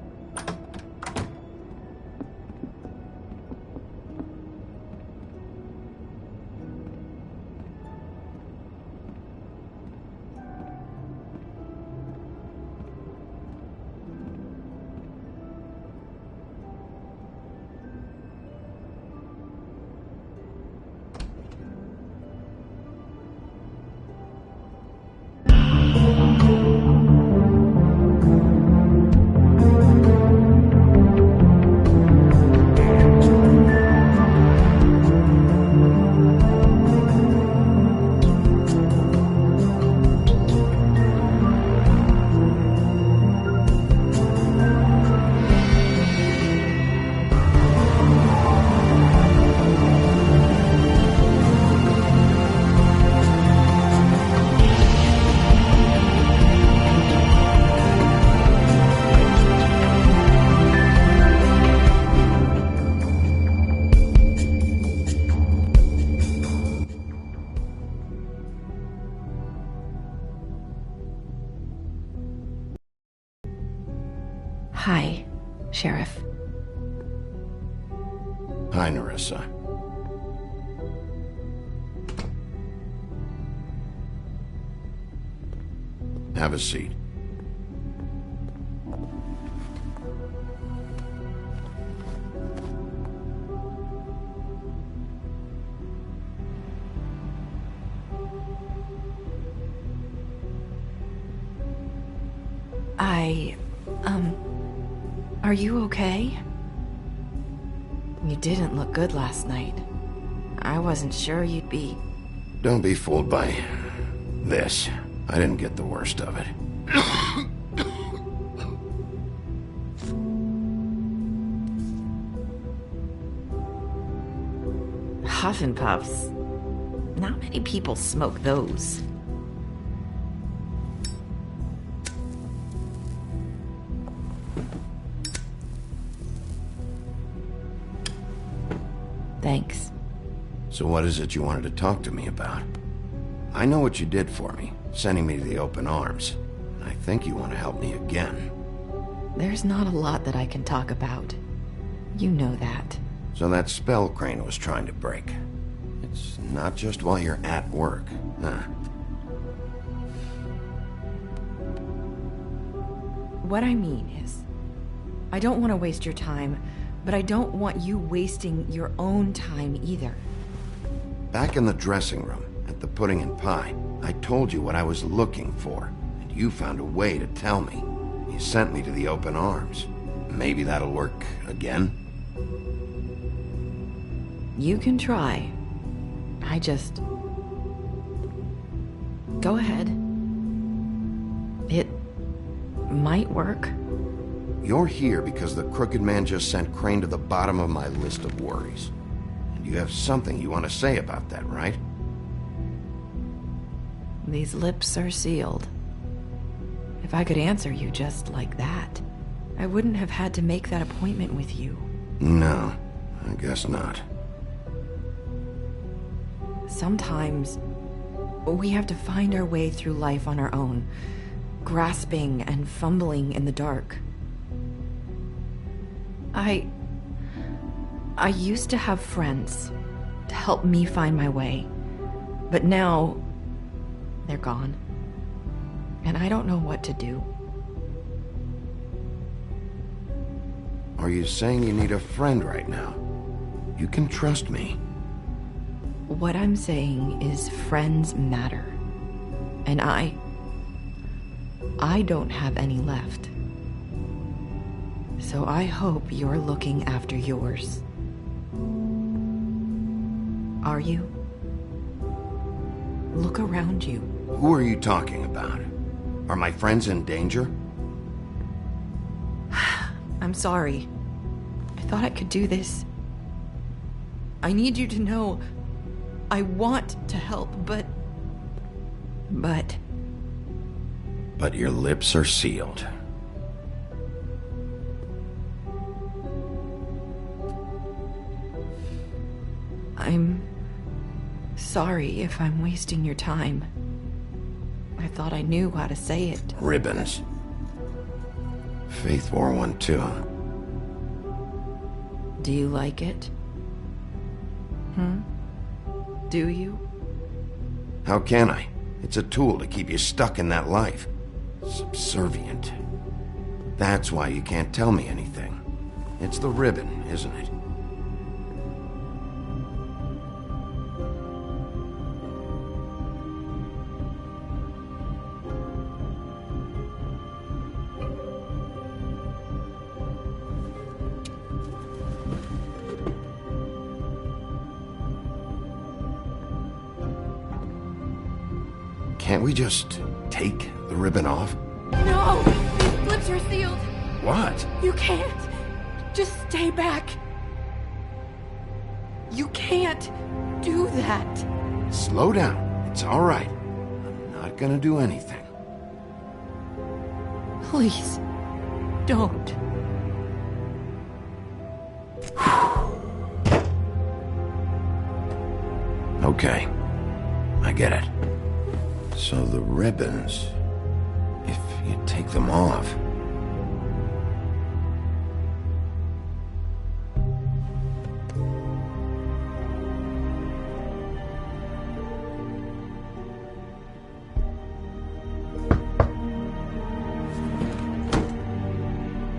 Hi, Sheriff. Hi, Nerissa. Have a seat. Are you okay? You didn't look good last night. I wasn't sure you'd be... Don't be fooled by this. I didn't get the worst of it. Huff and Puffs. Not many people smoke those. Thanks. So what is it you wanted to talk to me about? I know what you did for me, sending me to the open arms. I think you want to help me again. There's not a lot that I can talk about. You know that. So that spell Crane was trying to break. It's not just while you're at work, huh? What I mean is, I don't want to waste your time, but I don't want you wasting your own time either. Back in the dressing room, at the Pudding and Pie, I told you what I was looking for, and you found a way to tell me. You sent me to the open arms. Maybe that'll work again? You can try. I just... Go ahead. It might work. You're here because the Crooked Man just sent Crane to the bottom of my list of worries. And you have something you want to say about that, right? These lips are sealed. If I could answer you just like that, I wouldn't have had to make that appointment with you. No, I guess not. Sometimes we have to find our way through life on our own, grasping and fumbling in the dark. I used to have friends, to help me find my way. But now, they're gone. And I don't know what to do. Are you saying you need a friend right now? You can trust me. What I'm saying is friends matter. And I don't have any left. So I hope you're looking after yours. Are you? Look around you. Who are you talking about? Are my friends in danger? I'm sorry. I thought I could do this. I need you to know I want to help, but your lips are sealed. I'm sorry if I'm wasting your time. I thought I knew how to say it. Ribbons. Faith wore one too. Do you like it? Do you? How can I? It's a tool to keep you stuck in that life. Subservient. That's why you can't tell me anything. It's the ribbon, isn't it? Can't we just take the ribbon off? No! These lips are sealed. What? You can't. Just stay back. You can't do that. Slow down. It's all right. I'm not gonna do anything. Please, don't. Okay. I get it. So the ribbons, if you take them off...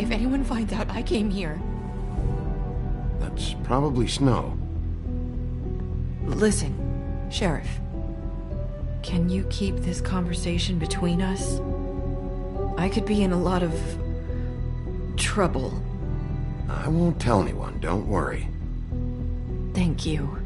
If anyone finds out I came here... That's probably Snow. Listen, Sheriff. Can you keep this conversation between us? I could be in a lot of trouble. I won't tell anyone, don't worry. Thank you.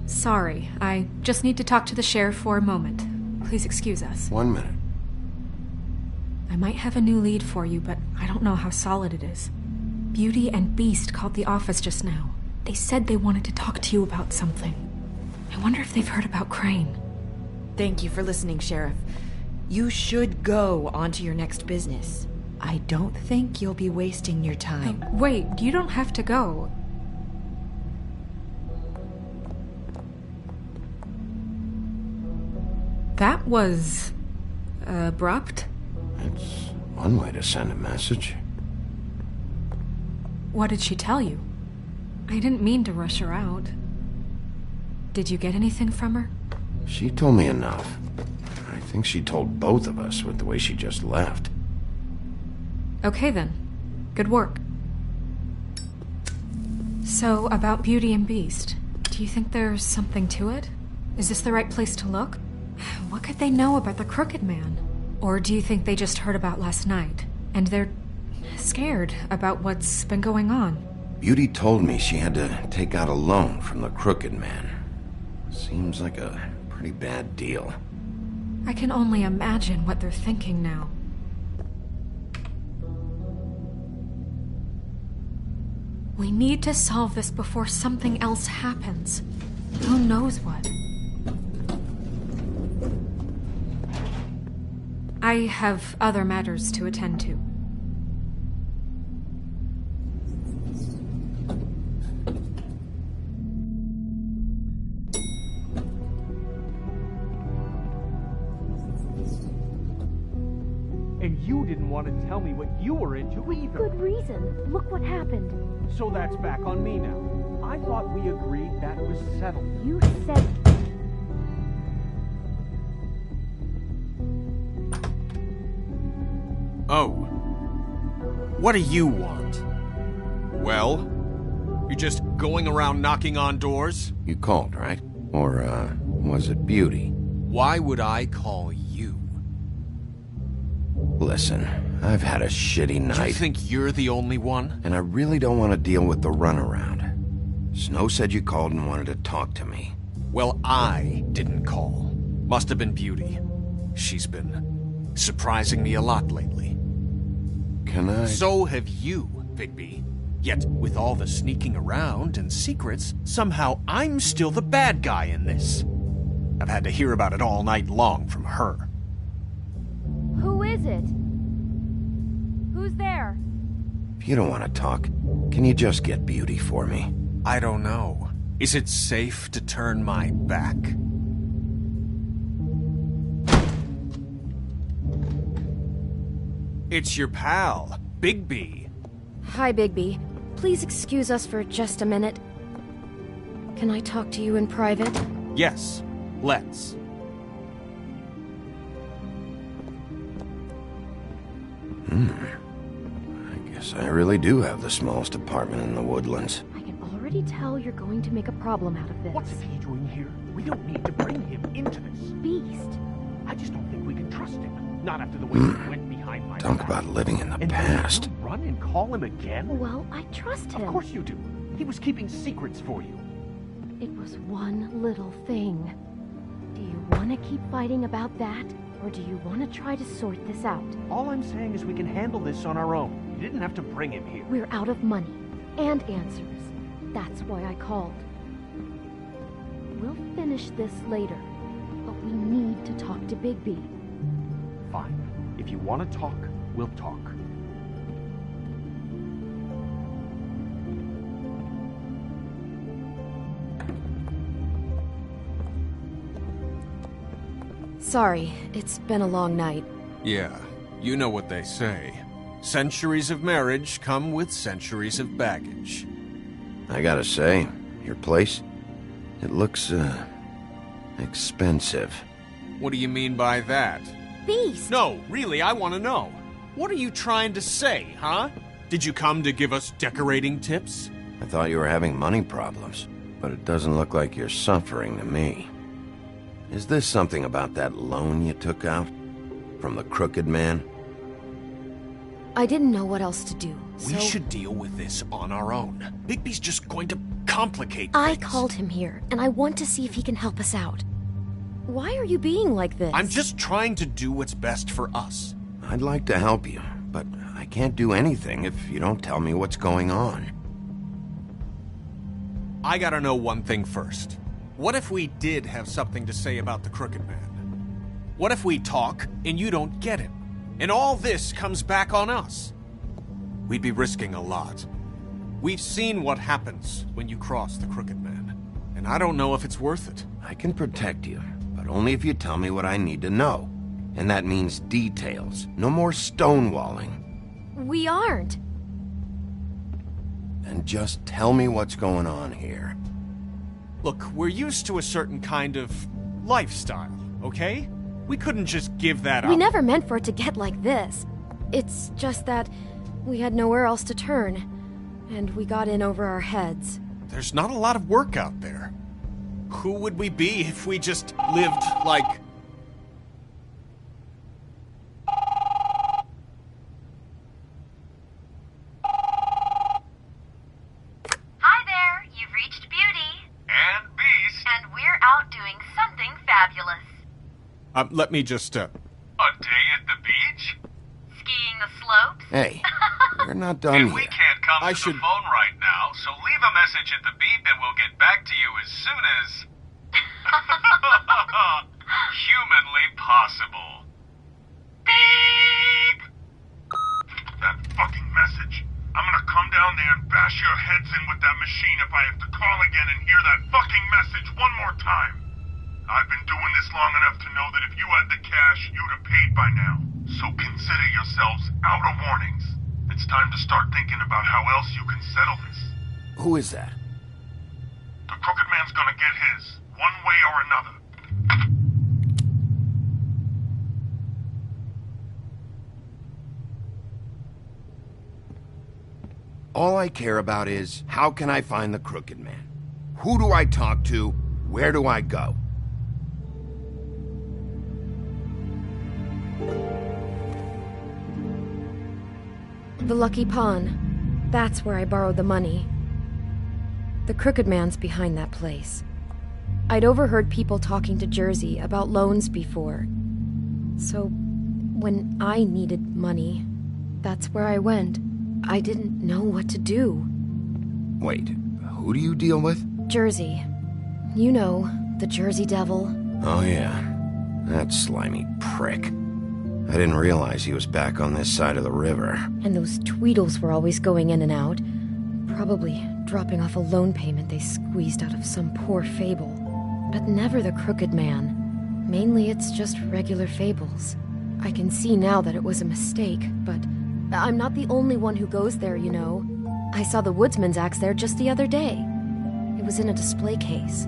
Sorry, I just need to talk to the sheriff for a moment. Please excuse us. 1 minute. I might have a new lead for you, but I don't know how solid it is. Beauty and Beast called the office just now. They said they wanted to talk to you about something. I wonder if they've heard about Crane. Thank you for listening, Sheriff. You should go on to your next business. I don't think you'll be wasting your time. Wait, you don't have to go. That was... abrupt? It's one way to send a message. What did she tell you? I didn't mean to rush her out. Did you get anything from her? She told me enough. I think she told both of us with the way she just left. Okay then. Good work. So, about Beauty and Beast, do you think there's something to it? Is this the right place to look? What could they know about the Crooked Man? Or do you think they just heard about last night, and they're scared about what's been going on? Beauty told me she had to take out a loan from the Crooked Man. Seems like a pretty bad deal. I can only imagine what they're thinking now. We need to solve this before something else happens. Who knows what? I have other matters to attend to. And you want to tell me what you were into either. Good reason. Look what happened. So that's back on me now. I thought we agreed that was settled. You said... Oh. What do you want? Well? You're just going around knocking on doors? You called, right? Or, was it Beauty? Why would I call you? Listen, I've had a shitty night. You think you're the only one? And I really don't want to deal with the runaround. Snow said you called and wanted to talk to me. Well, I didn't call. Must have been Beauty. She's been surprising me a lot lately. Can I? So have you, Bigby. Yet, with all the sneaking around and secrets, somehow I'm still the bad guy in this. I've had to hear about it all night long from her. Who is it? Who's there? If you don't want to talk, can you just get Beauty for me? I don't know. Is it safe to turn my back? It's your pal, Bigby. Hi, Bigby. Please excuse us for just a minute. Can I talk to you in private? Yes, let's. I guess I really do have the smallest apartment in the Woodlands. I can already tell you're going to make a problem out of this. What's he doing here? We don't need to bring him into this. Beast. I just don't think we can trust him. Not after the way he went behind my Talk back. about living in the And past. you run and call him again? Well, I trust him. Of course you do. He was keeping secrets for you. It was one little thing. Do you want to keep fighting about that? Or do you want to try to sort this out? All I'm saying is we can handle this on our own. You didn't have to bring him here. We're out of money and answers. That's why I called. We'll finish this later, but we need to talk to Bigby. Fine. If you want to talk, we'll talk. Sorry, it's been a long night. Yeah, you know what they say. Centuries of marriage come with centuries of baggage. I gotta say, your place, it looks, expensive. What do you mean by that? Beast! No, really, I want to know. What are you trying to say, huh? Did you come to give us decorating tips? I thought you were having money problems, but it doesn't look like you're suffering to me. Is this something about that loan you took out? From the Crooked Man? I didn't know what else to do, so... We should deal with this on our own. Bigby's just going to complicate I things. called him here, and I want to see if he can help us out. Why are you being like this? I'm just trying to do what's best for us. I'd like to help you, but I can't do anything if you don't tell me what's going on. I gotta know one thing first. What if we did have something to say about the Crooked Man? What if we talk and you don't get him? And all this comes back on us? We'd be risking a lot. We've seen what happens when you cross the Crooked Man, and I don't know if it's worth it. I can protect you, but only if you tell me what I need to know. And that means details. No more stonewalling. We aren't. Then just tell me what's going on here. Look, we're used to a certain kind of lifestyle, okay? We couldn't just give that up. We never meant for it to get like this. It's just that we had nowhere else to turn, and we got in over our heads. There's not a lot of work out there. Who would we be if we just lived like... Hi there, you've reached Beauty. And Beast. And we're out doing something fabulous. Let me just, A day at the beach? Skiing the slopes? Hey, we're not done We yet. can't come to the phone right now, so leave a message at the beep and we'll get back to you as soon as... humanly possible. Beep! That fucking message. I'm gonna come down there and bash your heads in with that machine if I have to call again and hear that fucking message one more time. I've been doing this long enough to know that if you had the cash, you'd have paid by now. So consider yourselves out of warnings. It's time to start thinking about how else you can settle this. Who is that? The Crooked Man's gonna get his, one way or another. All I care about is, how can I find the Crooked Man? Who do I talk to? Where do I go? The Lucky Pawn. That's where I borrowed the money. The Crooked Man's behind that place. I'd overheard people talking to Jersey about loans before. So, when I needed money, that's where I went. I didn't know what to do. Wait, who do you deal with? Jersey. You know, the Jersey Devil. Oh yeah, that slimy prick. I didn't realize he was back on this side of the river. And those Tweedles were always going in and out. Probably dropping off a loan payment they squeezed out of some poor fable. But never the Crooked Man. Mainly it's just regular fables. I can see now that it was a mistake, but I'm not the only one who goes there, you know. I saw the Woodsman's axe there just the other day. It was in a display case.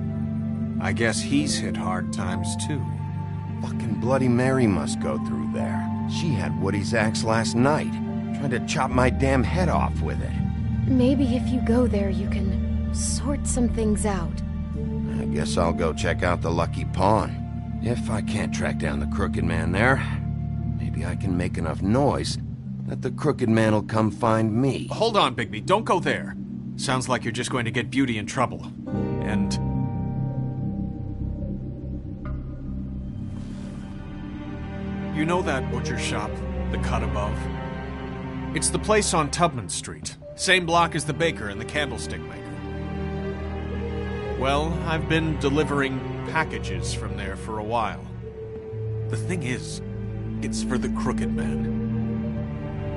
I guess he's hit hard times too. Fucking Bloody Mary must go through there. She had Woody's axe last night, trying to chop my damn head off with it. Maybe if you go there, you can sort some things out. I guess I'll go check out the Lucky Pawn. If I can't track down the Crooked Man there, maybe I can make enough noise that the Crooked Man will come find me. Hold on, Bigby. Don't go there. Sounds like you're just going to get Beauty in trouble. And... you know that butcher shop, the cut above? It's the place on Tubman Street. Same block as the baker and the candlestick maker. Well, I've been delivering packages from there for a while. The thing is, it's for the Crooked Man.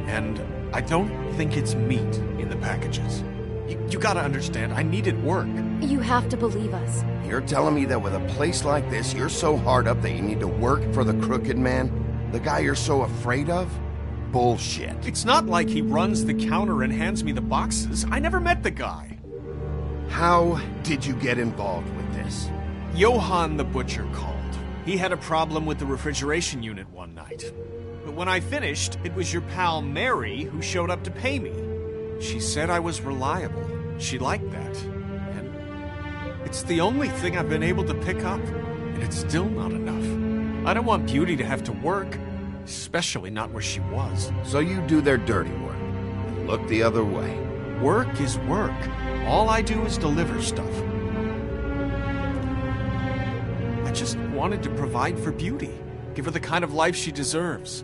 And I don't think it's meat in the packages. You gotta understand, I needed work. You have to believe us. You're telling me that with a place like this, you're so hard up that you need to work for the Crooked Man? The guy you're so afraid of? Bullshit. It's not like he runs the counter and hands me the boxes. I never met the guy. How did you get involved with this? Johann the butcher called. He had a problem with the refrigeration unit one night. But when I finished, it was your pal Mary who showed up to pay me. She said I was reliable. She liked that. And it's the only thing I've been able to pick up. And it's still not enough. I don't want Beauty to have to work. Especially not where she was. So you do their dirty work. And look the other way. Work is work. All I do is deliver stuff. I just wanted to provide for Beauty. Give her the kind of life she deserves.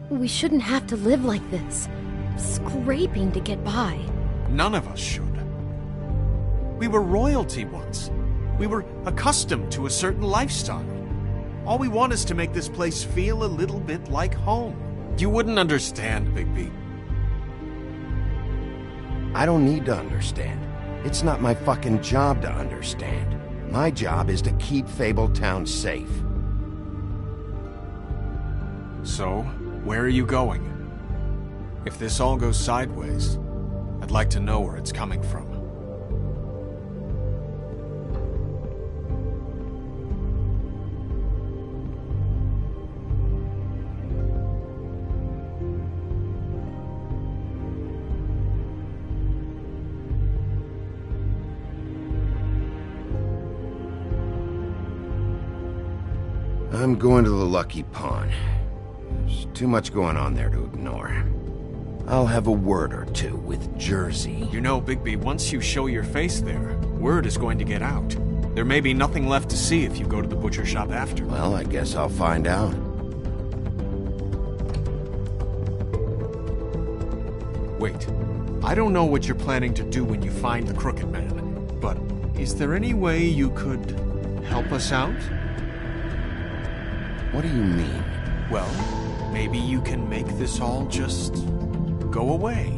We shouldn't have to live like this. Scraping to get by. None of us should. We were royalty once. We were accustomed to a certain lifestyle. All we want is to make this place feel a little bit like home. You wouldn't understand, Bigby. I don't need to understand. It's not my fucking job to understand. My job is to keep Fabletown safe. So, where are you going? If this all goes sideways, I'd like to know where it's coming from. I'm going to the Lucky Pawn. There's too much going on there to ignore. I'll have a word or two with Jersey. You know, Bigby, once you show your face there, word is going to get out. There may be nothing left to see if you go to the butcher shop after. Well, I guess I'll find out. Wait. I don't know what you're planning to do when you find the Crooked Man, but is there any way you could help us out? What do you mean? Well, maybe you can make this all just go away.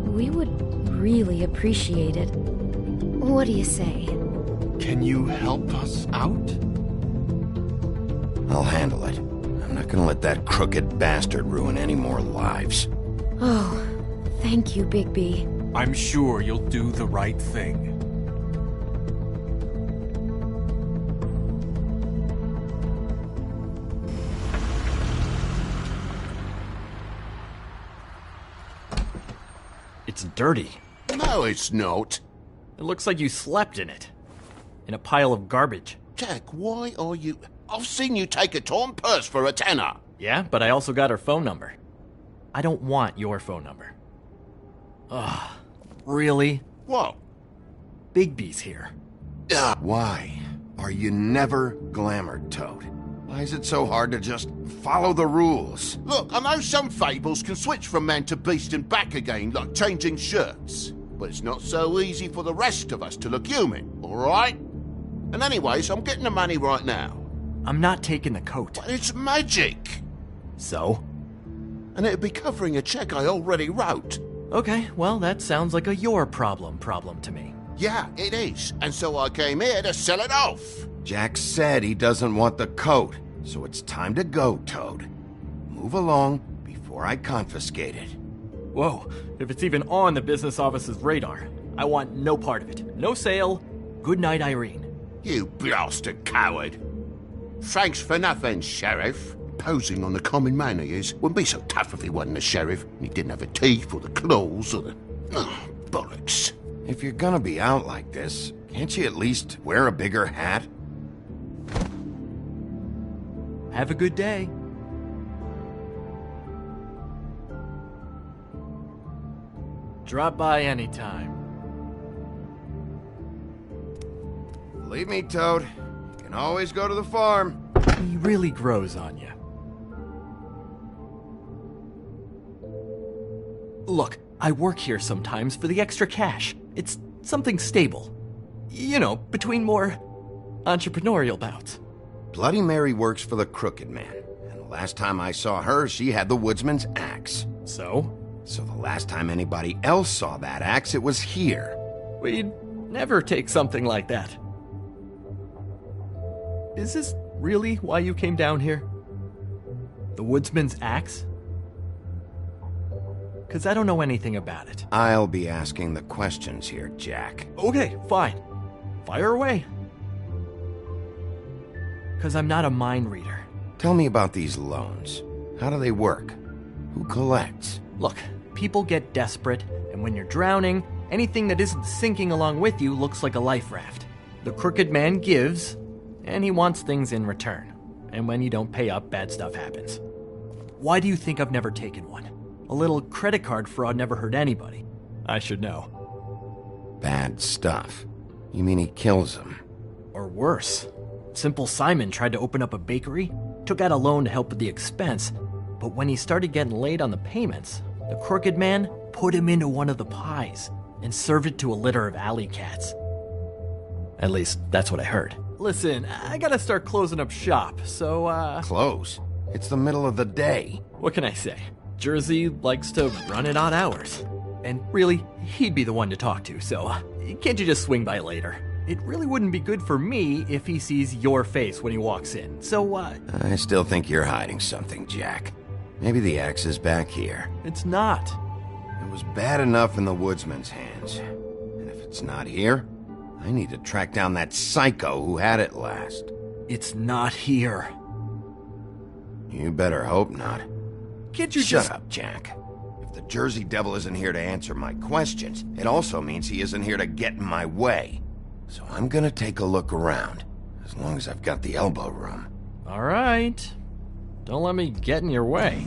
We would really appreciate it. What do you say? Can you help us out? I'll handle it. I'm not gonna let that crooked bastard ruin any more lives. Oh, thank you, Bigby. I'm sure you'll do the right thing. It's dirty. No, it's not. It looks like you slept in it. In a pile of garbage. Jack, why are you... I've seen you take a torn purse for a tenner. Yeah, but I also got her phone number. I don't want your phone number. Ugh, really? What? Bigby's here. Why are you never glamored, Toad? Why is it so hard to just follow the rules? Look, I know some fables can switch from man to beast and back again, like changing shirts. But it's not so easy for the rest of us to look human, alright? And anyways, I'm getting the money right now. I'm not taking the coat. But it's magic! So? And it'd be covering a check I already wrote. Okay, well, that sounds like a your problem to me. Yeah, it is. And so I came here to sell it off. Jack said he doesn't want the coat, so it's time to go, Toad. Move along before I confiscate it. Whoa, if it's even on the business office's radar, I want no part of it. No sale. Good night, Irene. You blasted coward. Thanks for nothing, Sheriff. Posing on the common man he is wouldn't be so tough if he wasn't a sheriff and he didn't have the teeth or the claws or the... Oh, bollocks. If you're gonna be out like this, can't you at least wear a bigger hat? Have a good day. Drop by anytime. Believe me, Toad. You can always go to the farm. He really grows on you. Look, I work here sometimes for the extra cash. It's something stable. You know, between more entrepreneurial bouts. Bloody Mary works for the Crooked Man. And the last time I saw her, she had the woodsman's axe. So? So the last time anybody else saw that axe, it was here. We'd never take something like that. Is this really why you came down here? The woodsman's axe? 'Cause I don't know anything about it. I'll be asking the questions here, Jack. Okay, fine. Fire away. 'Cause I'm not a mind reader. Tell me about these loans. How do they work? Who collects? Look, people get desperate, and when you're drowning, anything that isn't sinking along with you looks like a life raft. The Crooked Man gives, and he wants things in return. And when you don't pay up, bad stuff happens. Why do you think I've never taken one? A little credit card fraud never hurt anybody. I should know. Bad stuff. You mean he kills them? Or worse. Simple Simon tried to open up a bakery, took out a loan to help with the expense, but when he started getting late on the payments, the Crooked Man put him into one of the pies and served it to a litter of alley cats. At least, that's what I heard. Listen, I gotta start closing up shop, so, Close? It's the middle of the day. What can I say? Jersey likes to run at odd hours. And really, he'd be the one to talk to, so can't you just swing by later? It really wouldn't be good for me if he sees your face when he walks in, so, I still think you're hiding something, Jack. Maybe the axe is back here. It's not. It was bad enough in the woodsman's hands. And if it's not here, I need to track down that psycho who had it last. It's not here. You better hope not. Can't you Shut up, Jack. If the Jersey Devil isn't here to answer my questions, it also means he isn't here to get in my way. So I'm gonna take a look around, as long as I've got the elbow room. All right. Don't let me get in your way.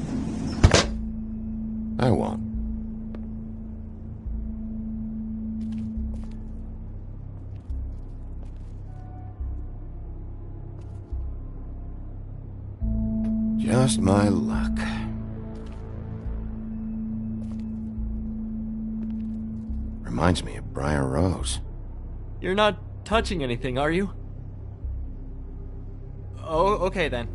I won't. Just my luck. Reminds me of Briar Rose. You're not touching anything, are you? Oh, okay then.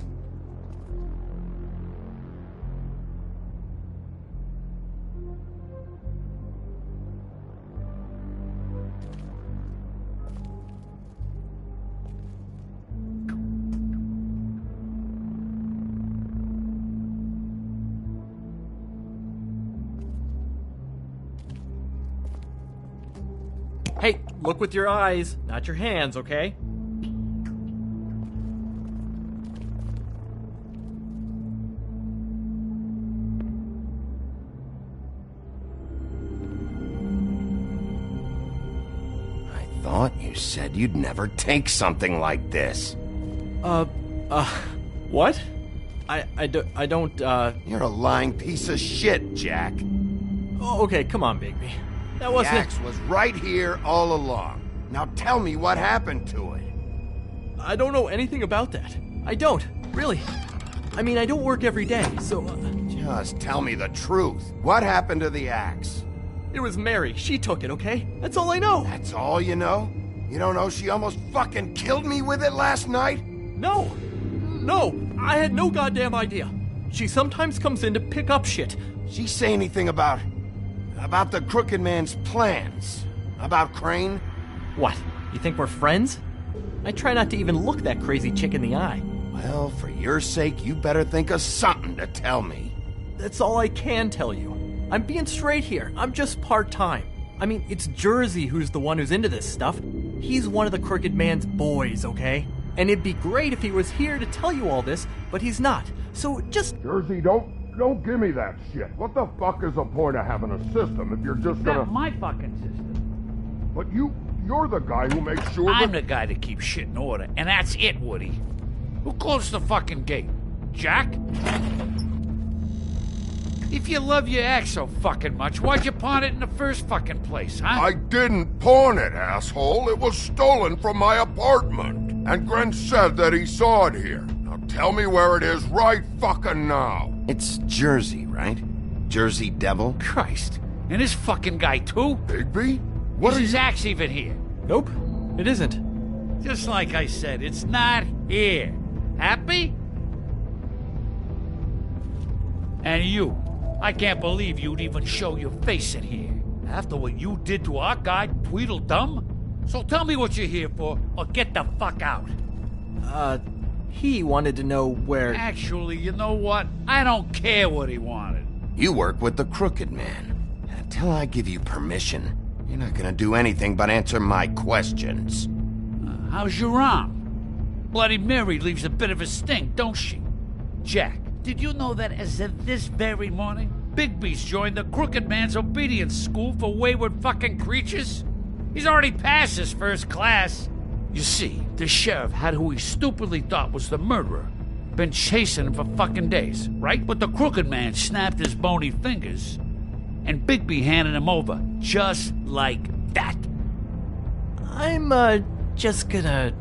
Hey, look with your eyes, not your hands, okay? Thought you said you'd never take something like this. What? I don't, You're a lying piece of shit, Jack. Oh, okay, come on, Bigby. That wasn't... The axe was right here all along. Now tell me what happened to it. I don't know anything about that. I don't, really. I mean, I don't work every day, so... Just tell me the truth. What happened to the axe? It was Mary. She took it, okay? That's all I know. That's all you know? You don't know she almost fucking killed me with it last night? No, I had no goddamn idea. She sometimes comes in to pick up shit. She say anything about the Crooked Man's plans? About Crane? What, you think we're friends? I try not to even look that crazy chick in the eye. Well, for your sake, you better think of something to tell me. That's all I can tell you. I'm being straight here. I'm just part-time. I mean, it's Jersey who's the one who's into this stuff. He's one of the Crooked Man's boys, okay? And it'd be great if he was here to tell you all this, but he's not. So just... Jersey, don't give me that shit. What the fuck is the point of having a system if you're just gonna... Not my fucking system. But you're the guy who makes sure I'm the guy that keeps shit in order, and that's it, Woody. Who closed the fucking gate? Jack? If you love your ex so fucking much, why'd you pawn it in the first fucking place, huh? I didn't pawn it, asshole. It was stolen from my apartment. And Gren said that he saw it here. Now tell me where it is right fucking now. It's Jersey, right? Jersey Devil? Christ. And this fucking guy, too? Bigby? What is his axe even here? Nope, it isn't. Just like I said, it's not here. Happy? And you. I can't believe you'd even show your face in here. After what you did to our guy, Tweedledum? So tell me what you're here for, or get the fuck out. He wanted to know where... Actually, you know what? I don't care what he wanted. You work with the Crooked Man. Until I give you permission, you're not gonna do anything but answer my questions. How's your arm? Bloody Mary leaves a bit of a stink, don't she? Jack, did you know that as of this very morning, Bigby's joined the Crooked Man's obedience school for wayward fucking creatures? He's already passed his first class. You see, the sheriff had who he stupidly thought was the murderer. Been chasing him for fucking days, right? But the Crooked Man snapped his bony fingers, and Bigby handed him over, just like that. I'm, just gonna,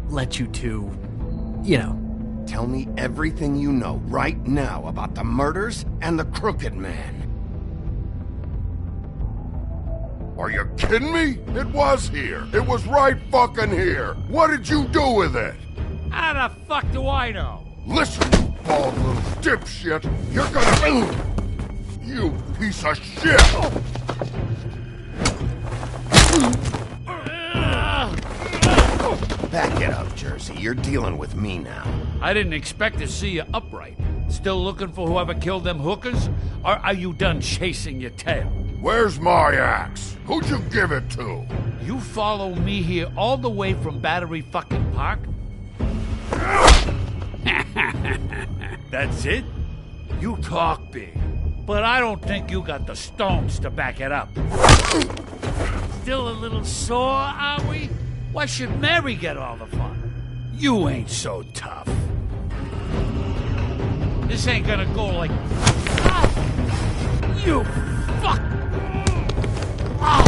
let you two, you know. Tell me everything you know right now about the murders and the Crooked Man. Are you kidding me? It was here. It was right fucking here. What did you do with it? How the fuck do I know? Listen, you bald little dipshit. You're gonna... You piece of shit! Back it up, Jersey. You're dealing with me now. I didn't expect to see you upright. Still looking for whoever killed them hookers? Or are you done chasing your tail? Where's my axe? Who'd you give it to? You follow me here all the way from Battery fucking Park? That's it? You talk big, but I don't think you got the stones to back it up. Still a little sore, are we? Why should Mary get all the fun? You ain't so tough. This ain't gonna go like... Ah! You fuck! Oh,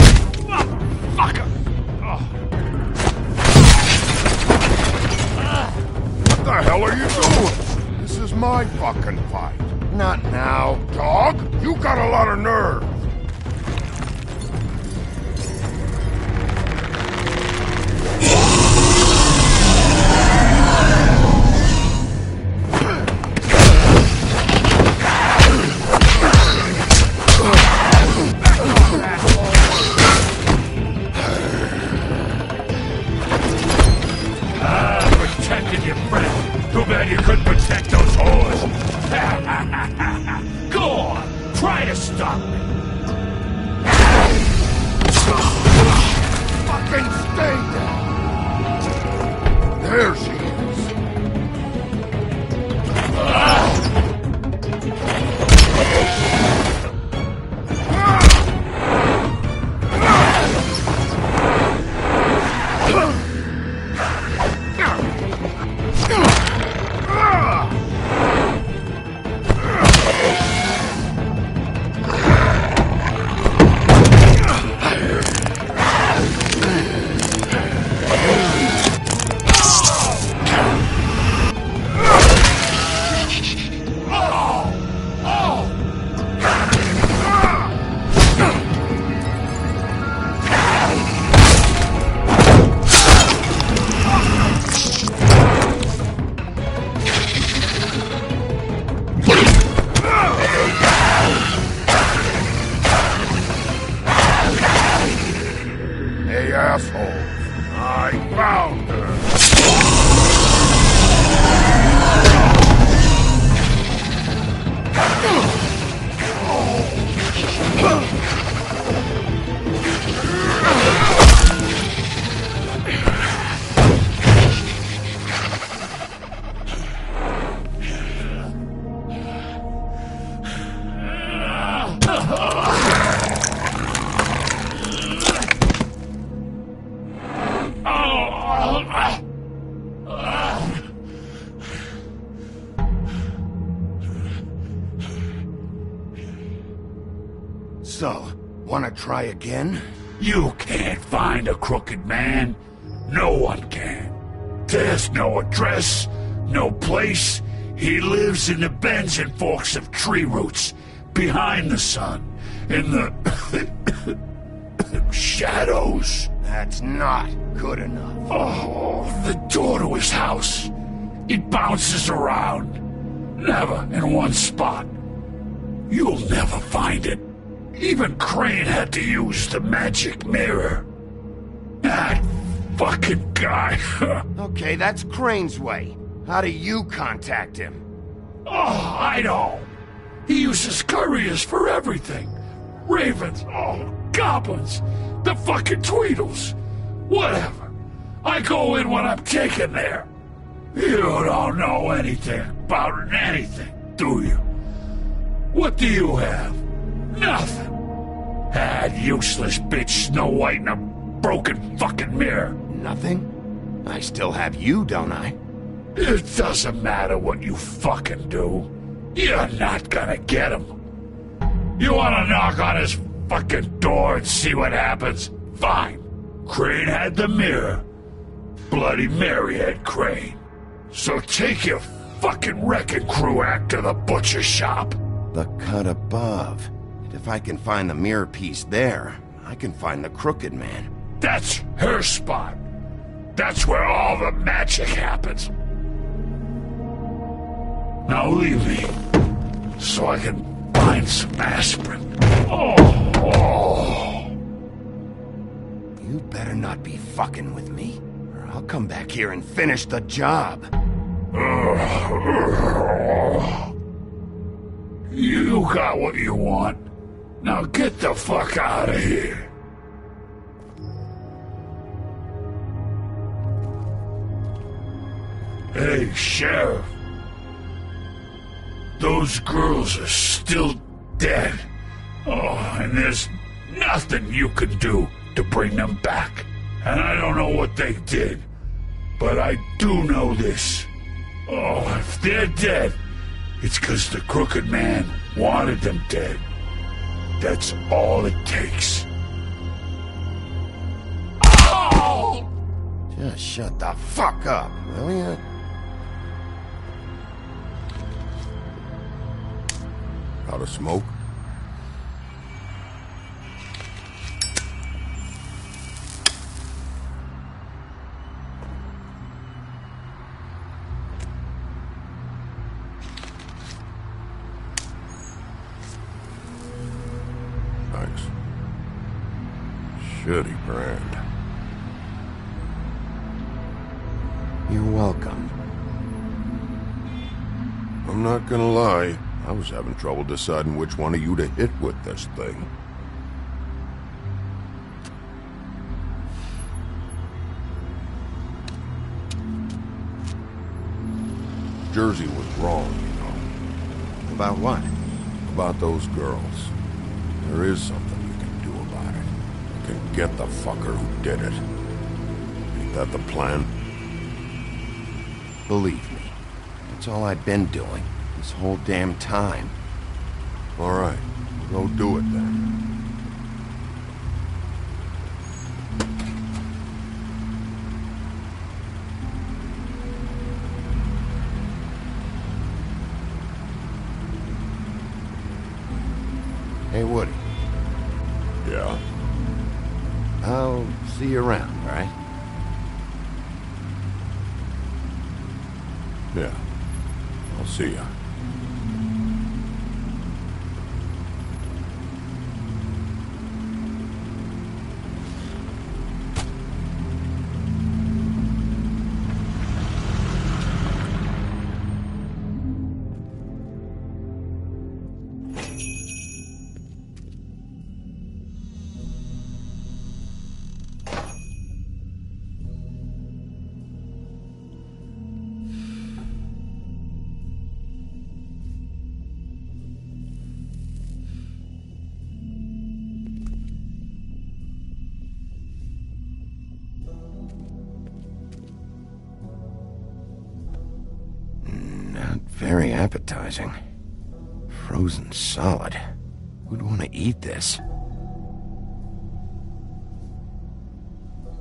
motherfucker! Oh. What the hell are you doing? This is my fucking fight. Not now. Dog, you got a lot of nerve. Protected your friend. Too bad you couldn't protect those whores. Go on, try to stop me. Fucking stay there! There she is. So, wanna try again? You can't find a crooked man. No one can. There's no address, no place. He lives in the bends and forks of tree roots, behind the sun, in the shadows. That's not good enough. Oh, the door to his house. It bounces around. Never in one spot. You'll never find it. Even Crane had to use the magic mirror. That fucking guy. Okay, that's Crane's way. How do you contact him? Oh, I know. He uses couriers for everything. Ravens, goblins, the fucking Tweedles. Whatever. I go in when I'm taken there. You don't know anything about anything, do you? What do you have? Nothing. That useless bitch Snow White in a broken fucking mirror. Nothing? I still have you, don't I? It doesn't matter what you fucking do. You're not gonna get him. You wanna knock on his fucking door and see what happens? Fine. Crane had the mirror. Bloody Mary had Crane. So take your fucking wrecking crew act to the butcher shop. The cut above. If I can find the mirror piece there, I can find the Crooked Man. That's her spot. That's where all the magic happens. Now leave me, so I can find some aspirin. Oh. You better not be fucking with me, or I'll come back here and finish the job. You got what you want. Now get the fuck out of here. Hey, Sheriff. Those girls are still dead. Oh, and there's nothing you can do to bring them back. And I don't know what they did, but I do know this. Oh, if they're dead, it's 'cause the Crooked Man wanted them dead. That's all it takes. Oh! Just shut the fuck up, will ya? Out of smoke? Thanks. Shitty brand. You're welcome. I'm not gonna lie. I was having trouble deciding which one of you to hit with this thing. Jersey was wrong, you know. About what? About those girls. There is something you can do about it. You can get the fucker who did it. Ain't that the plan? Believe me, that's all I've been doing this whole damn time. All right, go do it then. Hey, Woody. Yeah? I'll see you around, all right? Yeah. I'll see ya. Very appetizing. Frozen solid. Who'd want to eat this?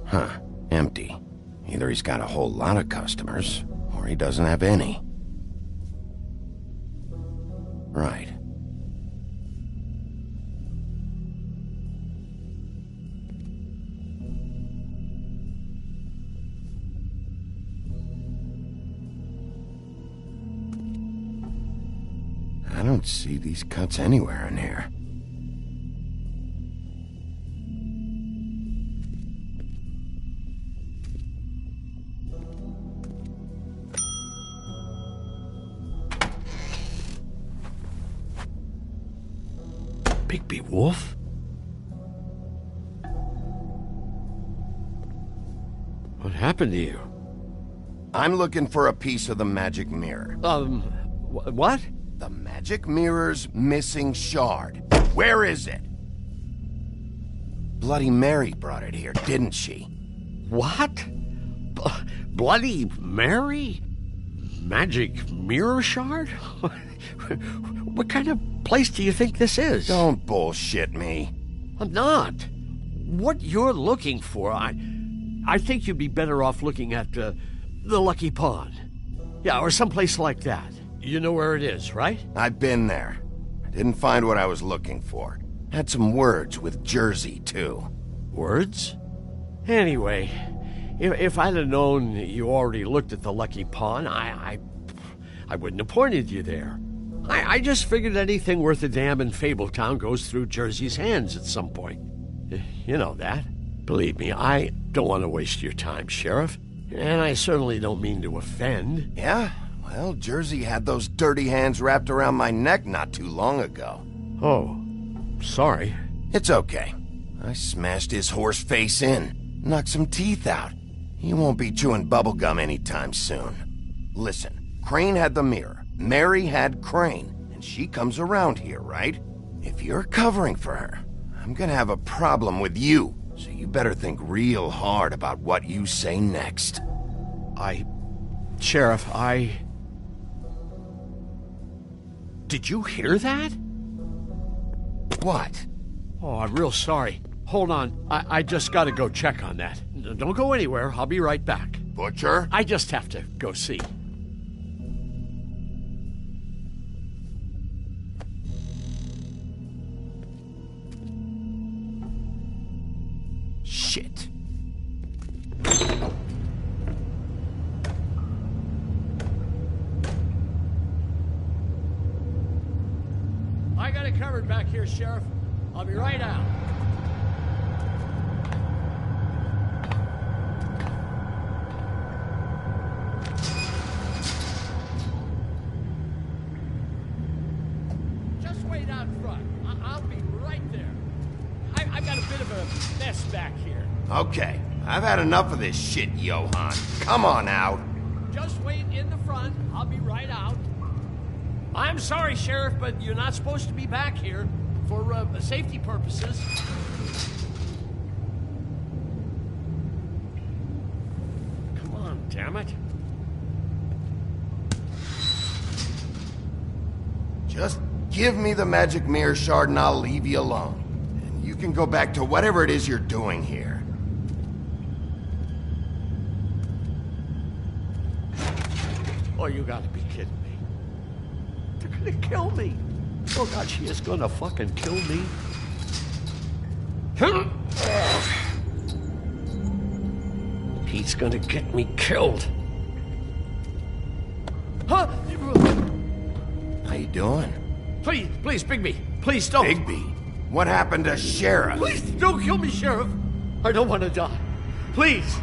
Huh. Empty. Either he's got a whole lot of customers, or he doesn't have any. Right. I don't see these cuts anywhere in here. Bigby Wolf? What happened to you? I'm looking for a piece of the magic mirror. What? The magic mirror's missing shard. Where is it? Bloody Mary brought it here, didn't she? What? Bloody Mary? Magic mirror shard? What kind of place do you think this is? Don't bullshit me. I'm not. What you're looking for, I think you'd be better off looking at the Lucky Pond. Yeah, or someplace like that. You know where it is, right? I've been there. Didn't find what I was looking for. Had some words with Jersey, too. Words? Anyway, if I'd have known you already looked at the Lucky Pond, I wouldn't have pointed you there. I just figured anything worth a damn in Fabletown goes through Jersey's hands at some point. You know that. Believe me, I don't want to waste your time, Sheriff. And I certainly don't mean to offend. Yeah? Well, Jersey had those dirty hands wrapped around my neck not too long ago. Oh, sorry. It's okay. I smashed his horse face in, knocked some teeth out. He won't be chewing bubblegum anytime soon. Listen, Crane had the mirror, Mary had Crane, and she comes around here, right? If you're covering for her, I'm gonna have a problem with you, so you better think real hard about what you say next. Sheriff, Did you hear that? What? Oh, I'm real sorry. Hold on. I just gotta go check on that. Don't go anywhere. I'll be right back. Butcher? I just have to go see. Shit. I got it covered back here, Sheriff. I'll be right out. Just wait out front. I'll be right there. I've got a bit of a mess back here. Okay, I've had enough of this shit, Johann. Come on out. just wait in the front. I'll be right out. I'm sorry, Sheriff, but you're not supposed to be back here for safety purposes. Come on, damn it. Just give me the magic mirror shard and I'll leave you alone. And you can go back to whatever it is you're doing here. Oh, you gotta be kidding me. They're gonna kill me. Oh God, she is gonna fucking kill me. He's gonna get me killed. Huh? How you doing? Please, Bigby. Please don't. Bigby? What happened to Sheriff? Please don't kill me, Sheriff. I don't want to die. Please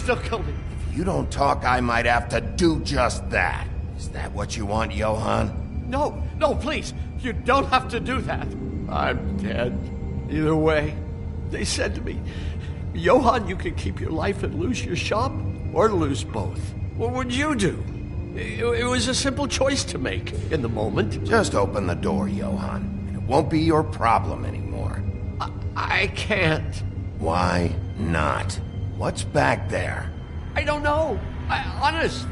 don't kill me. If you don't talk, I might have to do just that. Is that what you want, Johann? No, please. You don't have to do that. I'm dead. Either way. They said to me, Johann, you can keep your life and lose your shop, or lose both. What would you do? It was a simple choice to make in the moment. Just open the door, Johann, and it won't be your problem anymore. I can't. Why not? What's back there? I don't know. Honest.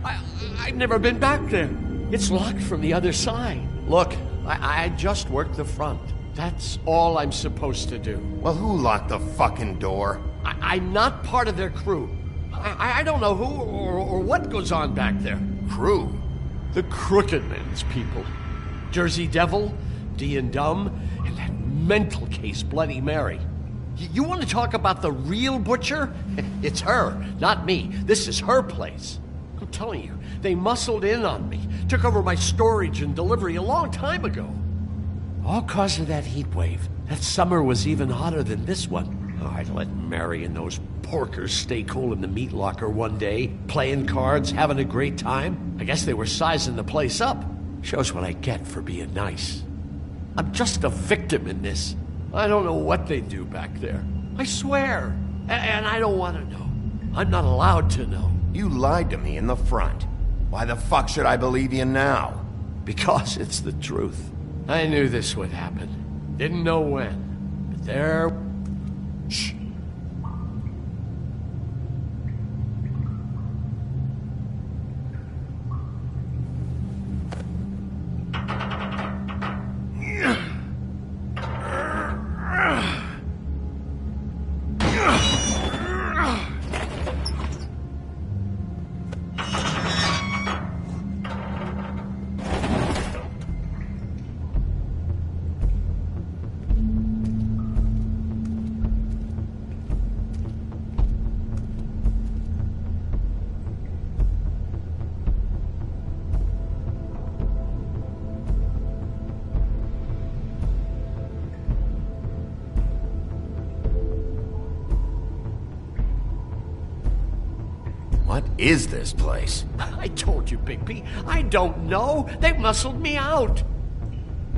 I've never been back there. It's locked from the other side. Look, I just worked the front. That's all I'm supposed to do. Well, who locked the fucking door? I'm not part of their crew. I don't know who or what goes on back there. Crew? The Crooked Men's people. Jersey Devil, D and Dumb, and that mental case Bloody Mary. You want to talk about the real butcher? It's her, not me. This is her place. I'm telling you, they muscled in on me, took over my storage and delivery a long time ago. All cause of that heat wave. That summer was even hotter than this one. Oh, I'd let Mary and those porkers stay cool in the meat locker one day, playing cards, having a great time. I guess they were sizing the place up. Shows what I get for being nice. I'm just a victim in this. I don't know what they do back there. I swear. And I don't want to know. I'm not allowed to know. You lied to me in the front. Why the fuck should I believe you now? Because it's the truth. I knew this would happen. Didn't know when. But there... Shh. What is this place? I told you, Bigby. I don't know. They muscled me out.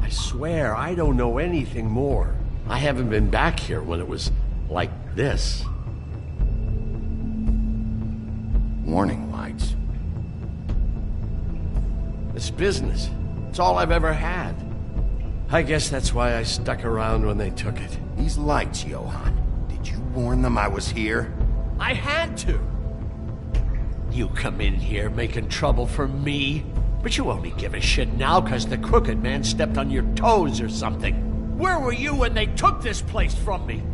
I swear, I don't know anything more. I haven't been back here when it was like this. Warning lights. It's business. It's all I've ever had. I guess that's why I stuck around when they took it. These lights, Johann. Did you warn them I was here? I had to. You come in here making trouble for me, but you only give a shit now because the Crooked Man stepped on your toes or something. Where were you when they took this place from me?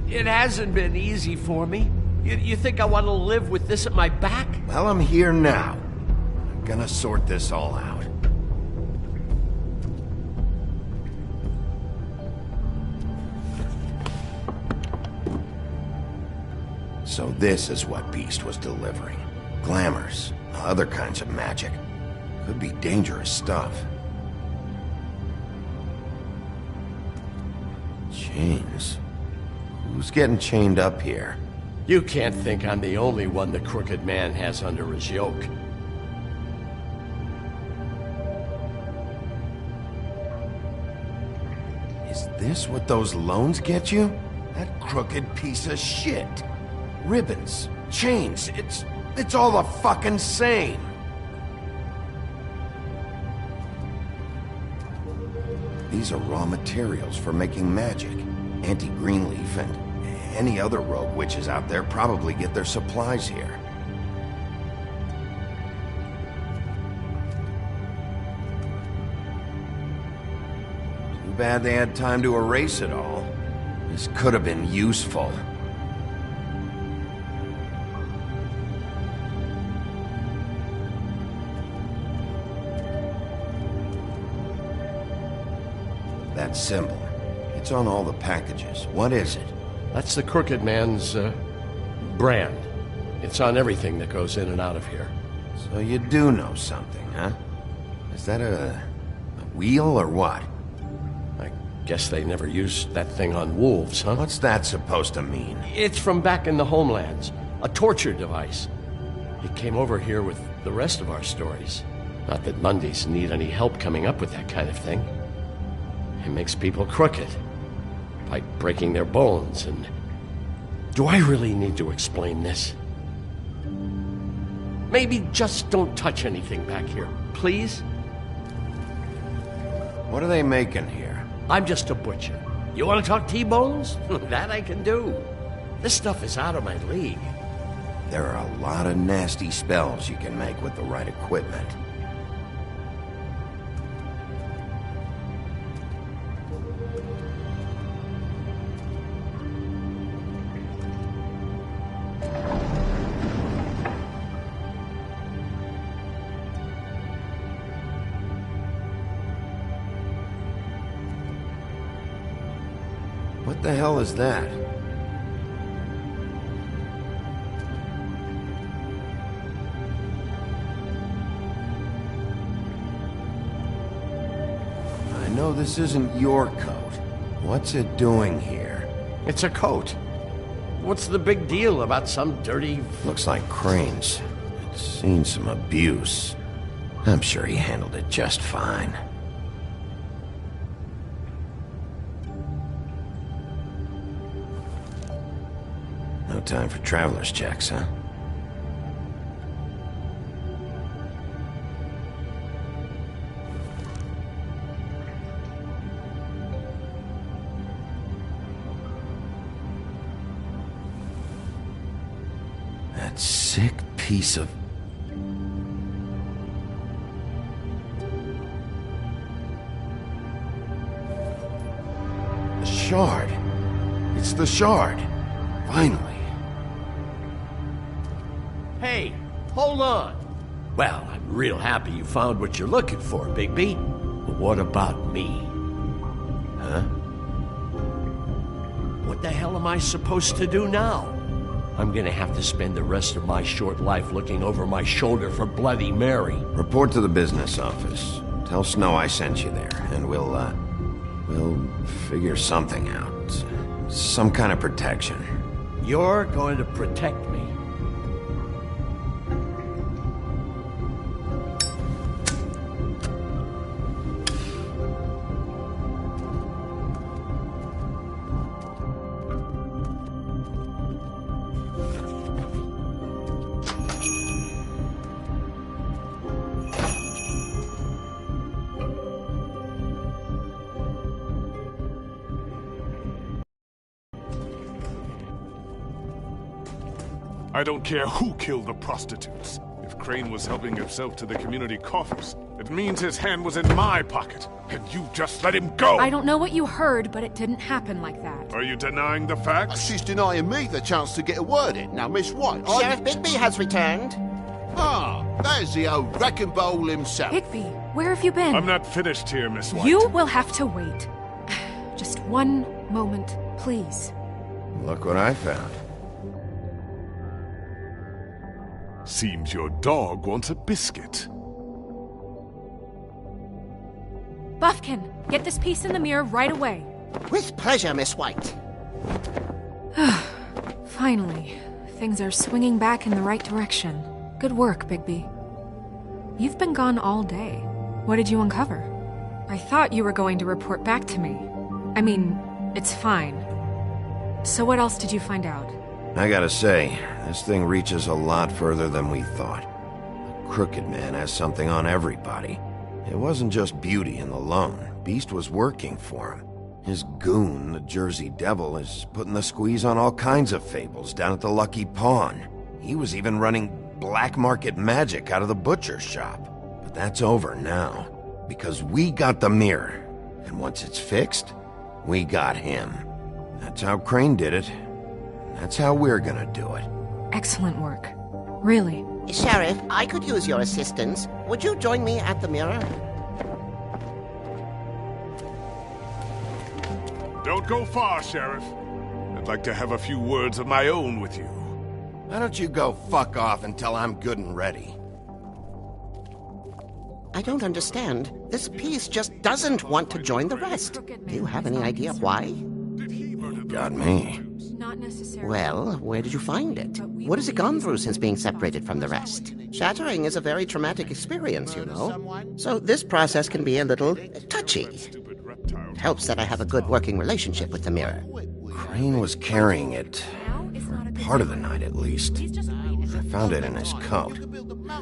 It hasn't been easy for me. You think I want to live with this at my back? Well, I'm here now. I'm gonna sort this all out. So this is what Beast was delivering. Glamours, other kinds of magic. Could be dangerous stuff. Chains. Who's getting chained up here? You can't think I'm the only one the Crooked Man has under his yoke. Is this what those loans get you? That crooked piece of shit. Ribbons, chains. It's all the fucking same. These are raw materials for making magic. Auntie Greenleaf and any other rogue witches out there probably get their supplies here. Too bad they had time to erase it all. This could have been useful. That symbol. It's on all the packages. What is it? That's the Crooked Man's, brand. It's on everything that goes in and out of here. So you do know something, huh? Is that a wheel or what? I guess they never used that thing on wolves, huh? What's that supposed to mean? It's from back in the homelands. A torture device. It came over here with the rest of our stories. Not that Mundies need any help coming up with that kind of thing. It makes people crooked. By breaking their bones and... Do I really need to explain this? Maybe just don't touch anything back here, please? What are they making here? I'm just a butcher. You want to talk T-bones? That I can do. This stuff is out of my league. There are a lot of nasty spells you can make with the right equipment. What the hell is that? I know this isn't your coat. What's it doing here? It's a coat. What's the big deal about some dirty... Looks like Crane's. It's seen some abuse. I'm sure he handled it just fine. No time for traveler's checks, huh? That sick piece of... The shard. It's the shard. Finally. Hey, hold on. Well, I'm real happy you found what you're looking for, Bigby. But what about me? Huh? What the hell am I supposed to do now? I'm gonna have to spend the rest of my short life looking over my shoulder for Bloody Mary. Report to the business office. Tell Snow I sent you there, and we'll figure something out. Some kind of protection. You're going to protect me. I don't care who killed the prostitutes. If Crane was helping himself to the community coffers, it means his hand was in my pocket, and you just let him go! I don't know what you heard, but it didn't happen like that. Are you denying the facts? She's denying me the chance to get a word in. Now, Miss White, Sheriff Bigby has returned. Ah, there's the old wrecking ball himself. Bigby, where have you been? I'm not finished here, Miss White. You will have to wait. Just one moment, please. Look what I found. Seems your dog wants a biscuit. Buffkin, get this piece in the mirror right away. With pleasure, Miss White. Finally, things are swinging back in the right direction. Good work, Bigby. You've been gone all day. What did you uncover? I thought you were going to report back to me. I mean, it's fine. So what else did you find out? I gotta say, this thing reaches a lot further than we thought. The Crooked Man has something on everybody. It wasn't just Beauty and the Lone. Beast was working for him. His goon, the Jersey Devil, is putting the squeeze on all kinds of fables down at the Lucky Pawn. He was even running black market magic out of the butcher's shop. But that's over now, because we got the mirror. And once it's fixed, we got him. That's how Crane did it. That's how we're gonna do it. Excellent work. Really. Sheriff, I could use your assistance. Would you join me at the mirror? Don't go far, Sheriff. I'd like to have a few words of my own with you. Why don't you go fuck off until I'm good and ready? I don't understand. This piece just doesn't want to join the rest. Do you have any idea why? Got me. Not necessarily. Well, where did you find it? What has it gone through since being separated from the rest? Shattering is a very traumatic experience, you know. So this process can be a little touchy. It helps that I have a good working relationship with the mirror. Crane was carrying it for part of the night, at least. I found it in his coat.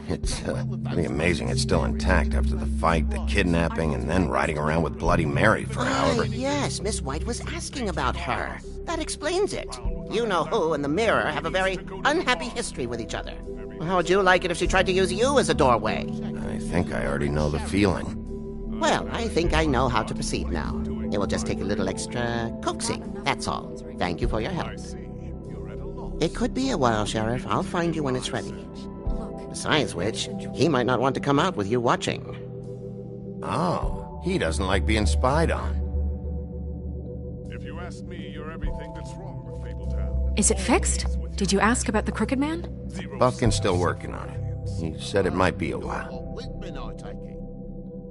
It's pretty amazing it's still intact after the fight, the kidnapping, and then riding around with Bloody Mary for however... Yes, Miss White was asking about her. That explains it. You know who and the mirror have a very unhappy history with each other. How would you like it if she tried to use you as a doorway? I think I already know the feeling. Well, I think I know how to proceed now. It will just take a little extra coaxing, that's all. Thank you for your help. It could be a while, Sheriff. I'll find you when it's ready. Besides which, he might not want to come out with you watching. Oh, he doesn't like being spied on. If you ask me, you're everything that's wrong with Fabletown. Is it fixed? Did you ask about the Crooked Man? Buffkin's still working on it. He said it might be a while.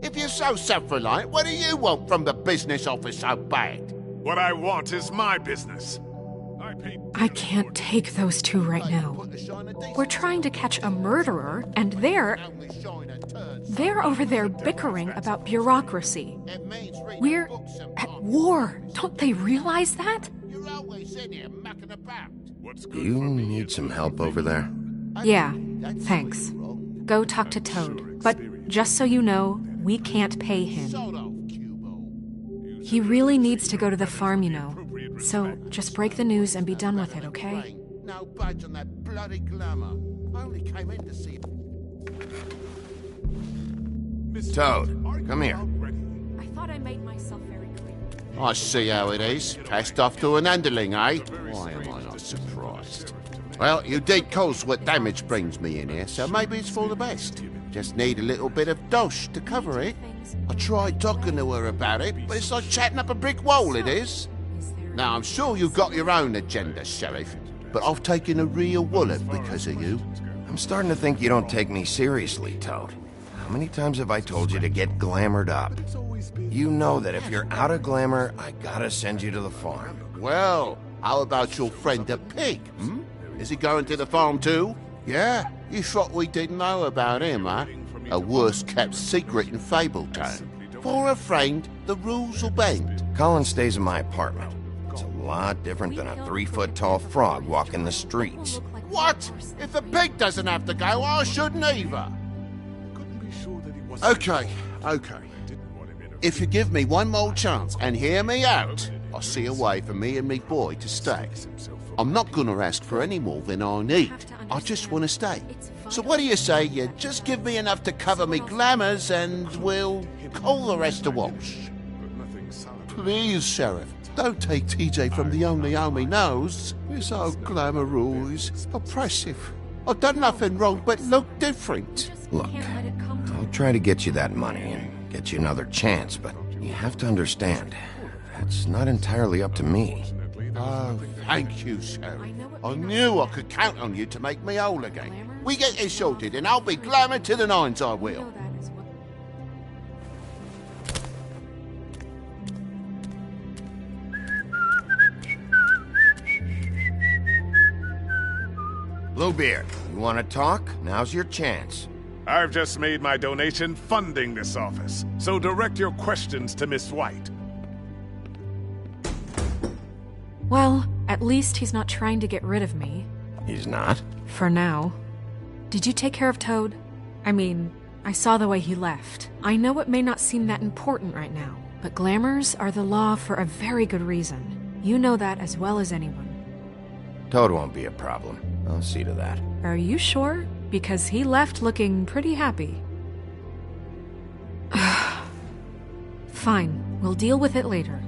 If you're so self-reliant, what do you want from the business office so bad? What I want is my business. I can't take those two right now. We're trying to catch a murderer, and they're over there bickering about bureaucracy. We're at war. Don't they realize that? Do you need some help over there? Yeah, thanks. Go talk to Toad. But just so you know, we can't pay him. He really needs to go to the farm, you know. So just break the news and be done with it, okay? No budge on that bloody glamour. I only came in to see... Toad, come here. I thought I made myself very clear. I see how it is. Passed off to an underling, eh? Why am I not surprised? Well, you did cause what damage brings me in here, so maybe it's for the best. Just need a little bit of dosh to cover it. I tried talking to her about it, but it's like chatting up a brick wall, it is. Now, I'm sure you've got your own agenda, Sheriff, but I've taken a real wallop because of you. I'm starting to think you don't take me seriously, Toad. How many times have I told you to get glamored up? You know that if you're out of glamour, I gotta send you to the farm. Well, how about your friend the pig, hmm? Is he going to the farm too? Yeah? You thought we didn't know about him, huh? A worst-kept secret in Fabletown. For a friend, the rules will bend. Colin stays in my apartment. It's a lot different than a 3-foot-tall frog walking the streets. What? If the pig doesn't have to go, I shouldn't either. Okay. If you give me one more chance and hear me out, I'll see a way for me and me boy to stay. I'm not gonna ask for any more than I need. I just want to stay. So what do you say you just give me enough to cover me glamours and we'll call the rest a wash? Please, Sheriff. Don't take TJ from the only home he knows. His old glamour rule is oppressive. I've done nothing wrong but look different. Look, I'll try to get you that money and get you another chance, but you have to understand, that's not entirely up to me. Oh, thank you, Sheriff. I knew I could count on you to make me whole again. We get this sorted and I'll be glamour to the nines, I will. Bluebeard, you want to talk? Now's your chance. I've just made my donation funding this office, so direct your questions to Miss White. Well, At least he's not trying to get rid of me. He's not? For now. Did you take care of Toad? I mean, I saw the way he left. I know it may not seem that important right now, but glamours are the law for a very good reason. You know that as well as anyone. Toad won't be a problem. I'll see to that. Are you sure? Because he left looking pretty happy. Fine, we'll deal with it later.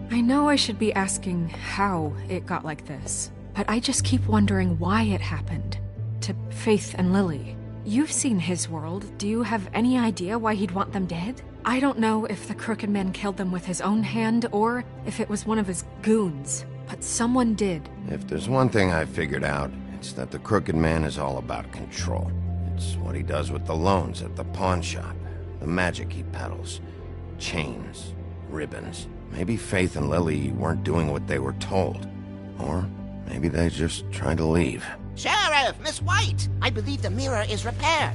I know I should be asking how it got like this, but I just keep wondering why it happened. To Faith and Lily. You've seen his world. Do you have any idea why he'd want them dead? I don't know if the Crooked Man killed them with his own hand or if it was one of his goons, but someone did. If there's one thing I've figured out, it's that the Crooked Man is all about control. It's what he does with the loans at the pawn shop, the magic he peddles, chains, ribbons. Maybe Faith and Lily weren't doing what they were told. Or maybe they're just trying to leave. Sheriff, Miss White! I believe the mirror is repaired.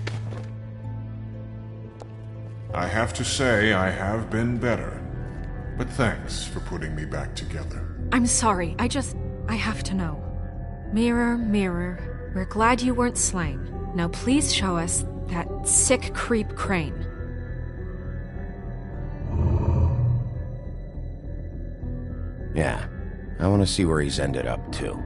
I have to say I have been better. But thanks for putting me back together. I'm sorry, I have to know. Mirror, mirror, we're glad you weren't slain. Now please show us that sick creep Crane. Yeah, I want to see where he's ended up, too.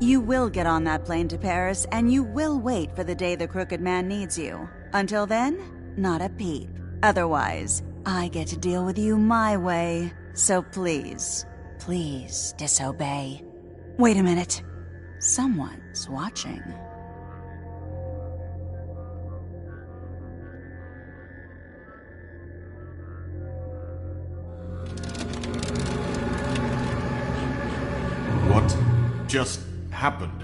You will get on that plane to Paris, and you will wait for the day the Crooked Man needs you. Until then, not a peep. Otherwise, I get to deal with you my way. So please, please disobey. Wait a minute. Someone's watching. What just happened?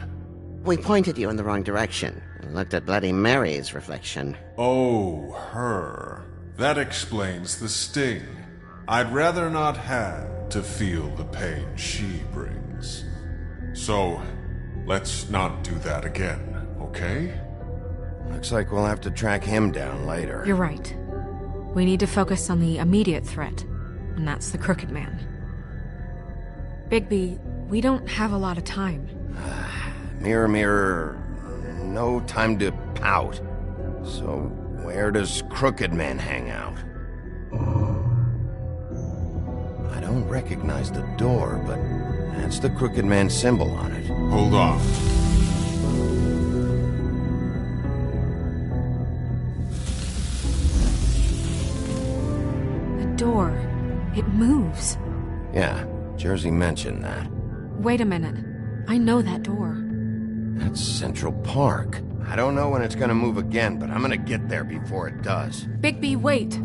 We pointed you in the wrong direction and looked at Bloody Mary's reflection. Oh, her. That explains the sting. I'd rather not have to feel the pain she brings. So, let's not do that again, okay? Looks like we'll have to track him down later. You're right. We need to focus on the immediate threat, and that's the Crooked Man. Bigby, we don't have a lot of time. Mirror, mirror, no time to pout. So, where does Crooked Man hang out? I don't recognize the door, but that's the Crooked Man symbol on it. Hold on. The door. It moves. Yeah, Jersey mentioned that. Wait a minute. I know that door. That's Central Park. I don't know when it's gonna move again, but I'm gonna get there before it does. Bigby, wait!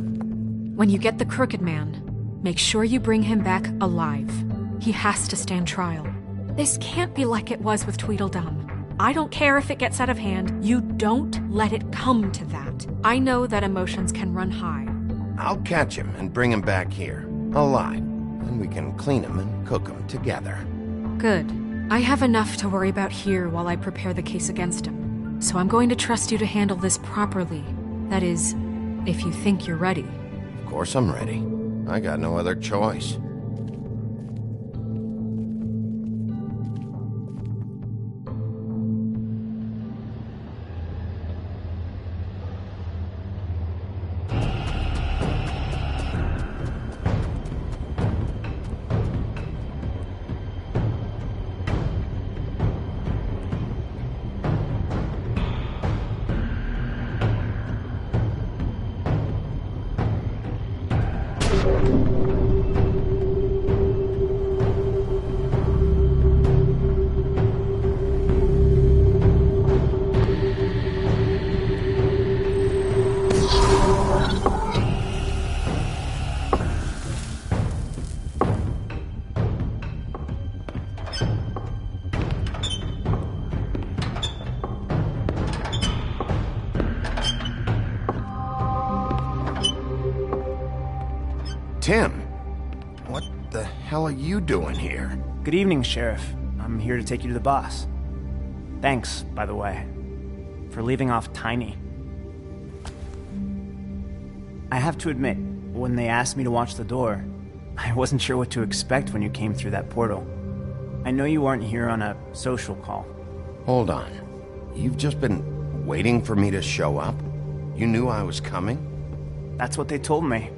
When you get the Crooked Man, make sure you bring him back alive. He has to stand trial. This can't be like it was with Tweedledum. I don't care if it gets out of hand. You don't let it come to that. I know that emotions can run high. I'll catch him and bring him back here, alive. Then we can clean him and cook him together. Good. I have enough to worry about here while I prepare the case against him. So I'm going to trust you to handle this properly. That is, if you think you're ready. Of course I'm ready. I got no other choice. Tim, what the hell are you doing here? Good evening, Sheriff. I'm here to take you to the boss. Thanks, by the way, for leaving off Tiny. I have to admit, when they asked me to watch the door, I wasn't sure what to expect when you came through that portal. I know you weren't here on a social call. Hold on. You've just been waiting for me to show up? You knew I was coming? That's what they told me.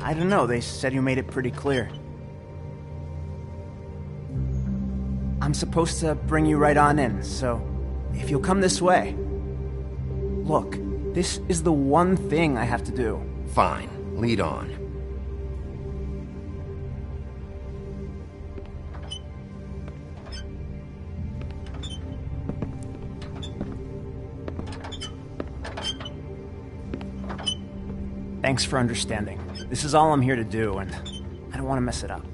I don't know, they said you made it pretty clear. I'm supposed to bring you right on in, so if you'll come this way. Look, this is the one thing I have to do. Fine, lead on. Thanks for understanding. This is all I'm here to do, and I don't want to mess it up.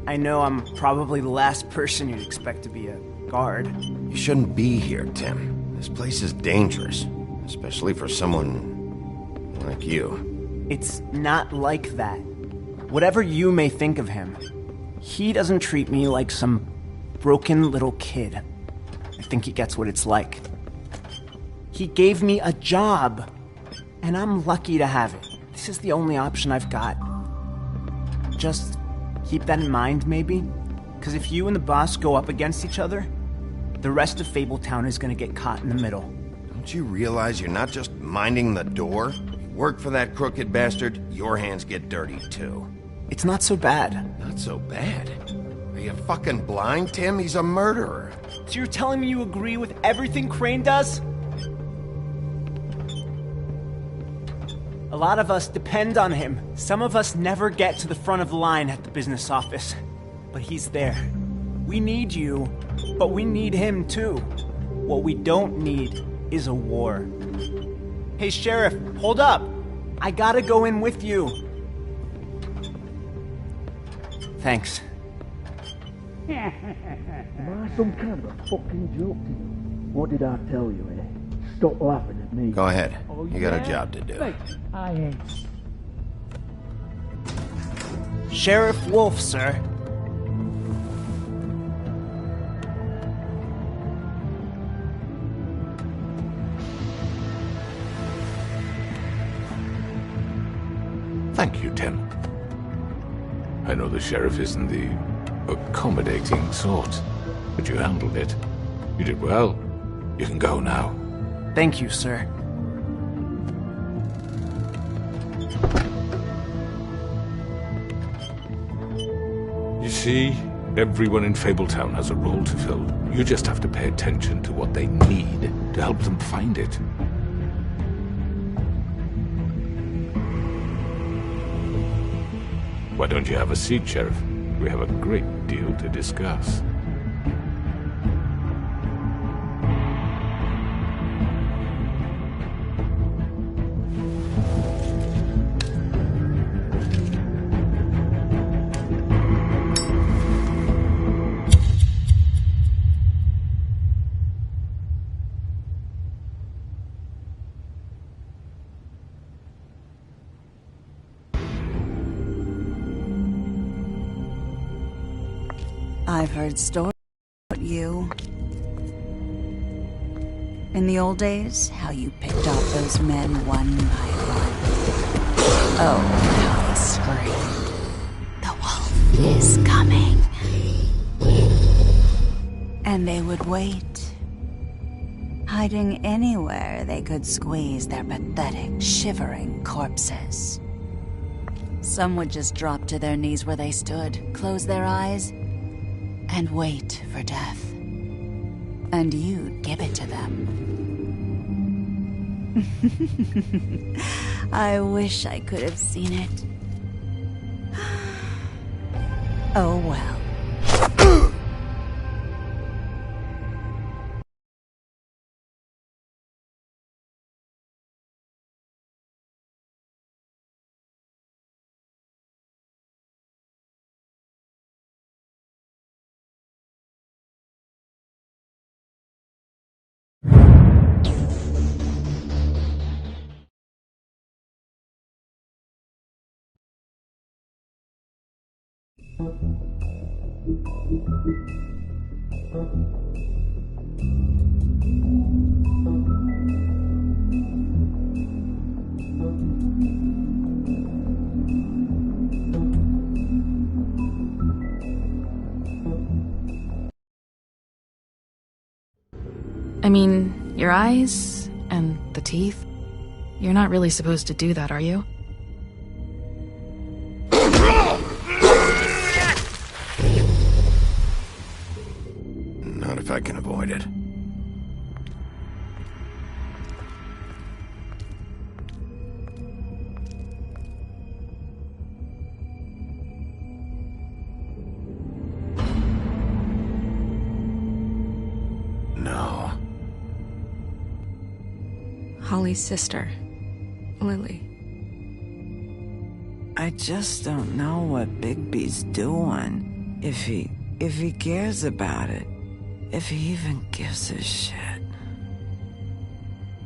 I know I'm probably the last person you'd expect to be a guard. You shouldn't be here, Tim. This place is dangerous, especially for someone like you. It's not like that. Whatever you may think of him, he doesn't treat me like some broken little kid. I think he gets what it's like. He gave me a job, and I'm lucky to have it. This is the only option I've got. Just keep that in mind, maybe? Because if you and the boss go up against each other, the rest of Fabletown is going to get caught in the middle. Don't you realize you're not just minding the door? You work for that crooked bastard, your hands get dirty too. It's not so bad. Not so bad? Are you fucking blind, Tim? He's a murderer. So you're telling me you agree with everything Crane does? A lot of us depend on him. Some of us never get to the front of the line at the business office. But he's there. We need you, but we need him too. What we don't need is a war. Hey, Sheriff, hold up. I gotta go in with you. Thanks. Am I some kind of a fucking joke to you? What did I tell you, eh? Stop laughing at me. Go ahead. Oh, You got a job to do. Mate, I ain't. Sheriff Wolf, sir. Thank you, Tim. I know the sheriff isn't the accommodating sort, but you handled it. You did well. You can go now. Thank you, sir. You see, everyone in Fabletown has a role to fill. You just have to pay attention to what they need to help them find it. Why don't you have a seat, Sheriff? We have a great deal to discuss. I've heard stories about you. In the old days, how you picked off those men one by one. Oh, how they screamed. The wolf is coming. And they would wait, hiding anywhere they could squeeze their pathetic, shivering corpses. Some would just drop to their knees where they stood, close their eyes, and wait for death. And you'd give it to them. I wish I could have seen it. Oh well. I mean, your eyes and the teeth. You're not really supposed to do that, are you? Not if I can avoid it. No. Holly's sister, Lily. I just don't know what Bigby's doing. If he cares about it. If he even gives a shit.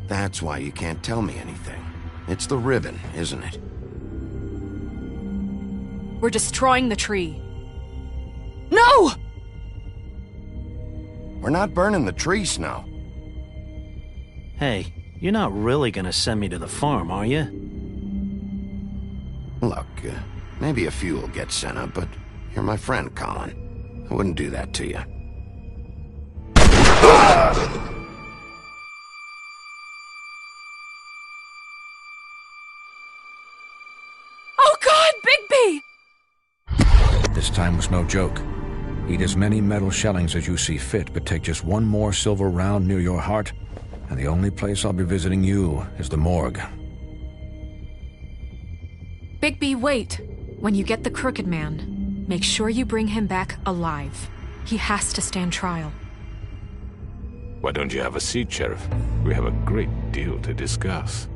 That's why you can't tell me anything. It's the ribbon, isn't it? We're destroying the tree. No! We're not burning the tree, Snow. Hey, you're not really gonna send me to the farm, are you? Look, maybe a few will get sent up, but you're my friend, Colin. I wouldn't do that to you. Oh God, Bigby! This time was no joke. Eat as many metal shellings as you see fit, but take just one more silver round near your heart, and the only place I'll be visiting you is the morgue. Bigby, wait! When you get the Crooked Man, make sure you bring him back alive. He has to stand trial. Why don't you have a seat, Sheriff? We have a great deal to discuss.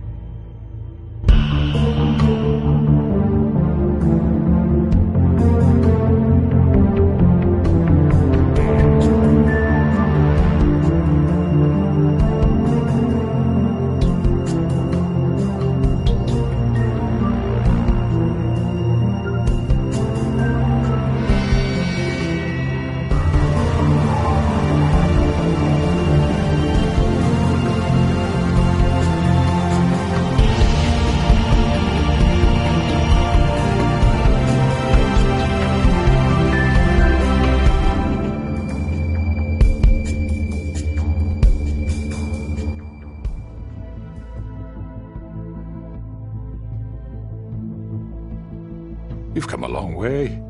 You've come a long way.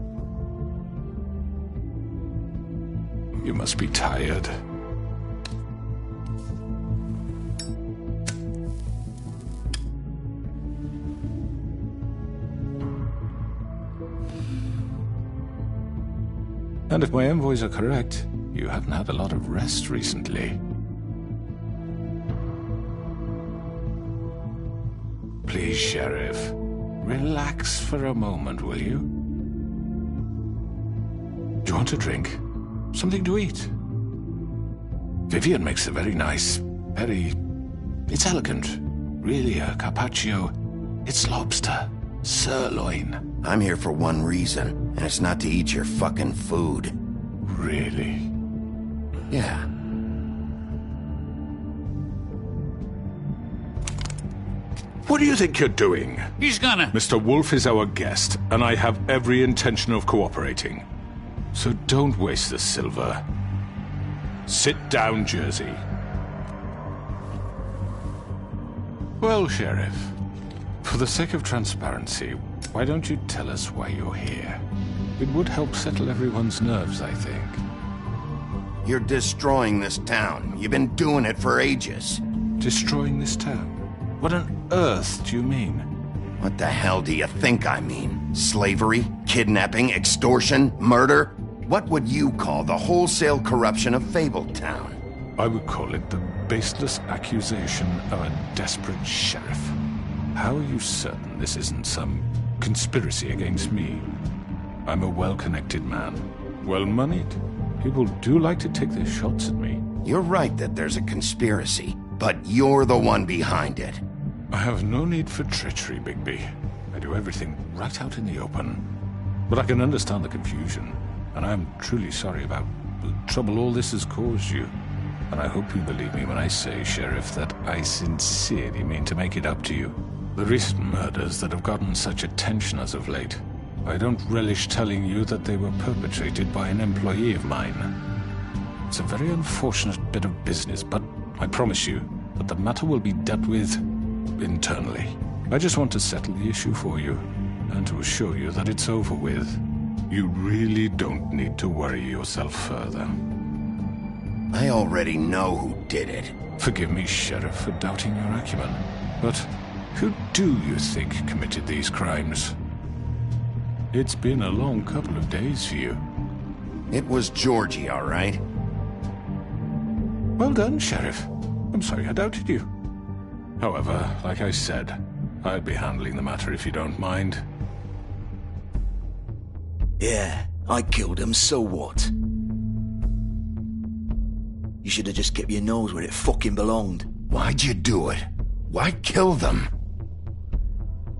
You must be tired. And if my envoys are correct, you haven't had a lot of rest recently. Please, Sheriff. Relax for a moment, will you? Do you want a drink? Something to eat? Vivian makes a very nice, it's elegant. Really, a carpaccio. It's lobster. Sirloin. I'm here for one reason, and it's not to eat your fucking food. Really? Yeah. What do you think you're doing? He's gonna... Mr. Wolf is our guest, and I have every intention of cooperating. So don't waste the silver. Sit down, Jersey. Well, Sheriff, for the sake of transparency, why don't you tell us why you're here? It would help settle everyone's nerves, I think. You're destroying this town. You've been doing it for ages. Destroying this town? What on earth do you mean? What the hell do you think I mean? Slavery? Kidnapping? Extortion? Murder? What would you call the wholesale corruption of Fabletown? I would call it the baseless accusation of a desperate sheriff. How are you certain this isn't some conspiracy against me? I'm a well-connected man, well-moneyed. People do like to take their shots at me. You're right that there's a conspiracy, but you're the one behind it. I have no need for treachery, Bigby. I do everything right out in the open. But I can understand the confusion, and I'm truly sorry about the trouble all this has caused you. And I hope you believe me when I say, Sheriff, that I sincerely mean to make it up to you. The recent murders that have gotten such attention as of late, I don't relish telling you that they were perpetrated by an employee of mine. It's a very unfortunate bit of business, but I promise you that the matter will be dealt with internally. I just want to settle the issue for you, and to assure you that it's over with. You really don't need to worry yourself further. I already know who did it. Forgive me, Sheriff, for doubting your acumen, but who do you think committed these crimes? It's been a long couple of days for you. It was Georgie, all right? Well done, Sheriff. I'm sorry I doubted you. However, like I said, I'd be handling the matter if you don't mind. Yeah, I killed him, so what? You should have just kept your nose where it fucking belonged. Why'd you do it? Why kill them?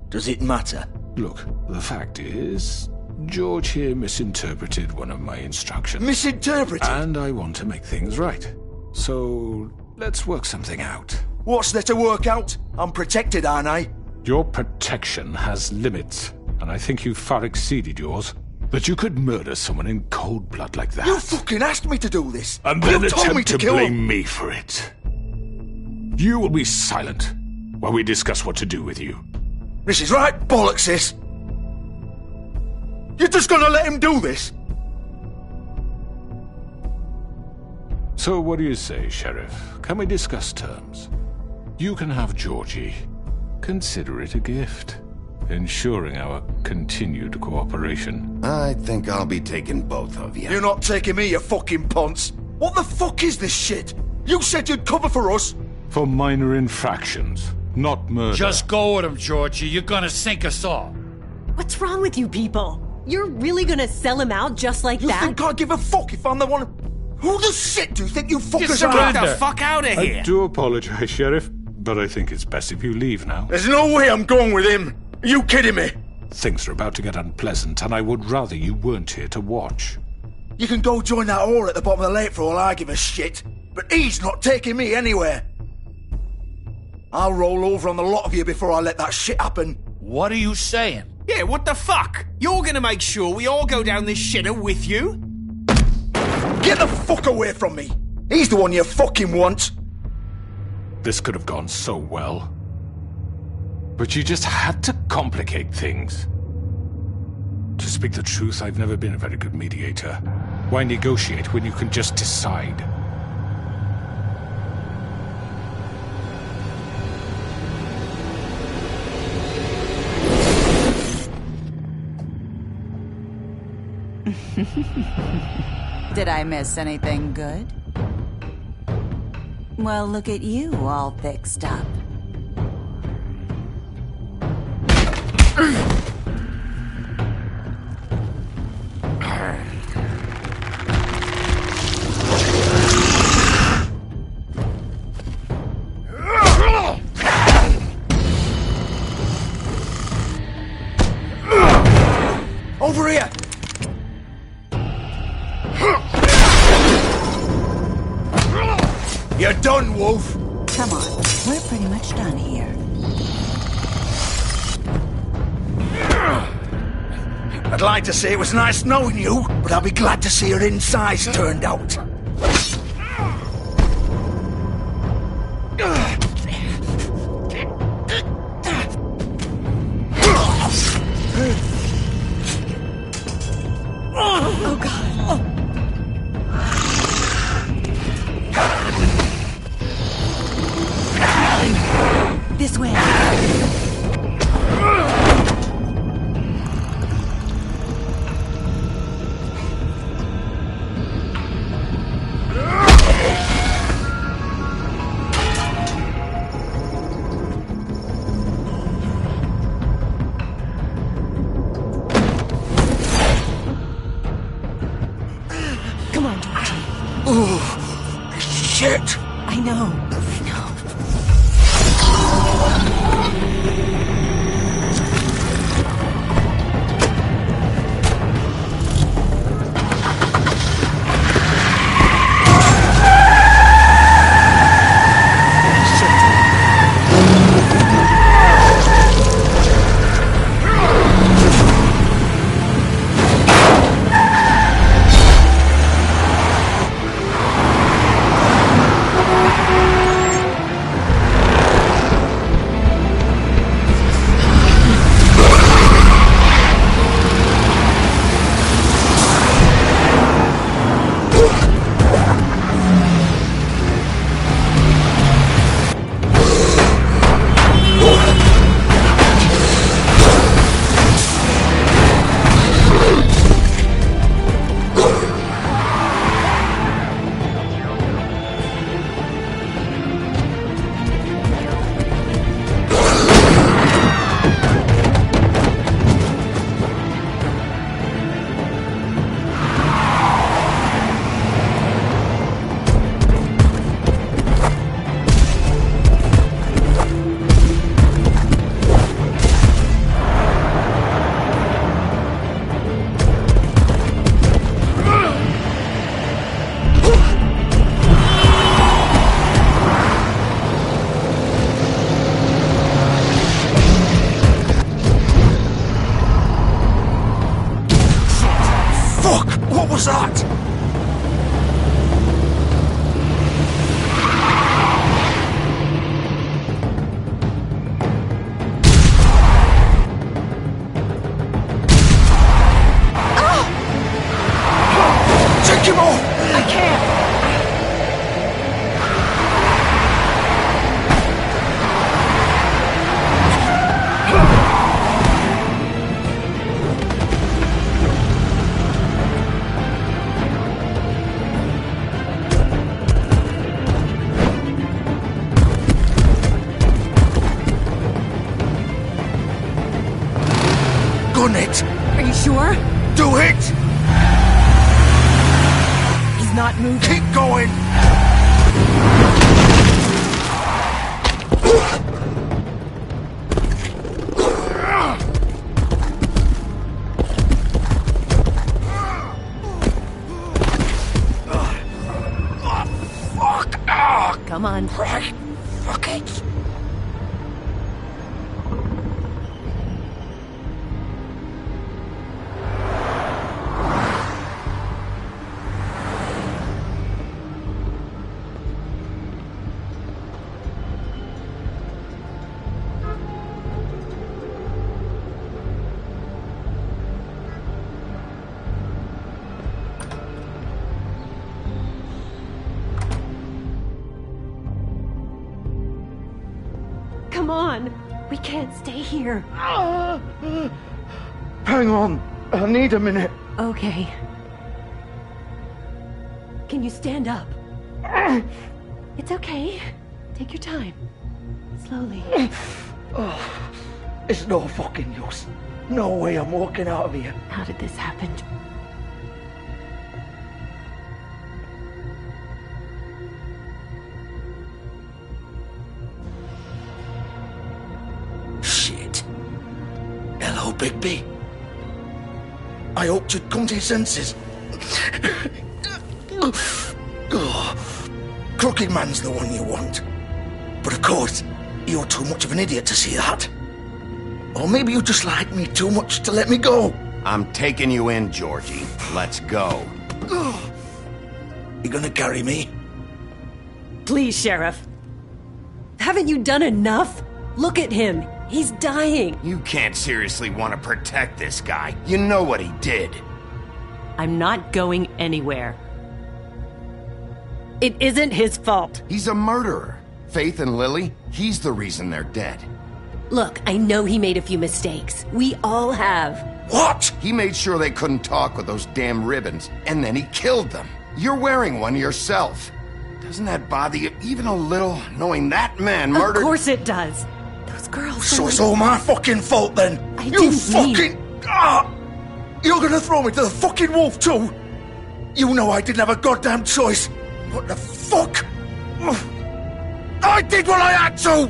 Does it matter? Look, the fact is, George here misinterpreted one of my instructions. Misinterpreted? And I want to make things right. So, let's work something out. What's there to work out? I'm protected, aren't I? Your protection has limits, and I think you've far exceeded yours. That you could murder someone in cold blood like that. You fucking asked me to do this! And then you told me attempt to kill blame him. me for it. You will be silent while we discuss what to do with you. This is right bollocks, this! You're just gonna let him do this? So what do you say, Sheriff? Can we discuss terms? You can have Georgie. Consider it a gift, ensuring our continued cooperation. I think I'll be taking both of you. You're not taking me, you fucking ponce! What the fuck is this shit? You said you'd cover for us! For minor infractions, not murder. Just go with him, Georgie. You're gonna sink us all. What's wrong with you people? You're really gonna sell him out just like that? You think I give a fuck if I'm the one... Who the shit do you think you fuckers surrender. are? Get the fuck out of I do apologize, Sheriff, but I think it's best if you leave now. There's no way I'm going with him! Are you kidding me? Things are about to get unpleasant, and I would rather you weren't here to watch. You can go join that whore at the bottom of the lake for all I give a shit, but he's not taking me anywhere. I'll roll over on the lot of you before I let that shit happen. What are you saying? Yeah, what the fuck? You're gonna make sure we all go down this shitter with you? Get the fuck away from me! He's the one you fucking want! This could have gone so well. But you just had to complicate things. To speak the truth, I've never been a very good mediator. Why negotiate when you can just decide? Did I miss anything good? Well, look at you, all fixed up. Over here! You're done, Wolf! Come on, we're pretty much done here. I'd like to say it was nice knowing you, but I'll be glad to see your insides turned out. Oh, God. This way. Come on, Georgie. Ooh, shit! I know. Gun it! Are you sure? Do it! He's not moving. Keep going! Come on. Fuck it. Come on. We can't stay here. Hang on. I need a minute. Okay. Can you stand up? It's okay. Take your time. Slowly. It's no fucking use. No way I'm walking out of here. How did this happen? Shit. Hello, Bigby. I hoped you'd come to your senses. Crooked Man's the one you want. But of course, you're too much of an idiot to see that. Or maybe you just like me too much to let me go. I'm taking you in, Georgie. Let's go. You gonna carry me? Please, Sheriff. Haven't you done enough? Look at him. He's dying. You can't seriously want to protect this guy. You know what he did. I'm not going anywhere. It isn't his fault. He's a murderer. Faith and Lily, he's the reason they're dead. Look, I know he made a few mistakes. We all have. What? He made sure they couldn't talk with those damn ribbons, and then he killed them. You're wearing one yourself. Doesn't that bother you even a little, knowing that man murdered... Of course it does. Those girls... So it's all my fucking fault then? I You didn't fucking... You're gonna throw me to the fucking wolf too? You know I didn't have a goddamn choice. What the fuck? I did what I had to!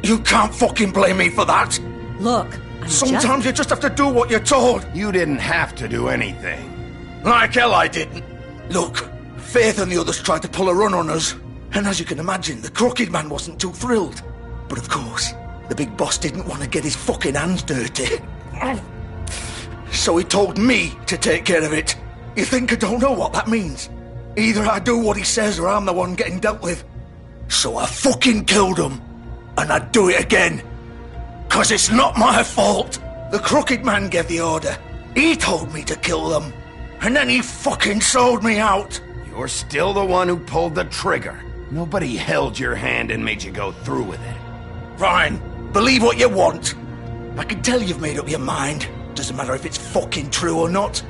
You can't fucking blame me for that. Look, Sometimes you just have to do what you're told. You didn't have to do anything. Like hell I didn't. Look, Faith and the others tried to pull a run on us. And as you can imagine, the Crooked Man wasn't too thrilled. But of course, the big boss didn't want to get his fucking hands dirty. So he told me to take care of it. You think I don't know what that means? Either I do what he says or I'm the one getting dealt with. So I fucking killed him. And I'd do it again. 'Cause it's not my fault. The Crooked Man gave the order. He told me to kill them. And then he fucking sold me out. You're still the one who pulled the trigger. Nobody held your hand and made you go through with it. Fine. Believe what you want. I can tell you've made up your mind. Doesn't matter if it's fucking true or not.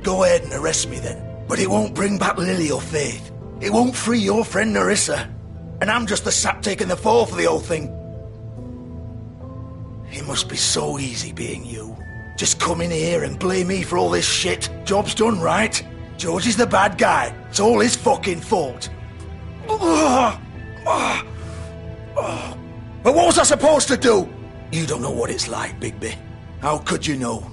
Go ahead and arrest me then. But it won't bring back Lily or Faith. It won't free your friend Nerissa. And I'm just the sap taking the fall for the whole thing. It must be so easy being you. Just come in here and blame me for all this shit. Job's done, right? George is the bad guy. It's all his fucking fault. But what was I supposed to do? You don't know what it's like, Bigby. How could you know?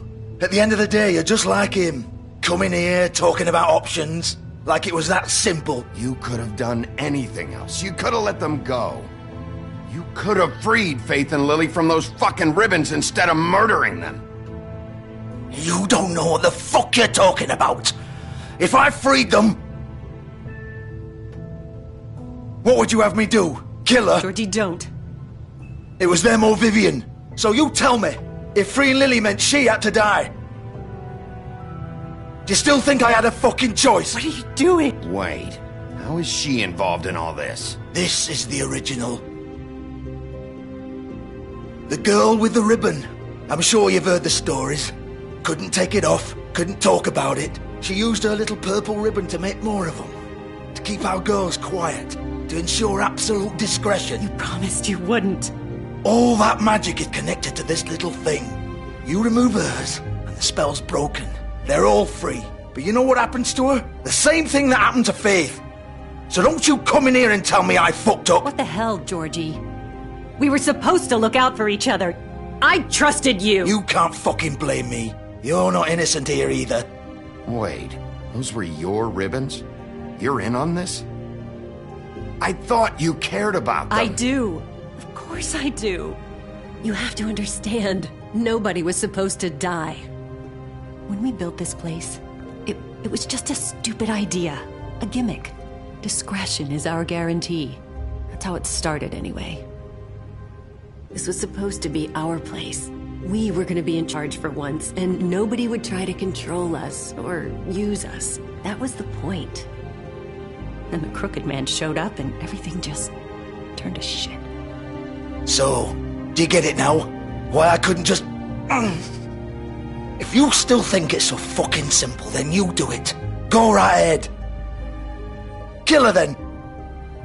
At the end of the day, you're just like him. Coming here, talking about options. Like it was that simple. You could have done anything else. You could have let them go. You could have freed Faith and Lily from those fucking ribbons instead of murdering them. You don't know what the fuck you're talking about. If I freed them... What would you have me do? Kill her? Georgie, don't. It was them or Vivian. So you tell me, if freeing Lily meant she had to die, do you still think I had a fucking choice? What are you doing? Wait, how is she involved in all this? This is the original. The girl with the ribbon. I'm sure you've heard the stories. Couldn't take it off, couldn't talk about it. She used her little purple ribbon to make more of them. To keep our girls quiet. To ensure absolute discretion. You promised you wouldn't. All that magic is connected to this little thing. You remove hers, and the spell's broken. They're all free. But you know what happens to her? The same thing that happened to Faith. So don't you come in here and tell me I fucked up. What the hell, Georgie? We were supposed to look out for each other. I trusted you. You can't fucking blame me. You're not innocent here either. Wait, those were your ribbons? You're in on this? I thought you cared about them. I do. Of course I do. You have to understand, nobody was supposed to die. When we built this place, it was just a stupid idea. A gimmick. Discretion is our guarantee. That's how it started anyway. This was supposed to be our place. We were going to be in charge for once, and nobody would try to control us or use us. That was the point. Then the Crooked Man showed up, and everything just turned to shit. So, do you get it now? Why I couldn't just... If you still think it's so fucking simple, then you do it. Go right ahead. Kill her then.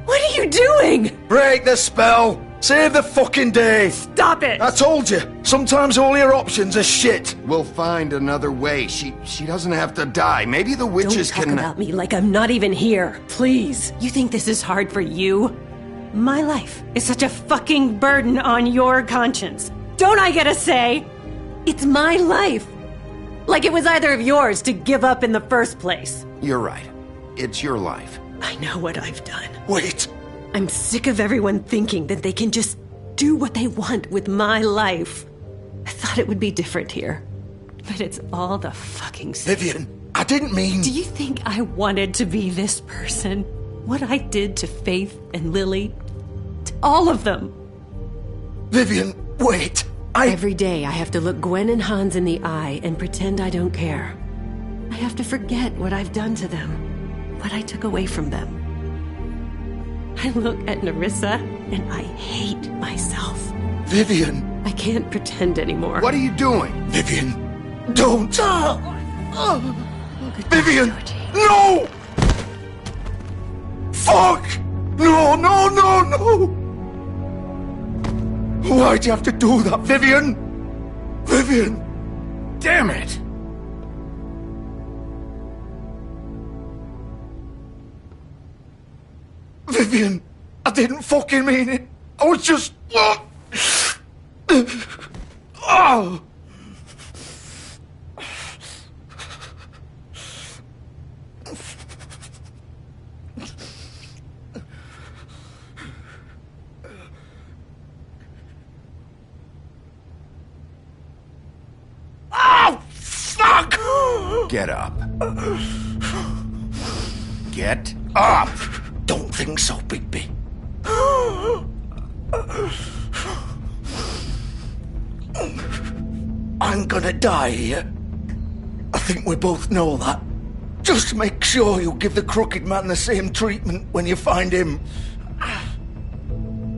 What are you doing? Break the spell. Save the fucking day. Stop it. I told you. Sometimes all your options are shit. We'll find another way. She doesn't have to die. Maybe the witches Don't talk about me like I'm not even here. Please. You think this is hard for you? My life is such a fucking burden on your conscience. Don't I get a say? It's my life. Like it was either of yours to give up in the first place. You're right. It's your life. I know what I've done. Wait. I'm sick of everyone thinking that they can just do what they want with my life. I thought it would be different here. But it's all the fucking same. Vivian, I didn't mean... Do you think I wanted to be this person? What I did to Faith and Lily? To all of them? Vivian, wait. Every day I have to look Gwen and Hans in the eye and pretend I don't care. I have to forget what I've done to them. What I took away from them. I look at Nerissa, and I hate myself. Vivian! I can't pretend anymore. What are you doing? Vivian, don't! Vivian! No! Fuck! No, no, no, no! Why'd you have to do that, Vivian? Vivian! Damn it! Vivian, I didn't fucking mean it. I was just... Oh! Oh, fuck! Get up. Get up! Don't think so, Bigby. I'm gonna die here. I think we both know that. Just make sure you give the Crooked Man the same treatment when you find him.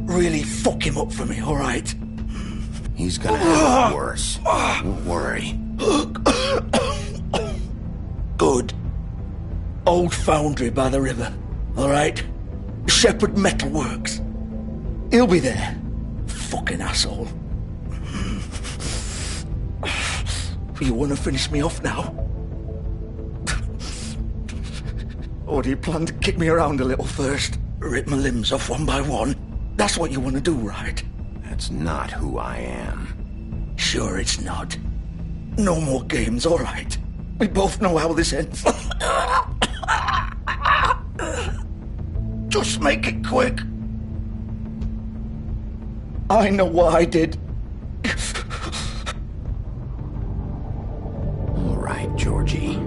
Really fuck him up for me, all right? He's gonna have it worse. Don't worry. Good. Old foundry by the river, all right? Shepherd Metalworks. He'll be there. Fucking asshole. You want to finish me off now? Or do you plan to kick me around a little first? Rip my limbs off one by one? That's what you want to do, right? That's not who I am. Sure it's not. No more games, all right? We both know how this ends. Just make it quick. I know what I did. All right, Georgie.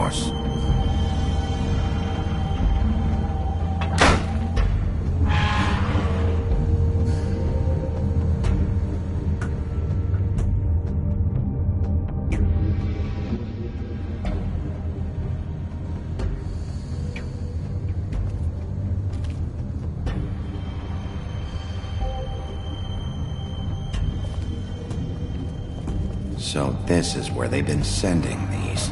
course. So this is where they've been sending these.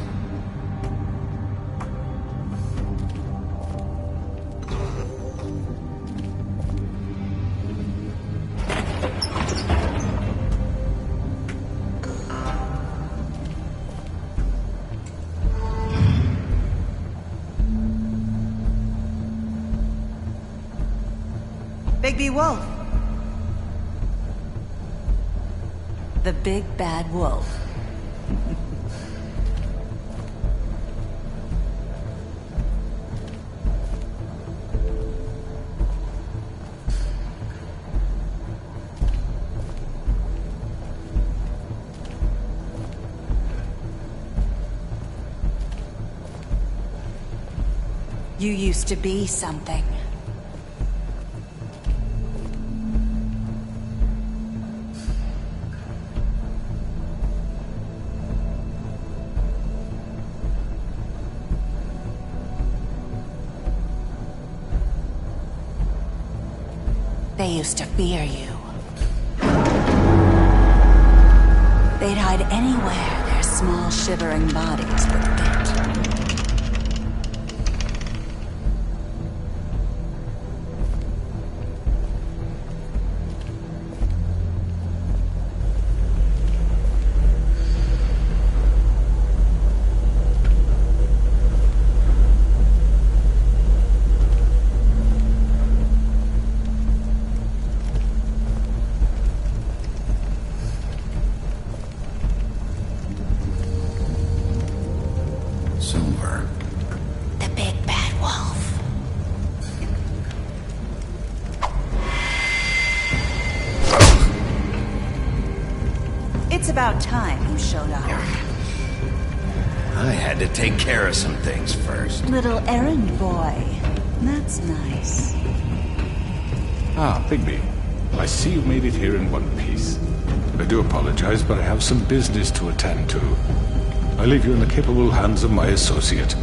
Bigby Wolf. The Big Bad Wolf. You used to be something. They used to fear you. They'd hide anywhere their small, shivering bodies would fit. Silver. The Big Bad Wolf. It's about time you showed up. I had to take care of some things first. Little errand boy. That's nice. Ah, Bigby. I see you made it here in one piece. I do apologize, but I have some business to attend to. I leave you in the capable hands of my associate.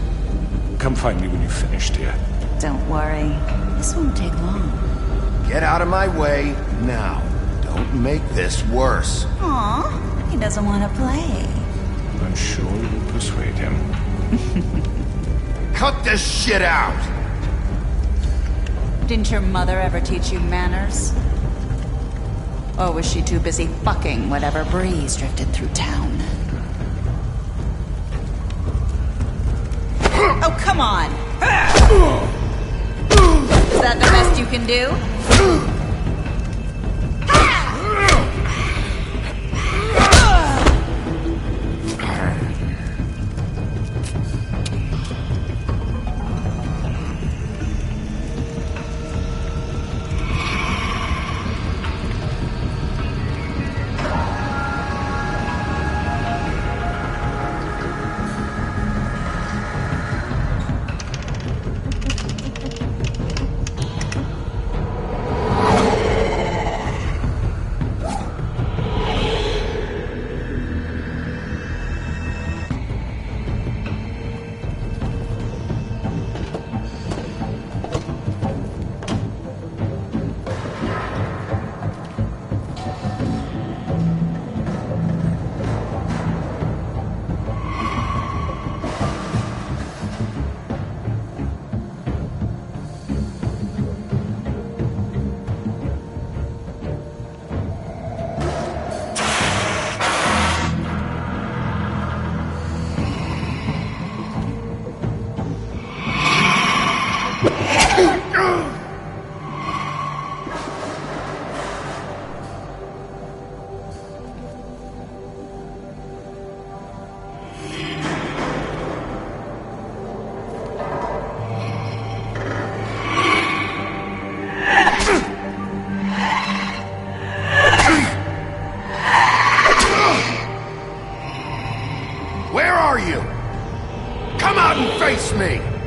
Come find me when you've finished here. Don't worry. This won't take long. Get out of my way now. Don't make this worse. Aw, he doesn't want to play. I'm sure you'll persuade him. Cut this shit out! Didn't your mother ever teach you manners? Or was she too busy fucking whatever breeze drifted through town? Oh, come on! Is that the best you can do? out and face me!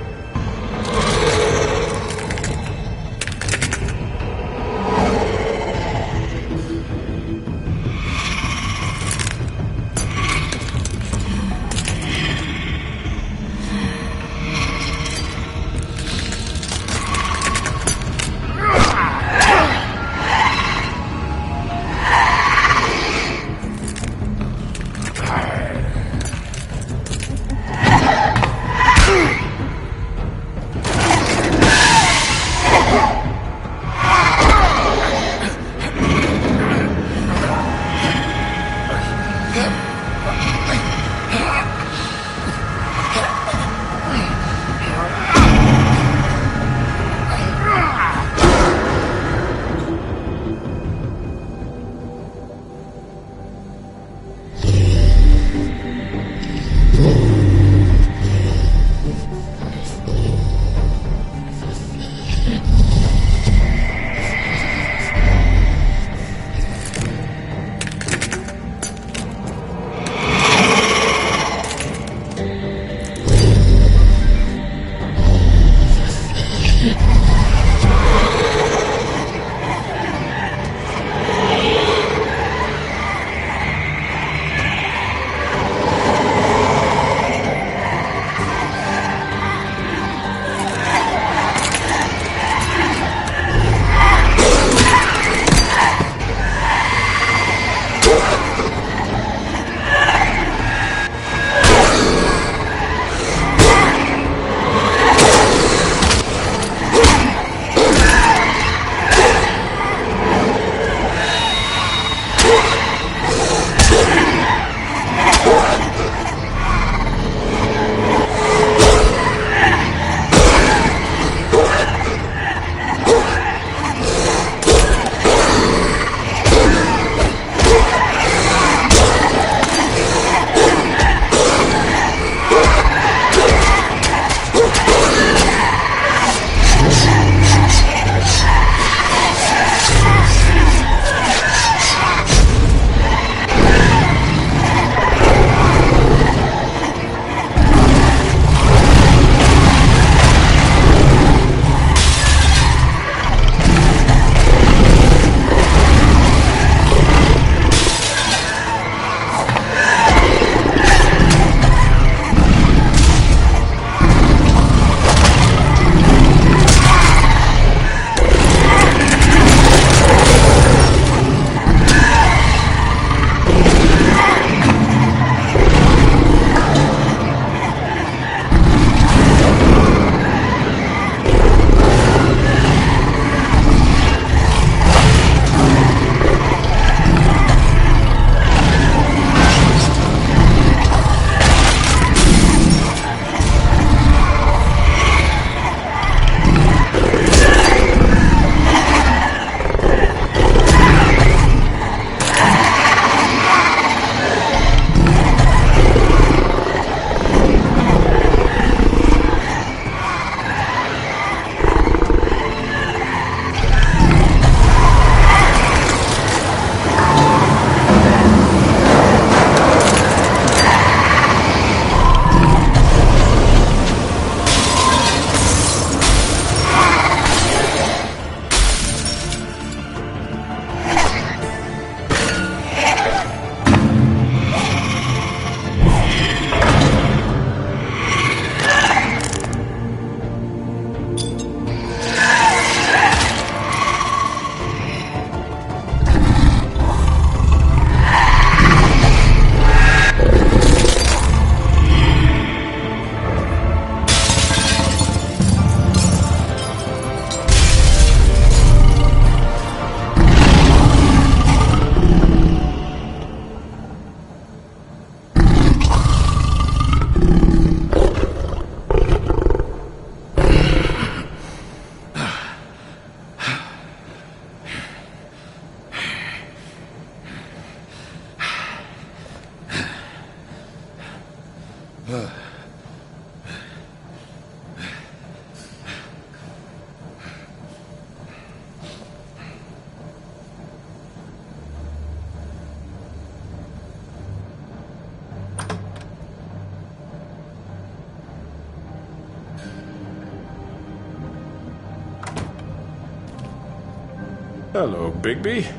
Hello, Bigby.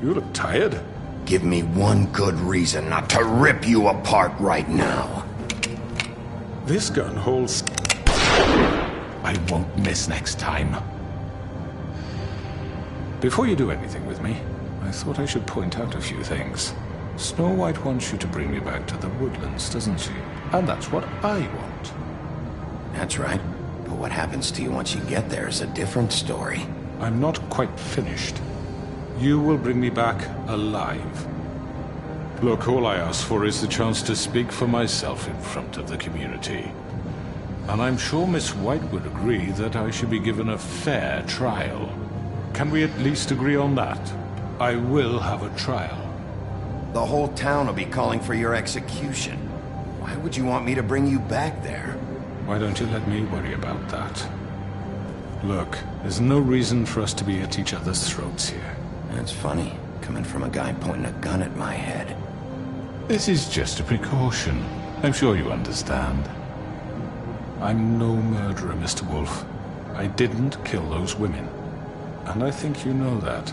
You look tired. Give me one good reason not to rip you apart right now. This gun holds... I won't miss next time. Before you do anything with me, I thought I should point out a few things. Snow White wants you to bring me back to the woodlands, doesn't she? And that's what I want. That's right. But what happens to you once you get there is a different story. I'm not quite finished. You will bring me back alive. Look, all I ask for is the chance to speak for myself in front of the community. And I'm sure Miss White would agree that I should be given a fair trial. Can we at least agree on that? I will have a trial. The whole town will be calling for your execution. Why would you want me to bring you back there? Why don't you let me worry about that? Look, there's no reason for us to be at each other's throats here. That's funny, coming from a guy pointing a gun at my head. This is just a precaution. I'm sure you understand. I'm no murderer, Mr. Wolf. I didn't kill those women. And I think you know that.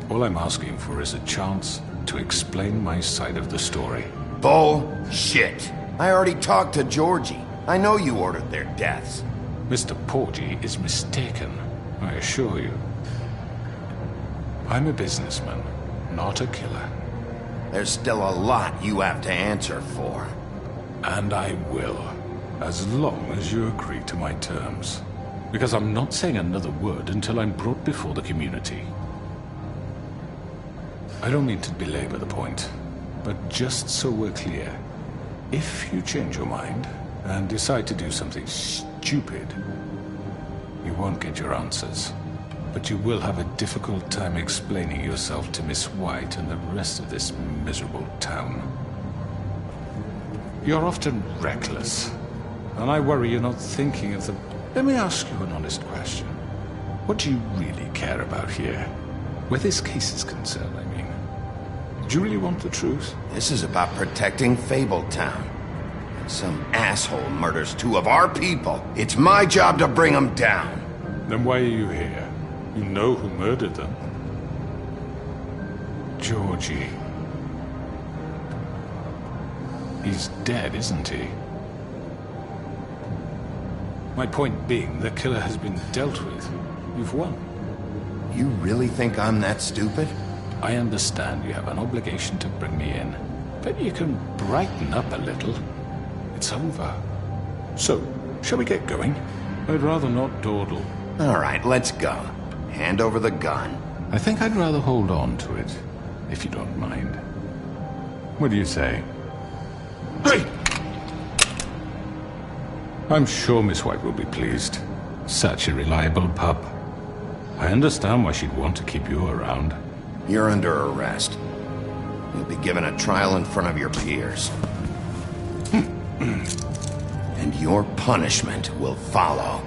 All I'm asking for is a chance to explain my side of the story. Bullshit! I already talked to Georgie. I know you ordered their deaths. Mr. Porgy is mistaken, I assure you. I'm a businessman, not a killer. There's still a lot you have to answer for. And I will, as long as you agree to my terms. Because I'm not saying another word until I'm brought before the community. I don't mean to belabor the point, but just so we're clear, if you change your mind and decide to do something stupid, you won't get your answers. But you will have a difficult time explaining yourself to Miss White and the rest of this miserable town. You're often reckless, and I worry you're not thinking of the... Let me ask you an honest question. What do you really care about here? Where this case is concerned, I mean. Do you really want the truth? This is about protecting Fabletown. And some asshole murders two of our people. It's my job to bring them down. Then why are you here? You know who murdered them. Georgie. He's dead, isn't he? My point being, the killer has been dealt with. You've won. You really think I'm that stupid? I understand you have an obligation to bring me in, but you can brighten up a little. It's over. So, shall we get going? I'd rather not dawdle. All right, let's go. Hand over the gun. I think I'd rather hold on to it, if you don't mind. What do you say? Hey! I'm sure Miss White will be pleased. Such a reliable pup. I understand why she'd want to keep you around. You're under arrest. You'll be given a trial in front of your peers. And your punishment will follow.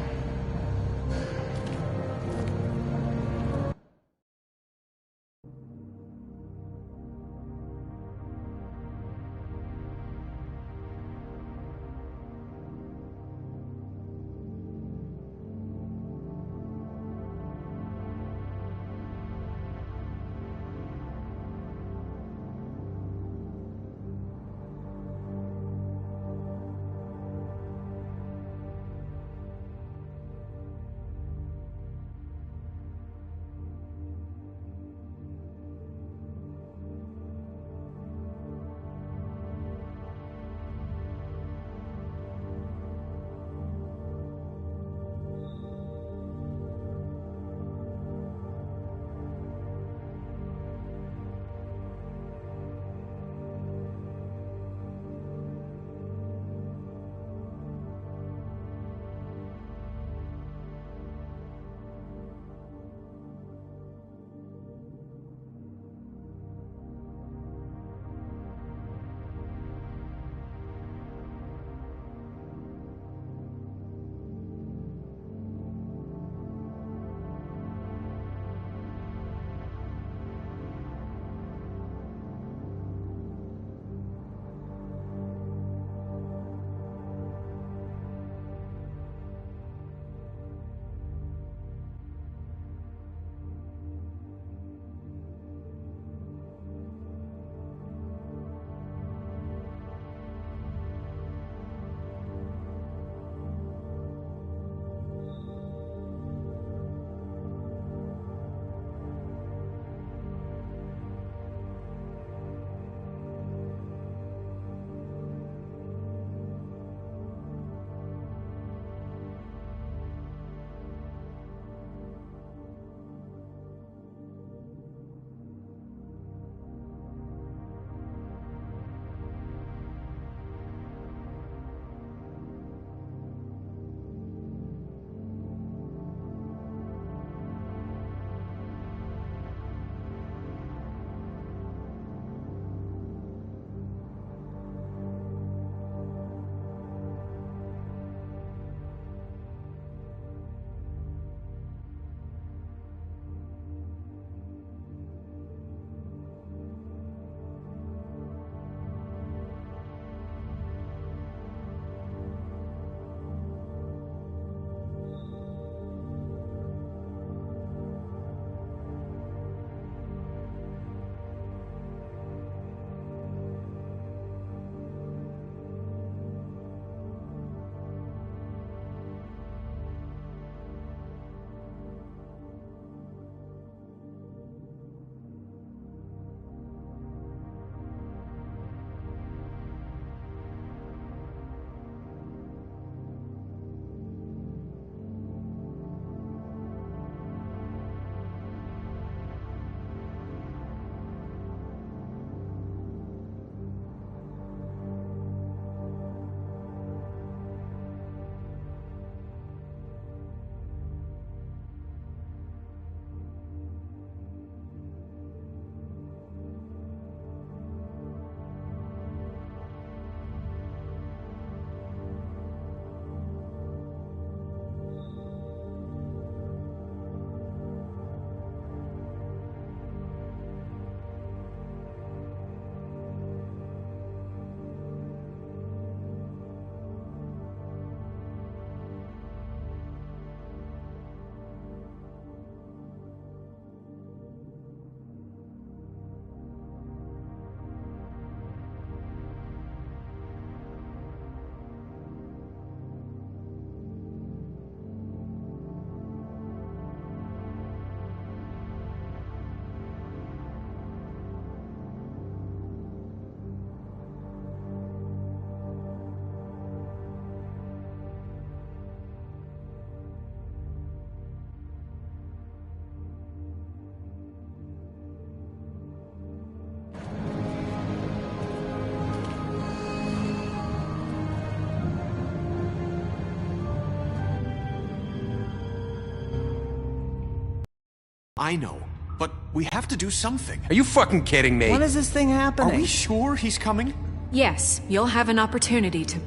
I know, but we have to do something. Are you fucking kidding me? When is this thing happening? Are we sure he's coming? Yes, you'll have an opportunity to...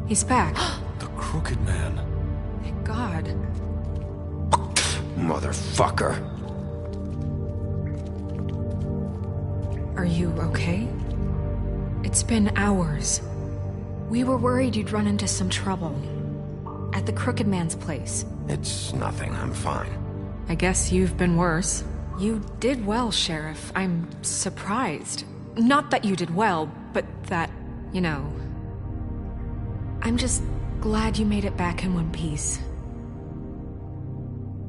He's back. The Crooked Man. Thank God. Motherfucker. Are you okay? It's been hours. We were worried you'd run into some trouble. At the Crooked Man's place. It's nothing, I'm fine. I guess you've been worse. You did well, Sheriff. I'm surprised. Not that you did well, but that, you know... I'm just glad you made it back in one piece.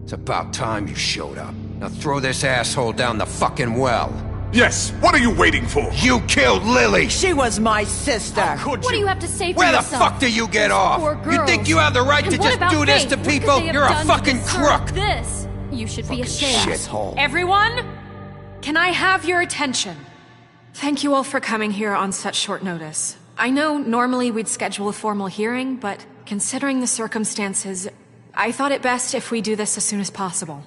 It's about time you showed up. Now throw this asshole down the fucking well. Yes, what are you waiting for? You killed Lily! She was my sister! What do you have to say for Where yourself? the fuck do you get Those off? poor You girls. think you have the right And to what just about do this Faith? to What could people? they have You're a done to fucking deserve crook! This. You should be ashamed. Shithole. Everyone, can I have your attention? Thank you all for coming here on such short notice. I know normally we'd schedule a formal hearing, but considering the circumstances, I thought it best if we do this as soon as possible.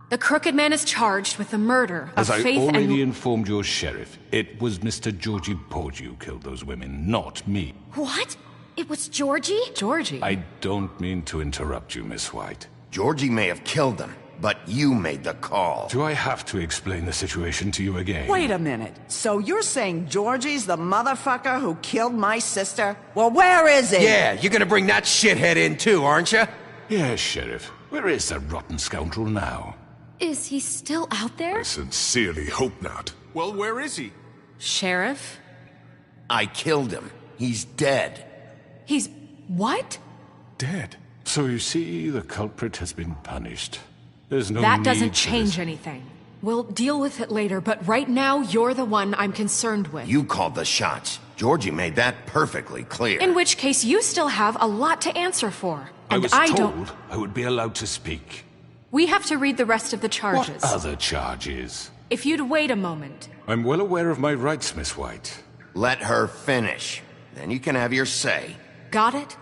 The Crooked Man is charged with the murder of As I Faith already and... informed your sheriff, it was Mr. Georgie Porgy who killed those women, not me. What? It was Georgie? Georgie? I don't mean to interrupt you, Miss White. Georgie may have killed them, but you made the call. Do I have to explain the situation to you again? Wait a minute. So you're saying Georgie's the motherfucker who killed my sister? Well, where is he? Yeah, you're gonna bring that shithead in too, aren't you? Yes, Sheriff. Where is that rotten scoundrel now? Is he still out there? I sincerely hope not. Well, where is he? Sheriff? I killed him. He's dead. He's... what? Dead. So you see, the culprit has been punished. There's no That need doesn't for change this. anything. We'll deal with it later, but right now, you're the one I'm concerned with. You called the shots. Georgie made that perfectly clear. In which case, you still have a lot to answer for. I And was I told don't... I would be allowed to speak. We have to read the rest of the charges. What other charges? If you'd wait a moment. I'm well aware of my rights, Miss White. Let her finish. Then you can have your say. Got it?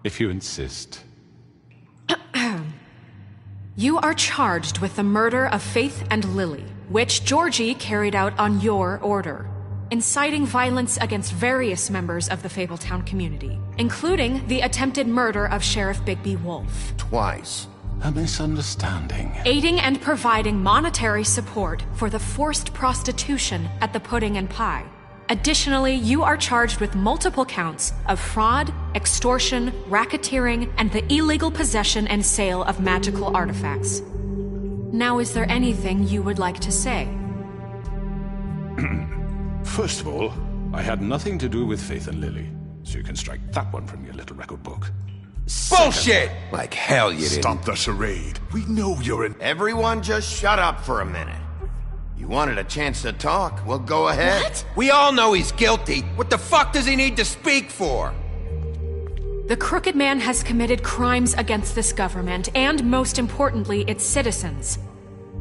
If you insist. You are charged with the murder of Faith and Lily, which Georgie carried out on your order, inciting violence against various members of the Fabletown community, including the attempted murder of Sheriff Bigby Wolf. Twice. A misunderstanding. Aiding and providing monetary support for the forced prostitution at the Pudding and Pie. Additionally, you are charged with multiple counts of fraud, extortion, racketeering, and the illegal possession and sale of magical artifacts. Now, is there anything you would like to say? First of all, I had nothing to do with Faith and Lily, so you can strike that one from your little record book. Bullshit! Like hell you didn't. Stop the charade. We know you're an... Everyone just shut up for a minute. You wanted a chance to talk? Well, go ahead. What? We all know he's guilty. What the fuck does he need to speak for? The Crooked Man has committed crimes against this government and, most importantly, its citizens.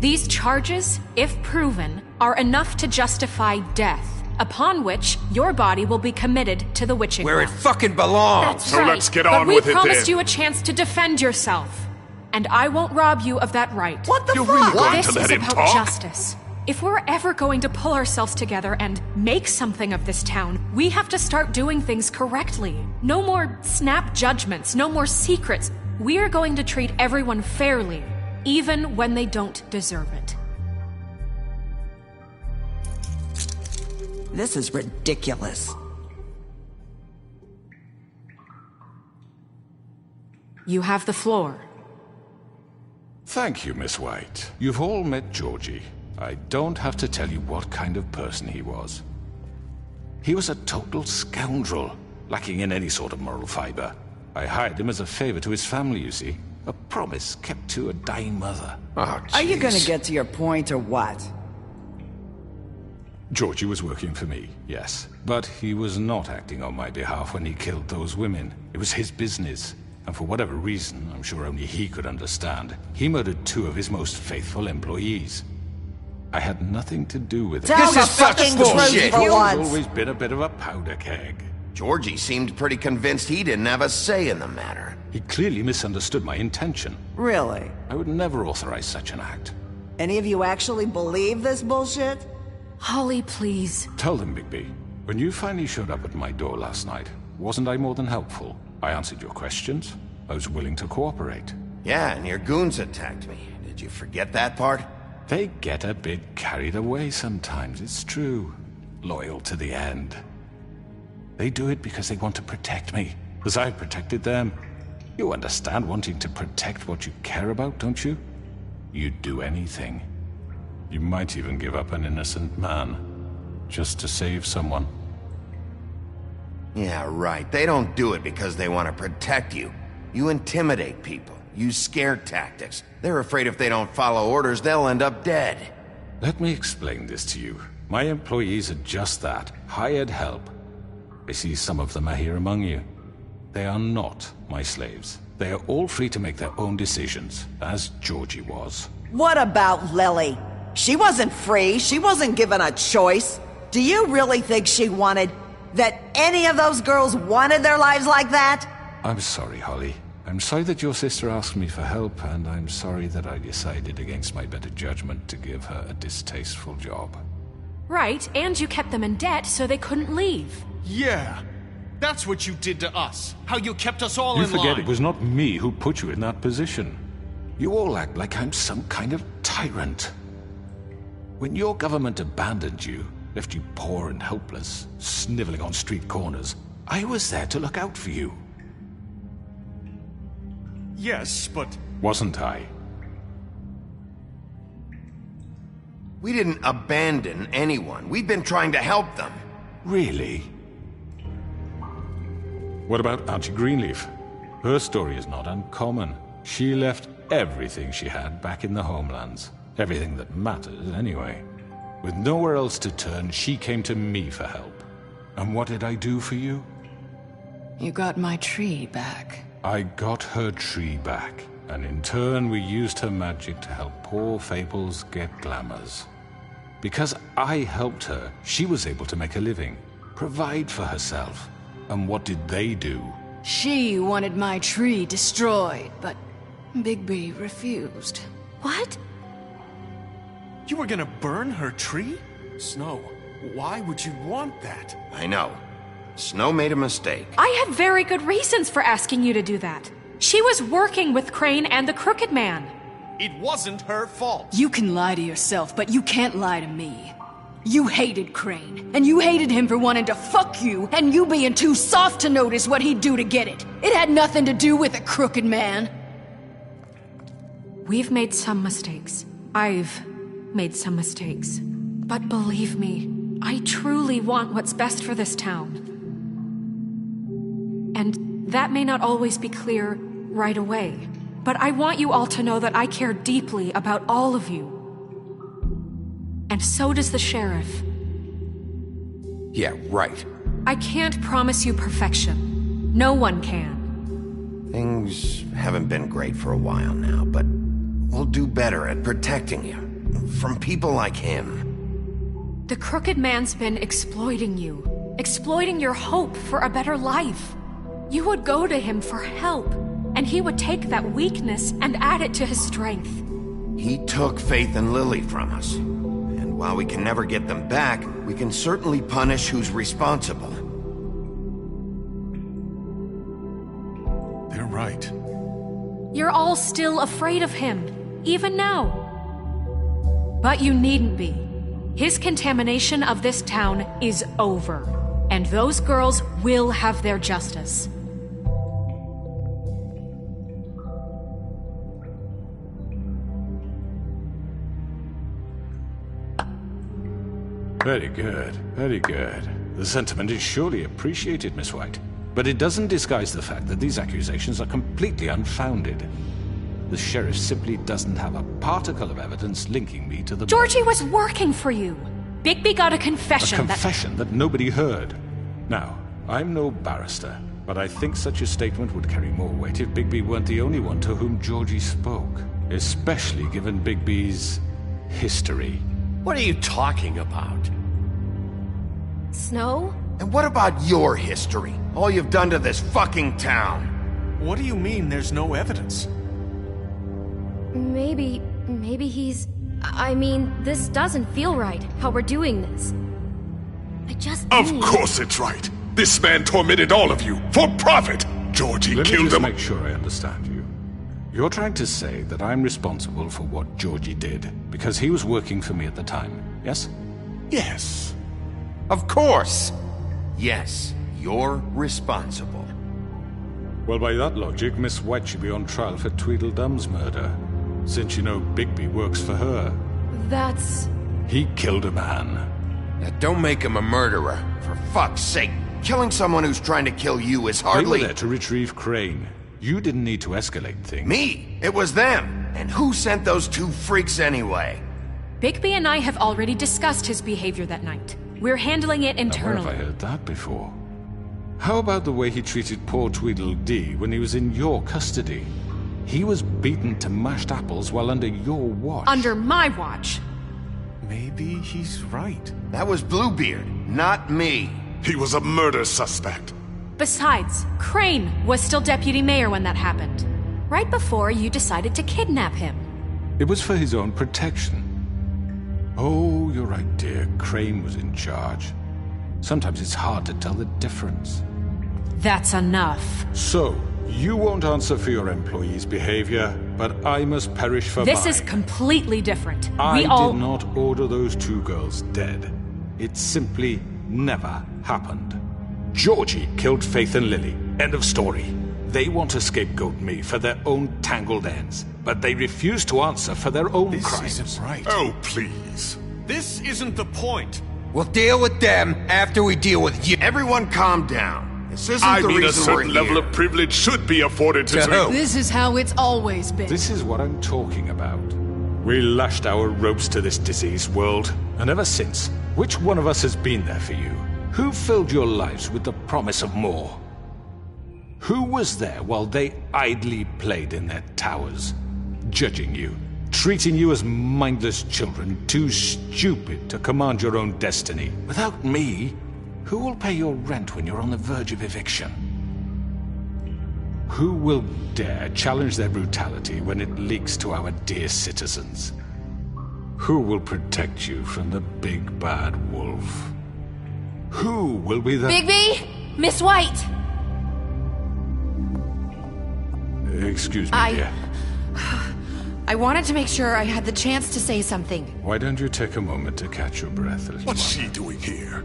These charges, if proven, are enough to justify death, upon which your body will be committed to the witching Where it well. fucking belongs. That's So right. let's get on but with we it promised then. you a chance to defend yourself, and I won't rob you of that right. What the You're fuck? really going This to let is him about talk? justice. If we're ever going to pull ourselves together and make something of this town, we have to start doing things correctly. No more snap judgments, no more secrets. We're going to treat everyone fairly, even when they don't deserve it. This is ridiculous. You have the floor. Thank you, Miss White. You've all met Georgie. I don't have to tell you what kind of person he was. He was a total scoundrel, lacking in any sort of moral fiber. I hired him as a favor to his family, you see. A promise kept to a dying mother. Oh, Are you jeez. gonna get to your point or what? Georgie was working for me, yes. But he was not acting on my behalf when he killed those women. It was his business. And for whatever reason, I'm sure only he could understand, he murdered 2 of his most faithful employees. I had nothing to do with it. Tell This the is such fucking bullshit. truth for He's once. always been a bit of a powder keg. Georgie seemed pretty convinced he didn't have a say in the matter. He clearly misunderstood my intention. Really? I would never authorize such an act. Any of you actually believe this bullshit? Holly, please. Tell them, Bigby. When you finally showed up at my door last night, wasn't I more than helpful? I answered your questions. I was willing to cooperate. Yeah, and your goons attacked me. Did you forget that part? They get a bit carried away sometimes, it's true. Loyal to the end. They do it because they want to protect me, as I protected them. You understand wanting to protect what you care about, don't you? You'd do anything. You might even give up an innocent man, just to save someone. Yeah, right. They don't do it because they want to protect you. You intimidate people, use scare tactics. They're afraid if they don't follow orders, they'll end up dead. Let me explain this to you. My employees are just that, hired help. I see some of them are here among you. They are not my slaves. They are all free to make their own decisions, as Georgie was. What about Lily? She wasn't free. She wasn't given a choice. Do you really think she wanted... that any of those girls wanted their lives like that? I'm sorry, Holly. I'm sorry that your sister asked me for help, and I'm sorry that I decided against my better judgment to give her a distasteful job. Right, and you kept them in debt so they couldn't leave. Yeah. That's what you did to us. How you kept us all You in line. forget it was not me who put you in that position. You all act like I'm some kind of tyrant. When your government abandoned you, left you poor and helpless, sniveling on street corners, I was there to look out for you. Yes, but... Wasn't I? We didn't abandon anyone. We've been trying to help them. Really? What about Auntie Greenleaf? Her story is not uncommon. She left everything she had back in the homelands. Everything that matters, anyway. With nowhere else to turn, she came to me for help. And what did I do for you? You got my tree back. I got her tree back, and in turn we used her magic to help poor Fables get glamours. Because I helped her, she was able to make a living, provide for herself. And what did they do? She wanted my tree destroyed, but Bigby refused. What? You were gonna burn her tree? Snow, why would you want that? I know. Snow made a mistake. I had very good reasons for asking you to do that. She was working with Crane and the Crooked Man. It wasn't her fault. You can lie to yourself, but you can't lie to me. You hated Crane, and you hated him for wanting to fuck you, and you being too soft to notice what he'd do to get it. It had nothing to do with the Crooked Man. We've made some mistakes. I've made some mistakes. But believe me, I truly want what's best for this town. And that may not always be clear right away, but I want you all to know that I care deeply about all of you. And so does the sheriff. Yeah, right. I can't promise you perfection. No one can. Things haven't been great for a while now, but we'll do better at protecting you. From people like him. The Crooked Man's been exploiting you. Exploiting your hope for a better life. You would go to him for help, and he would take that weakness and add it to his strength. He took Faith and Lily from us. And while we can never get them back, we can certainly punish who's responsible. They're right. You're all still afraid of him, even now. But you needn't be. His contamination of this town is over, and those girls will have their justice. Very good, very good. The sentiment is surely appreciated, Miss White. But it doesn't disguise the fact that these accusations are completely unfounded. The sheriff simply doesn't have a particle of evidence linking me to the... Georgie was working for you. Bigby got a confession. A confession that nobody heard. Now, I'm no barrister, but I think such a statement would carry more weight if Bigby weren't the only one to whom Georgie spoke. Especially given Bigby's history. What are you talking about? Snow? And what about your history? All you've done to this fucking town? What do you mean there's no evidence? Maybe he's... I mean, this doesn't feel right, how we're doing this. Of course it's right. This man tormented all of you, for profit! Georgie Let me killed just him. make sure I understand you. You're trying to say that I'm responsible for what Georgie did, because he was working for me at the time, yes? Yes. Of course! Yes, you're responsible. Well, by that logic, Miss White should be on trial for Tweedledum's murder, since you know Bigby works for her. That's... He killed a man. Now, don't make him a murderer. For fuck's sake. Killing someone who's trying to kill you is They hardly... were there to retrieve Crane. You didn't need to escalate things. Me? It was them. And who sent those two freaks anyway? Bigby and I have already discussed his behavior that night. We're handling it Now, where internally. have I heard that before? How about the way he treated poor Tweedledee when he was in your custody? He was beaten to mashed apples while under your watch. Under my watch. Maybe he's right. That was Bluebeard, not me. He was a murder suspect. Besides, Crane was still deputy mayor when that happened. Right before you decided to kidnap him. It was for his own protection. Oh, you're right, dear. Crane was in charge. Sometimes it's hard to tell the difference. That's enough. So, you won't answer for your employees' behavior, but I must perish for This mine. is completely different. I We all... did not order those two girls dead. It simply never happened. Georgie killed Faith and Lily. End of story. They want to scapegoat me for their own tangled ends, but they refuse to answer for their own crimes. This isn't right. Oh, please. This isn't the point. We'll deal with them after we deal with you. Everyone calm down. This isn't I the mean, a reason we're certain level here. of privilege should be afforded to... This is how it's always been. This is what I'm talking about. We lashed our ropes to this diseased world, and ever since, which one of us has been there for you? Who filled your lives with the promise of more? Who was there while they idly played in their towers, judging you, treating you as mindless children, too stupid to command your own destiny? Without me, who will pay your rent when you're on the verge of eviction? Who will dare challenge their brutality when it leaks to our dear citizens? Who will protect you from the big bad wolf? Who will be the... Bigby! Miss White! Excuse me, dear. I wanted to make sure I had the chance to say something. Why don't you take a moment to catch your breath, little What's one? she doing here?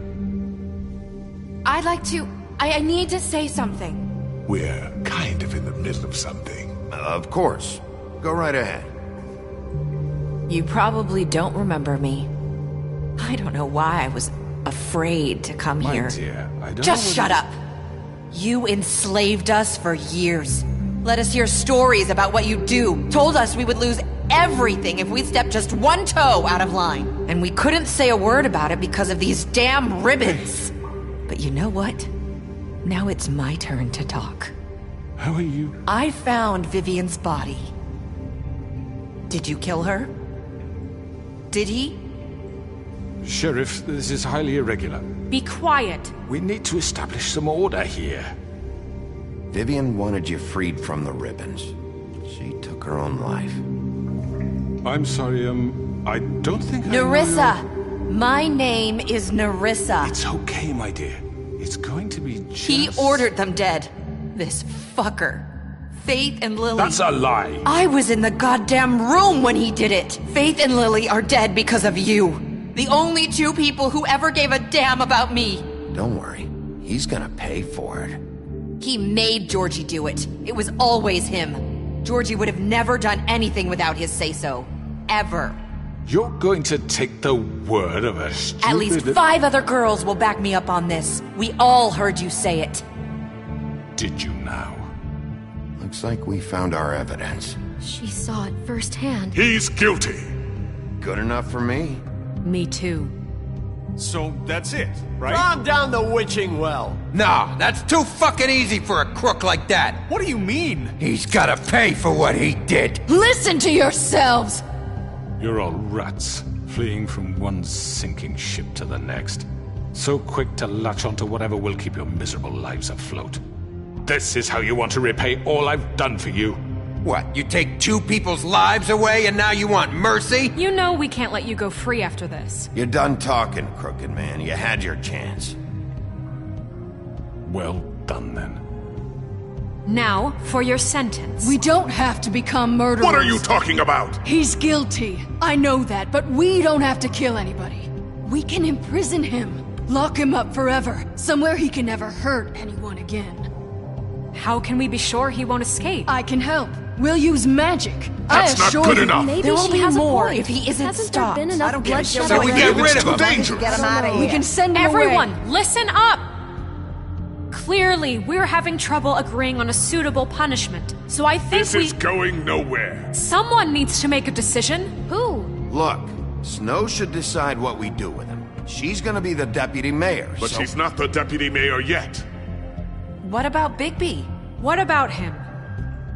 I'd like to... I need to say something. We're kind of in the middle of something. Of course. Go right ahead. You probably don't remember me. I don't know why I was afraid to come My here. dear, I don't Just know shut up! You enslaved us for years. Let us hear stories about what you do. Told us we would lose everything if we stepped just one toe out of line. And we couldn't say a word about it because of these damn ribbons. But you know what? Now it's my turn to talk. How are you? I found Vivian's body. Did you kill her? Did he? Sheriff, this is highly irregular. Be quiet. We need to establish some order here. Vivian wanted you freed from the ribbons. She took her own life. I'm sorry, I don't think Nerissa! My name is Nerissa. It's okay, my dear. It's going to be just... He ordered them dead. This fucker. Faith and Lily. That's a lie. I was in the goddamn room when he did it. Faith and Lily are dead because of you. The only two people who ever gave a damn about me. Don't worry. He's gonna pay for it. He made Georgie do it. It was always him. Georgie would have never done anything without his say-so. Ever. You're going to take the word of a stupid... At least 5 other girls will back me up on this. We all heard you say it. Did you now? Looks like we found our evidence. She saw it firsthand. He's guilty. Good enough for me. Me too. So that's it, right? Calm down the witching well. No, that's too fucking easy for a crook like that. What do you mean? He's gotta pay for what he did. Listen to yourselves! You're all rats, fleeing from one sinking ship to the next. So quick to latch onto whatever will keep your miserable lives afloat. This is how you want to repay all I've done for you? What, you take 2 people's lives away and now you want mercy? You know we can't let you go free after this. You're done talking, Crooked Man. You had your chance. Well done, then. Now, for your sentence. We don't have to become murderers. What are you talking about? He's guilty. I know that, but we don't have to kill anybody. We can imprison him. Lock him up forever. Somewhere he can never hurt anyone again. How can we be sure he won't escape? I can help. We'll use magic. That's I not assure good you. enough. Maybe There will she be has more a point. if he isn't Hasn't stopped. there been enough I don't give a bloodshed shit. So we already? get rid of It's too him. dangerous. Get him out of here. We can send him Everyone, away. listen up! Clearly, we're having trouble agreeing on a suitable punishment. So I think This is going nowhere. Someone needs to make a decision. Who? Look, Snow should decide what we do with him. She's gonna be the deputy mayor, But so... she's not the deputy mayor yet. What about Bigby? What about him?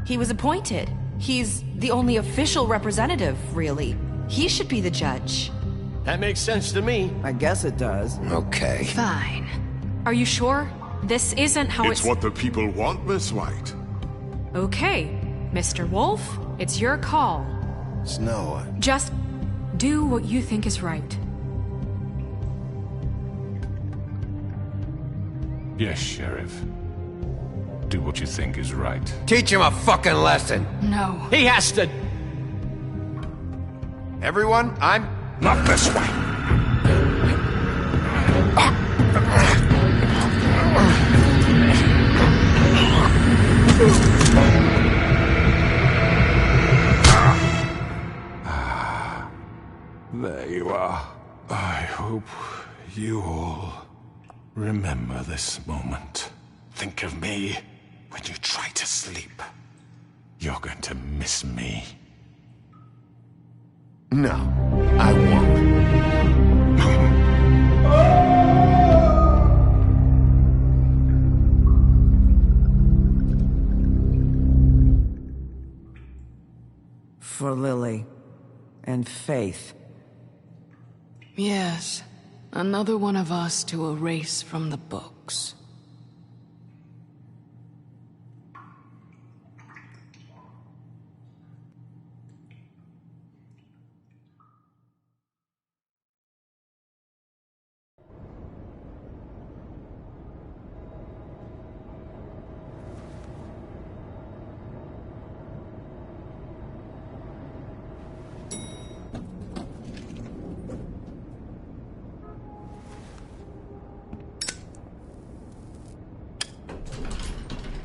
He was appointed. He's the only official representative, really. He should be the judge. That makes sense to me. I guess it does. Okay. Fine. Are you sure? This isn't how It's what the people want, Miss White. Okay, Mr. Wolf, it's your call. Snow, Just do what you think is right. Yes, Sheriff. Do what you think is right. Teach him a fucking lesson. No. He has to... everyone, I'm... Not this way. There you are. I hope you all remember this moment. Think of me when you try to sleep. You're going to miss me. No, I won't. For Lily. And Faith. Yes. Another one of us to erase from the books.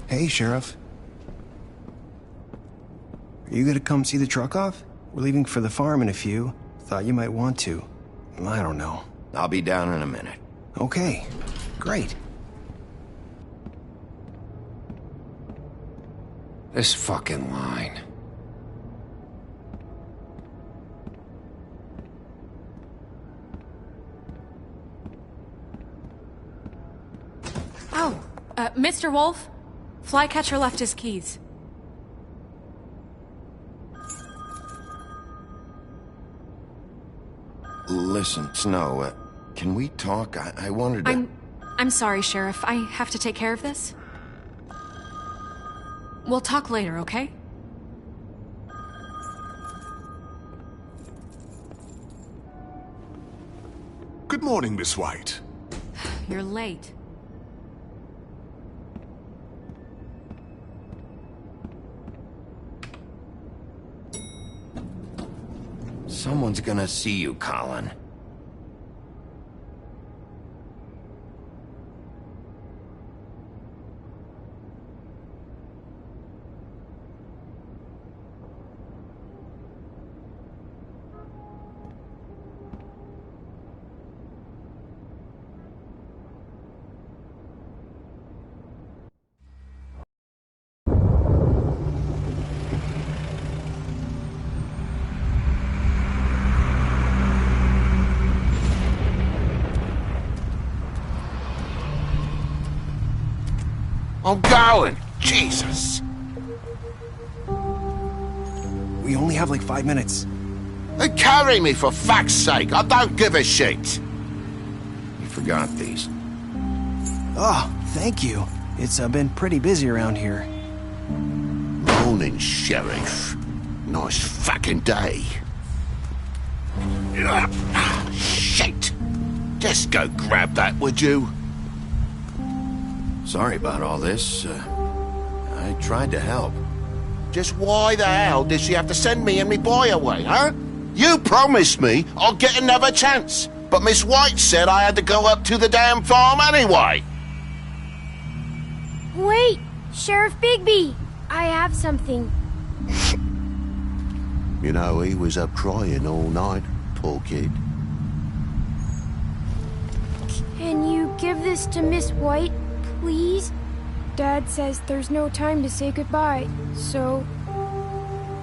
Hey, Sheriff. Are you gonna come see the truck off? We're leaving for the farm in a few. Thought you might want to. I don't know. I'll be down in a minute. Okay, great. This fucking line. Oh, Mr. Wolf? Flycatcher left his keys. Listen, Snow, can we talk? I wanted to... I'm sorry, Sheriff. I have to take care of this. We'll talk later, okay? Good morning, Miss White. You're late. Someone's gonna see you, Colin. I'm going! Jesus! We only have like 5 minutes. Carry me, for fuck's sake! I don't give a shit! You forgot these. Oh, thank you. It's been pretty busy around here. Morning, Sheriff. Nice fucking day. Shit! Just go grab that, would you? Sorry about all this. I tried to help. Just why the hell did she have to send me and me boy away, huh? You promised me I'll get another chance, but Miss White said I had to go up to the damn farm anyway. Wait! Sheriff Bigby! I have something. You know, he was up crying all night, poor kid. Can you give this to Miss White, please? Dad says there's no time to say goodbye, so...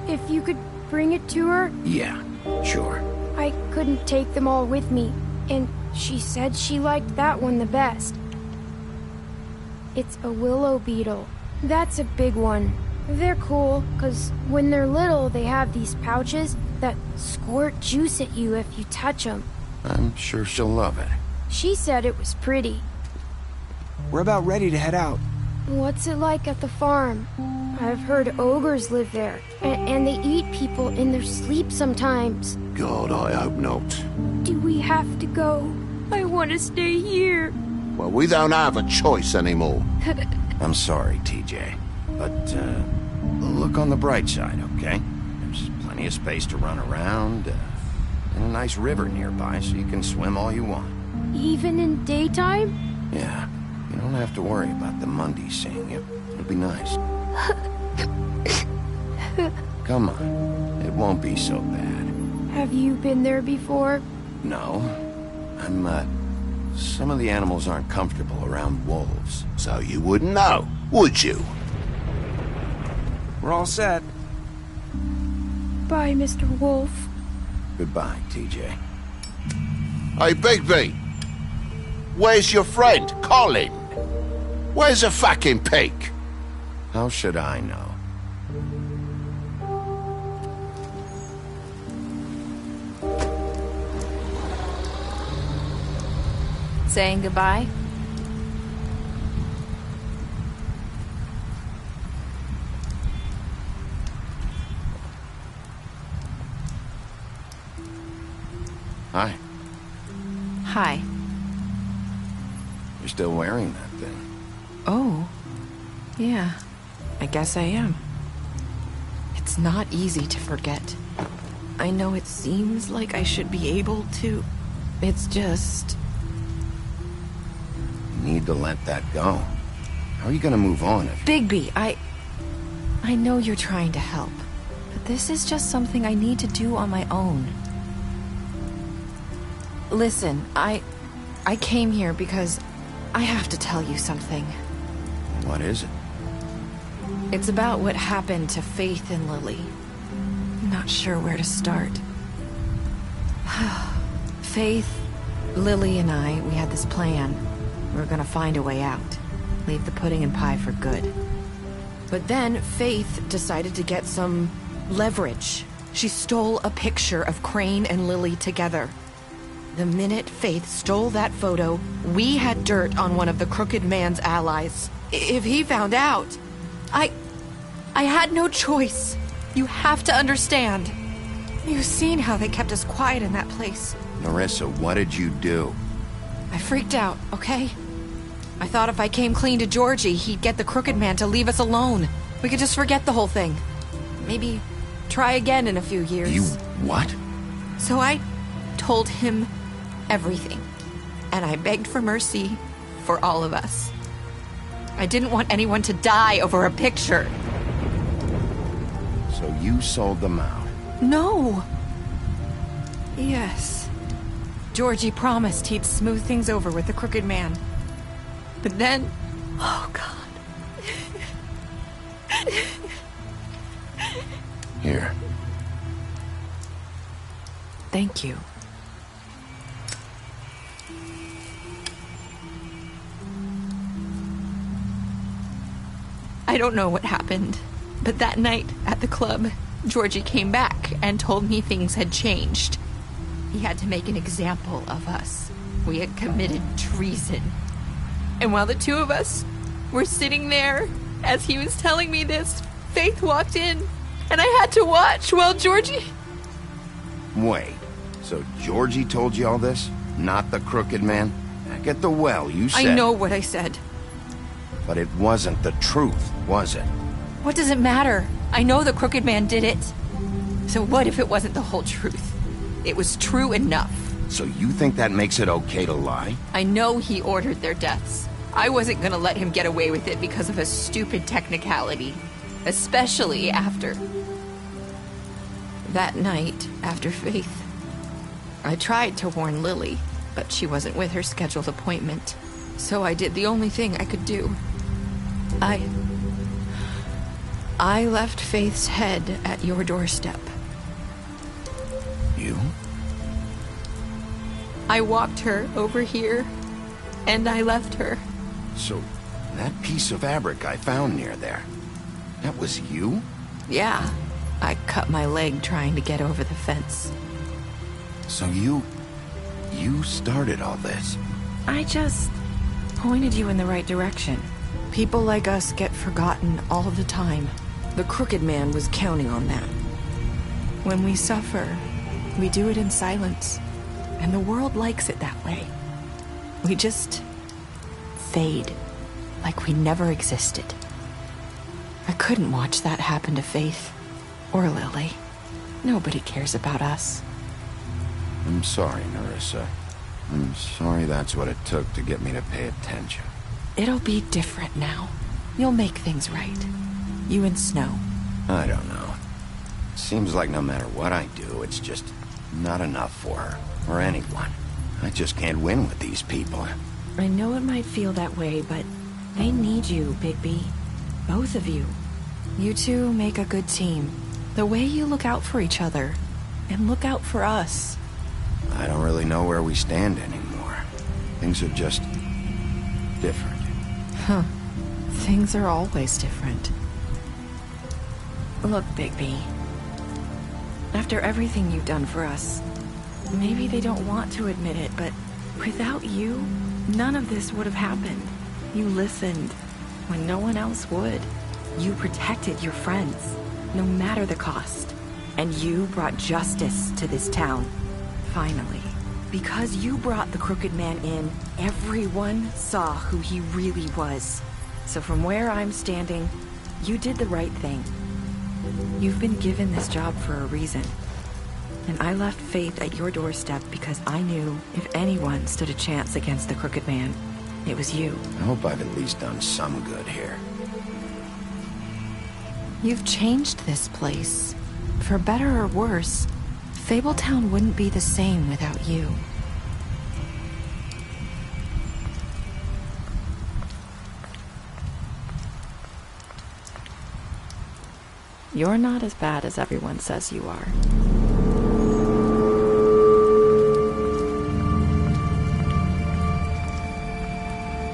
if you could bring it to her? Yeah, sure. I couldn't take them all with me, and she said she liked that one the best. It's a willow beetle. That's a big one. They're cool, 'cause when they're little, they have these pouches that squirt juice at you if you touch them. I'm sure she'll love it. She said it was pretty. We're about ready to head out. What's it like at the farm? I've heard ogres live there, and they eat people in their sleep sometimes. God, I hope not. Do we have to go? I want to stay here. Well, we don't have a choice anymore. I'm sorry, TJ. But, look on the bright side, okay? There's plenty of space to run around, and a nice river nearby, so you can swim all you want. Even in daytime? Yeah, you don't have to worry about the Mundies seeing you. It'll be nice. Come on, it won't be so bad. Have you been there before? No. Some of the animals aren't comfortable around wolves. So you wouldn't know, would you? We're all set. Bye, Mr. Wolf. Goodbye, TJ. Hey, Bigby. Where's your friend, Colin? Where's the fucking pig? How should I know? Saying goodbye? Hi. Hi. You're still wearing that thing. Oh. Yeah. I guess I am. It's not easy to forget. I know it seems like I should be able to. It's just... You need to let that go. How are you gonna move on if... Bigby, I know you're trying to help, but this is just something I need to do on my own. Listen, I came here because I have to tell you something. What is it? It's about what happened to Faith and Lily. I'm not sure where to start. Faith, Lily, and I, we had this plan. We were gonna find a way out. Leave the pudding and pie for good. But then Faith decided to get some leverage. She stole a picture of Crane and Lily together. The minute Faith stole that photo, we had dirt on one of the Crooked Man's allies. If he found out, I had no choice. You have to understand. You've seen how they kept us quiet in that place. Nerissa, what did you do? I freaked out, okay? I thought if I came clean to Georgie, he'd get the Crooked Man to leave us alone. We could just forget the whole thing. Maybe try again in a few years. You what? So I told him everything. And I begged for mercy for all of us. I didn't want anyone to die over a picture. So you sold them out? No. Yes. Georgie promised he'd smooth things over with the Crooked Man. But then... Oh, God. Here. Thank you. I don't know what happened, but that night at the club, Georgie came back and told me things had changed. He had to make an example of us. we had committed treason. And while the two of us were sitting there, as he was telling me this, Faith walked in, and I had to watch while Georgie... Wait, so Georgie told you all this? Not the Crooked Man? Back at the well, you said... I know what I said. But it wasn't the truth, was it? What does it matter? I know the Crooked Man did it. So what if it wasn't the whole truth? It was true enough. So you think that makes it okay to lie? I know he ordered their deaths. I wasn't gonna let him get away with it because of a stupid technicality. Especially after... that night, after Faith. I tried to warn Lily, but she wasn't with her scheduled appointment. So I did the only thing I could do. I left Faith's head at your doorstep. You? I walked her over here, and I left her. So, that piece of fabric I found near there, that was you? Yeah, I cut my leg trying to get over the fence. So you started all this? I just pointed you in the right direction. People like us get forgotten all the time. The Crooked Man was counting on that. When we suffer, we do it in silence. And the world likes it that way. We just fade, like we never existed. I couldn't watch that happen to Faith, or Lily. Nobody cares about us. I'm sorry, Nerissa. I'm sorry that's what it took to get me to pay attention. It'll be different now. You'll make things right. You and Snow. I don't know. Seems like no matter what I do, it's just not enough for her. Or anyone. I just can't win with these people. I know it might feel that way, but they need you, Bigby. Both of you. You two make a good team. The way you look out for each other, and look out for us. I don't really know where we stand anymore. Things are just... different. Huh. Things are always different. Look, Bigby. After everything you've done for us, maybe they don't want to admit it, but without you, none of this would have happened. You listened when no one else would. You protected your friends, no matter the cost. And you brought justice to this town. Finally. Because you brought the Crooked Man in, everyone saw who he really was. So from where I'm standing, you did the right thing. You've been given this job for a reason. And I left Faith at your doorstep because I knew if anyone stood a chance against the Crooked Man, it was you. I hope I've at least done some good here. You've changed this place. For better or worse, Fabletown wouldn't be the same without you. You're not as bad as everyone says you are.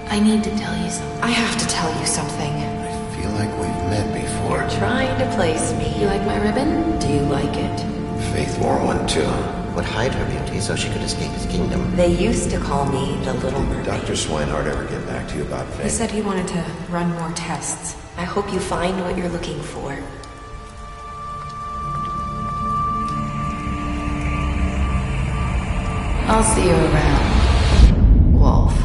I need to tell you something. I have to tell you something. I feel like we've met before. You're trying to place me. You like my ribbon? Do you like it? Faith wore one too. Would hide her beauty so she could escape his kingdom. They used to call me the Little Mermaid. Did Dr. Swinehart ever get back to you about Faith? He said he wanted to run more tests. I hope you find what you're looking for. I'll see you around, Wolf.